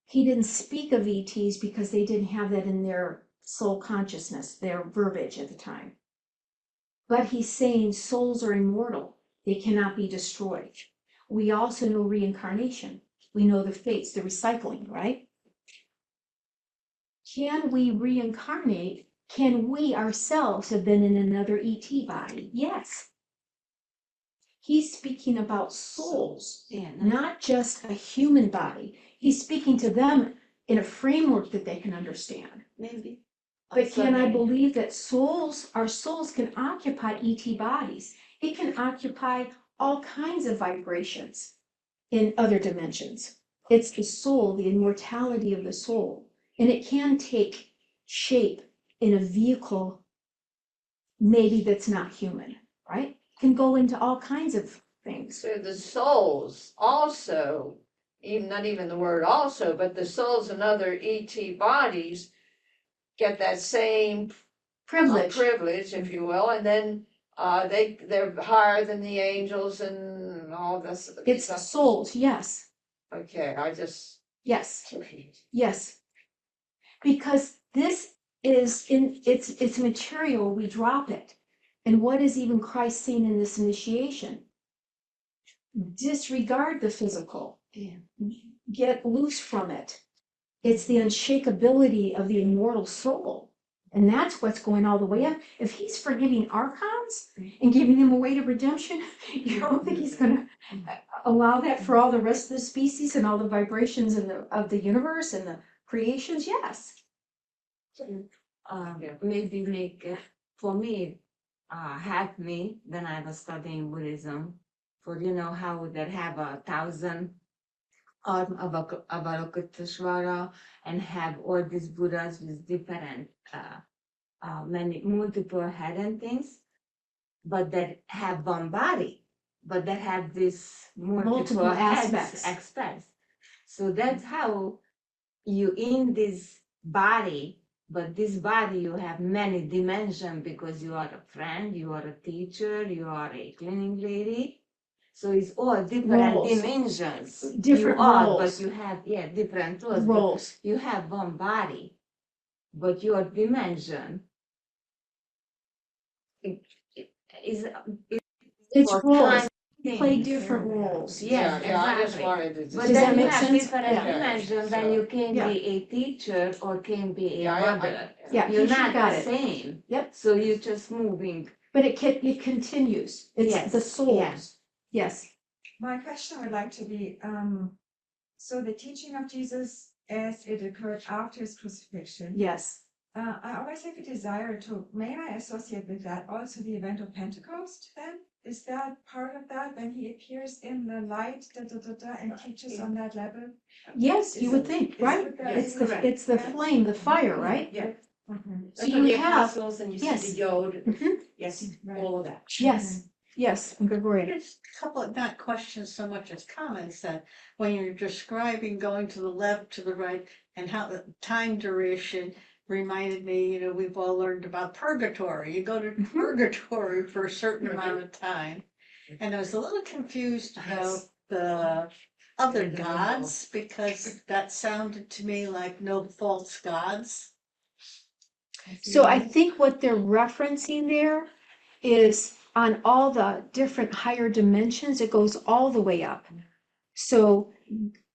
He didn't speak of ETs because they didn't have that in their soul consciousness, their verbiage at the time. But he's saying souls are immortal. They cannot be destroyed. We also know reincarnation. We know the fates, the recycling, right? Can we reincarnate? Can we ourselves have been in another ET body? Yes. He's speaking about souls, not just a human body. He's speaking to them in a framework that they can understand. Maybe. But can I believe that our souls can occupy ET bodies? It can occupy all kinds of vibrations in other dimensions. It's the soul, the immortality of the soul. And it can take shape in a vehicle, maybe that's not human, right? Can go into all kinds of things. So the souls also, even not even the word also, but the souls in other ET bodies get that same privilege, if you will, and then they're higher than the angels and all this. It's the souls, yes, Okay, yes, yes. Because this is it's material, we drop it. And what is even Christ saying in this initiation? Disregard the physical. Get loose from it. It's the unshakability of the immortal soul. And that's what's going all the way up. If he's forgiving archons and giving them a way to redemption, you don't think he's going to allow that for all the rest of the species and all the vibrations of the universe and the creations? Yes. Maybe for me, help me when I was studying Buddhism. For how that have 1,000 arm Avalokiteshvara and have all these Buddhas with different many multiple head and things, but that have one body, but that have this multiple heads, aspects. So that's how you in this body But this body, you have many dimensions because you are a friend, you are a teacher, you are a cleaning lady. So it's all different Roles. dimensions. Different you are, roles. but you have different roles. But Roles. you have one body, but your dimension is It's for roles. time You play things. different roles. Yes, Yeah, I just exactly. wanted to. But Does then that you make have sense? different Yeah. dimensions when So- you can Yeah. be a teacher or can be a Yeah, mother. Yeah, You're Keisha not got the it. same. Yep. So you're just moving. But it continues. It's Yes, the souls. yes. Yes. My question would like to be, so the teaching of Jesus as it occurred after his crucifixion. Yes. I always have a desire to, may I associate with that also the event of Pentecost then? Is that part of that when he appears in the light, and teaches on that level? Yes, you Is would it- think, is right? it that- It's the correct. it's the Yeah. flame, the fire, right? Yeah. Mhm. So Like you on the have apostles and you yes. see the yod, Mhm. yes, Right. all of that. Yes. Yes. Gregory. Just a couple of, not questions so much as comments, that when you're describing going to the left, to the right, and how the time duration reminded me, we've all learned about purgatory. You go to Mhm. purgatory for a certain amount of time. And I was a little confused about the other gods, because that sounded to me like no false gods. So I think what they're referencing there is on all the different higher dimensions, it goes all the way up. So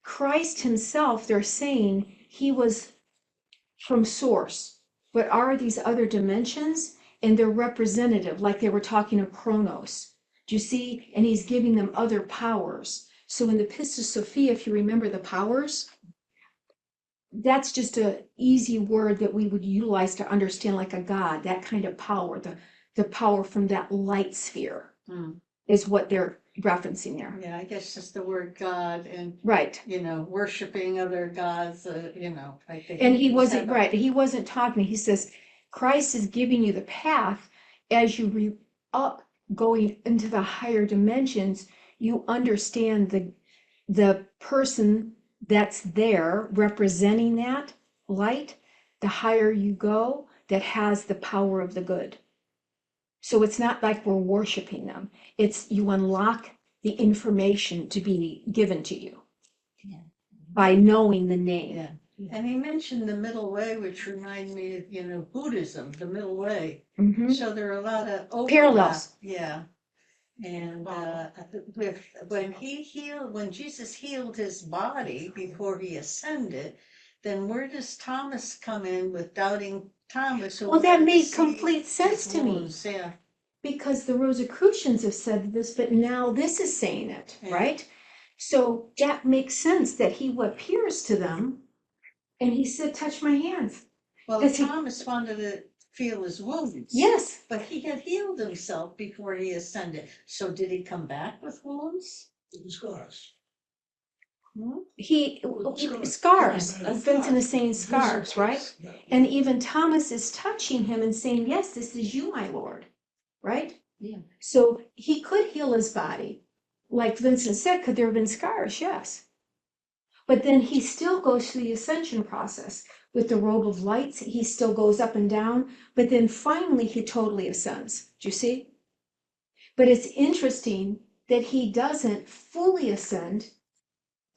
Christ himself, they're saying he was from source, but are these other dimensions? And they're representative, like they were talking of Chronos. Do you see? And he's giving them other powers. So in the Pistis Sophia, if you remember the powers, that's just a easy word that we would utilize to understand like a god, that kind of power, the power from that light sphere Hmm. is what they're referencing there. Yeah, I guess just the word God and, Right. worshiping other gods, I think. And he we wasn't, have a- right, he wasn't talking, he says, Christ is giving you the path as you up going into the higher dimensions, you understand the person that's there representing that light, the higher you go, that has the power of the good. So it's not like we're worshiping them. It's you unlock the information to be given to you by knowing the name. Yeah. And he mentioned the middle way, which reminded me of, Buddhism, the middle way. Mhm. So there are a lot of overlap. Parallels. Yeah. And when Jesus healed his body before he ascended, then where does Thomas come in with doubting Thomas? who Well, that wanted to made see complete sense his to me. wounds? Yeah. Because the Rosicrucians have said this, but now this is saying it, Yeah. right? So that makes sense that he appears to them and he said, touch my hands. Well, Does he- Thomas wanted to feel his wounds. Yes, But he had healed himself before he ascended. So did he come back with wounds? The scars. he, Scars. scars, Yeah. Vincent is saying scars, right? Yeah. And even Thomas is touching him and saying, yes, this is you, my Lord, right? Yeah. So he could heal his body. Like Vincent said, could there have been scars? Yes. But then he still goes through the ascension process with the robe of lights. He still goes up and down, but then finally he totally ascends. Do you see? But it's interesting that he doesn't fully ascend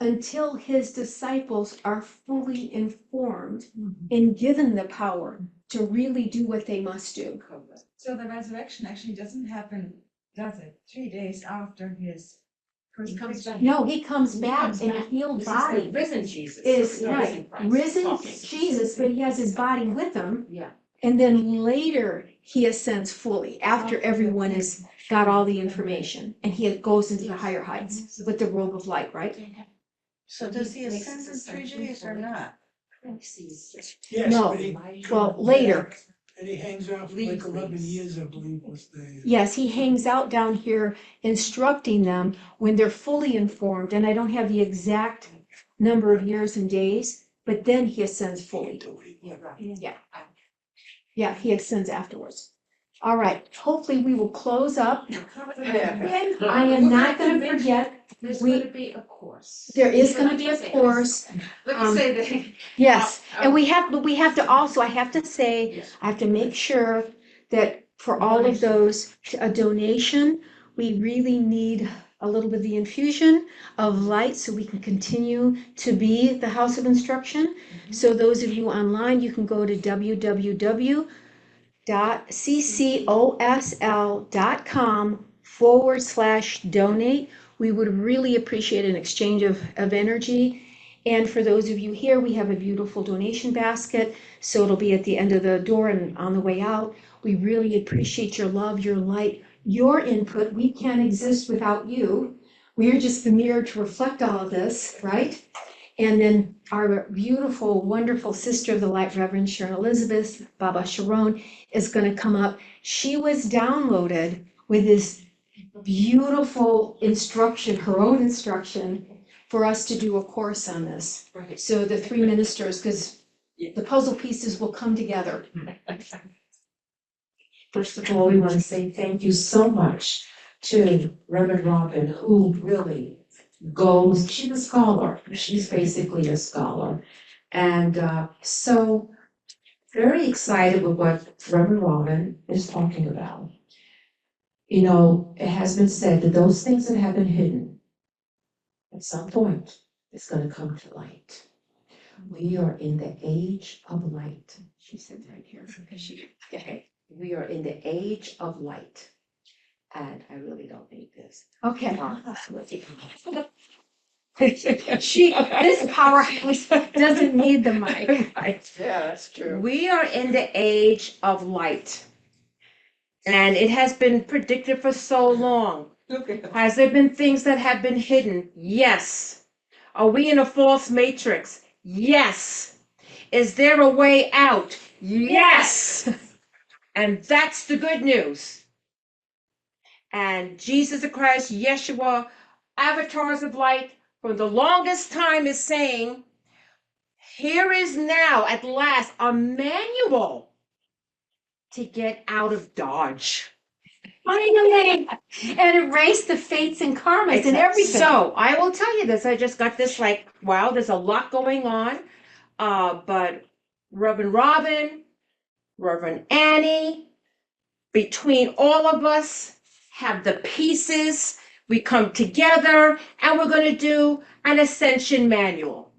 until his disciples are fully informed and given the power to really do what they must do. So the resurrection actually doesn't happen, does it? 3 days after his He comes crucifixion? back. No, he comes He back comes in a back. healed This is the body. risen Jesus. Is the right, Christ risen talking. Jesus, but he has his body with him. Yeah. And then later he ascends fully after everyone has got all the information and he goes into the higher heights with the robe of light, right? So does he ascend in 3 days or not? Yes, No. but he Well, comes later. back And he hangs out for like 11 years, I believe, was the. Yes, he hangs out down here instructing them when they're fully informed. And I don't have the exact number of years and days, but then he ascends fully. Yeah, he ascends afterwards. All right, hopefully we will close up. Yeah. And I am not gonna forget, There's we- gonna be a course. there is gonna Let be me a say this. course. Let me um, say that. Yes, and but we have to also, I have to say, I have to make sure that for all of those, a donation, we really need a little bit of the infusion of light so we can continue to be the house of instruction. So those of you online, you can go to www.ccosl.com/donate. We would really appreciate an exchange of energy. And for those of you here, we have a beautiful donation basket. So it'll be at the end of the door and on the way out. We really appreciate your love, your light, your input. We can't exist without you. We are just the mirror to reflect all of this, right? And then our beautiful, wonderful sister of the light, Reverend Sharon Elizabeth, Baba Sharon, is going to come up. She was downloaded with this beautiful instruction, her own instruction, for us to do a course on this. Right. So the three ministers, because the puzzle pieces will come together. First of all, we want to say thank you so much to Reverend Robin, who really goes, she's a scholar. She's basically a scholar. And so very excited with what Reverend Robin is talking about. You know, it has been said that those things that have been hidden, at some point, it's going to come to light. We are in the age of light. She said right here. Okay. We are in the age of light. And I really don't need this. Okay. This powerhouse doesn't need the mic. Yeah, that's true. we are in the age of light. And it has been predicted for so long. Has there been things that have been hidden? Yes. Are we in a false matrix? Yes. Is there a way out? Yes. And that's the good news. And Jesus Christ, Yeshua, avatars of light, for the longest time is saying, here is now at last a manual to get out of Dodge. Finally, and erase the fates and karmas and everything. So I will tell you this. I just got this like, wow, there's a lot going on. But Reverend Robin, Reverend Annie, between all of us have the pieces. We come together and we're going to do an Ascension manual.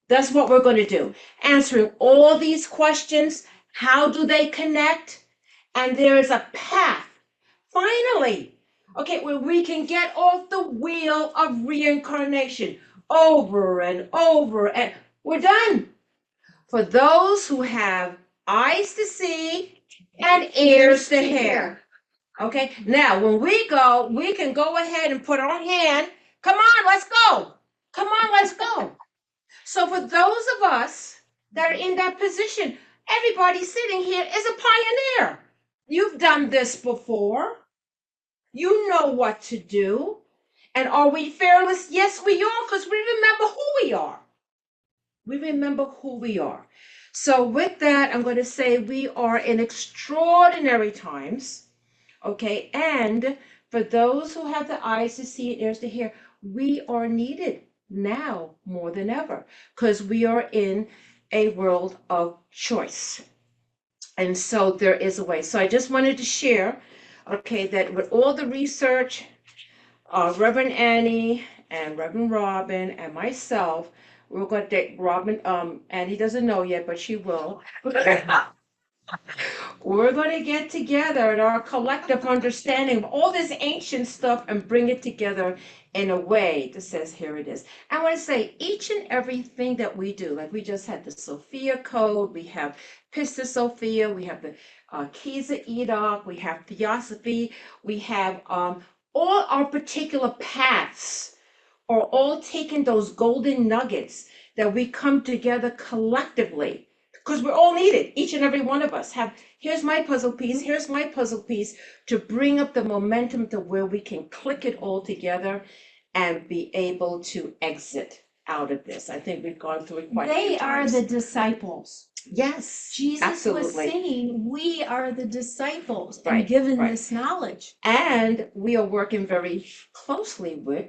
That's what we're going to do. Answering all these questions. How do they connect? And there is a path, finally, okay, where we can get off the wheel of reincarnation over and over, and we're done. For those who have eyes to see and ears to hear. Okay, now when we go, we can go ahead and put our hand. Come on, let's go. Come on, let's go. So for those of us that are in that position, everybody sitting here is a pioneer. You've done this before. You know what to do. And are we fearless? Yes, we are, because we remember who we are. We remember who we are. So with that, I'm going to say we are in extraordinary times. Okay, and for those who have the eyes to see and ears to hear, we are needed now more than ever, because we are in a world of choice. And so there is a way. So I just wanted to share, okay, that with all the research, Reverend Annie and Reverend Robin and myself, we're going to take Robin, Annie doesn't know yet, but she will. We're going to get together in our collective understanding of all this ancient stuff and bring it together in a way that says, here it is. I want to say each and everything that we do, like we just had the Sophia Code, we have Pista Sophia, we have the Keys of Enoch, we have Theosophy, we have all our particular paths are all taking those golden nuggets that we come together collectively, because we're all needed. Each and every one of us have, here's my puzzle piece, here's my puzzle piece, to bring up the momentum to where we can click it all together and be able to exit out of this. I think we've gone through it quite a few They are times. the disciples. Yes, Jesus was absolutely. saying, we are the disciples Right, and given right. this knowledge. And we are working very closely with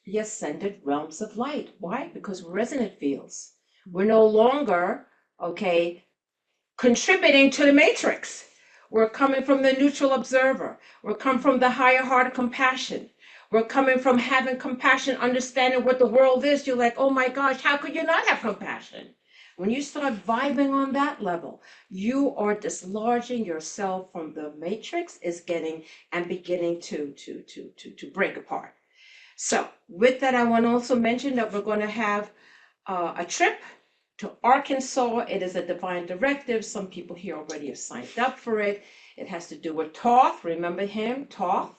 the ascended realms of light. Why? Because we're resonant fields. We're no longer, okay, contributing to the matrix. We're coming from the neutral observer. We're coming from the higher heart of compassion. We're coming from having compassion, understanding what the world is. You're like, oh my gosh, how could you not have compassion? When you start vibing on that level, you are dislodging yourself from the matrix, is getting and beginning to break apart. So with that, I want to also mention that we're going to have a trip to Arkansas. It is a divine directive. Some people here already have signed up for it. It has to do with Thoth. Remember him, Thoth.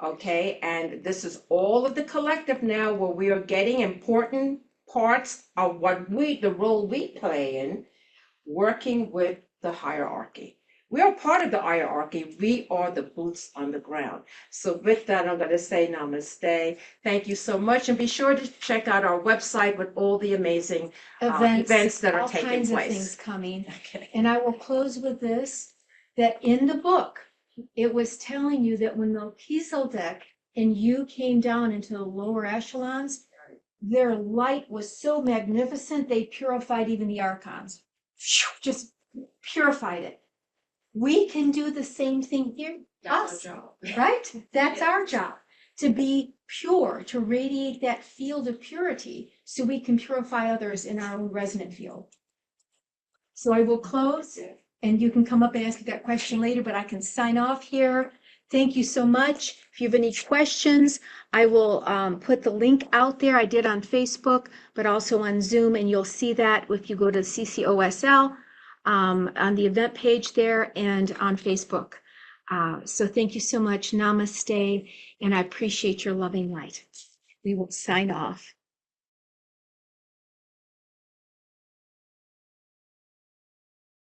Okay, and this is all of the collective now, where we are getting important parts of the role we play in working with the hierarchy. We are part of the hierarchy. We are the boots on the ground. So with that, I'm going to say namaste. Thank you so much. And be sure to check out our website with all the amazing events that are all taking kinds of place. things coming. Okay. And I will close with this, that in the book, it was telling you that when Melchizedek and you came down into the lower echelons, their light was so magnificent, they purified even the archons. Just purified it. We can do the same thing here, us, right? That's our job, to be pure, to radiate that field of purity so we can purify others in our own resonant field. So I will close, and you can come up and ask that question later, but I can sign off here. Thank you so much. If you have any questions, I will put the link out there. I did on Facebook, but also on Zoom, and you'll see that if you go to CCOSL on the event page there and on Facebook. So thank you so much. Namaste, and I appreciate your loving light. We will sign off.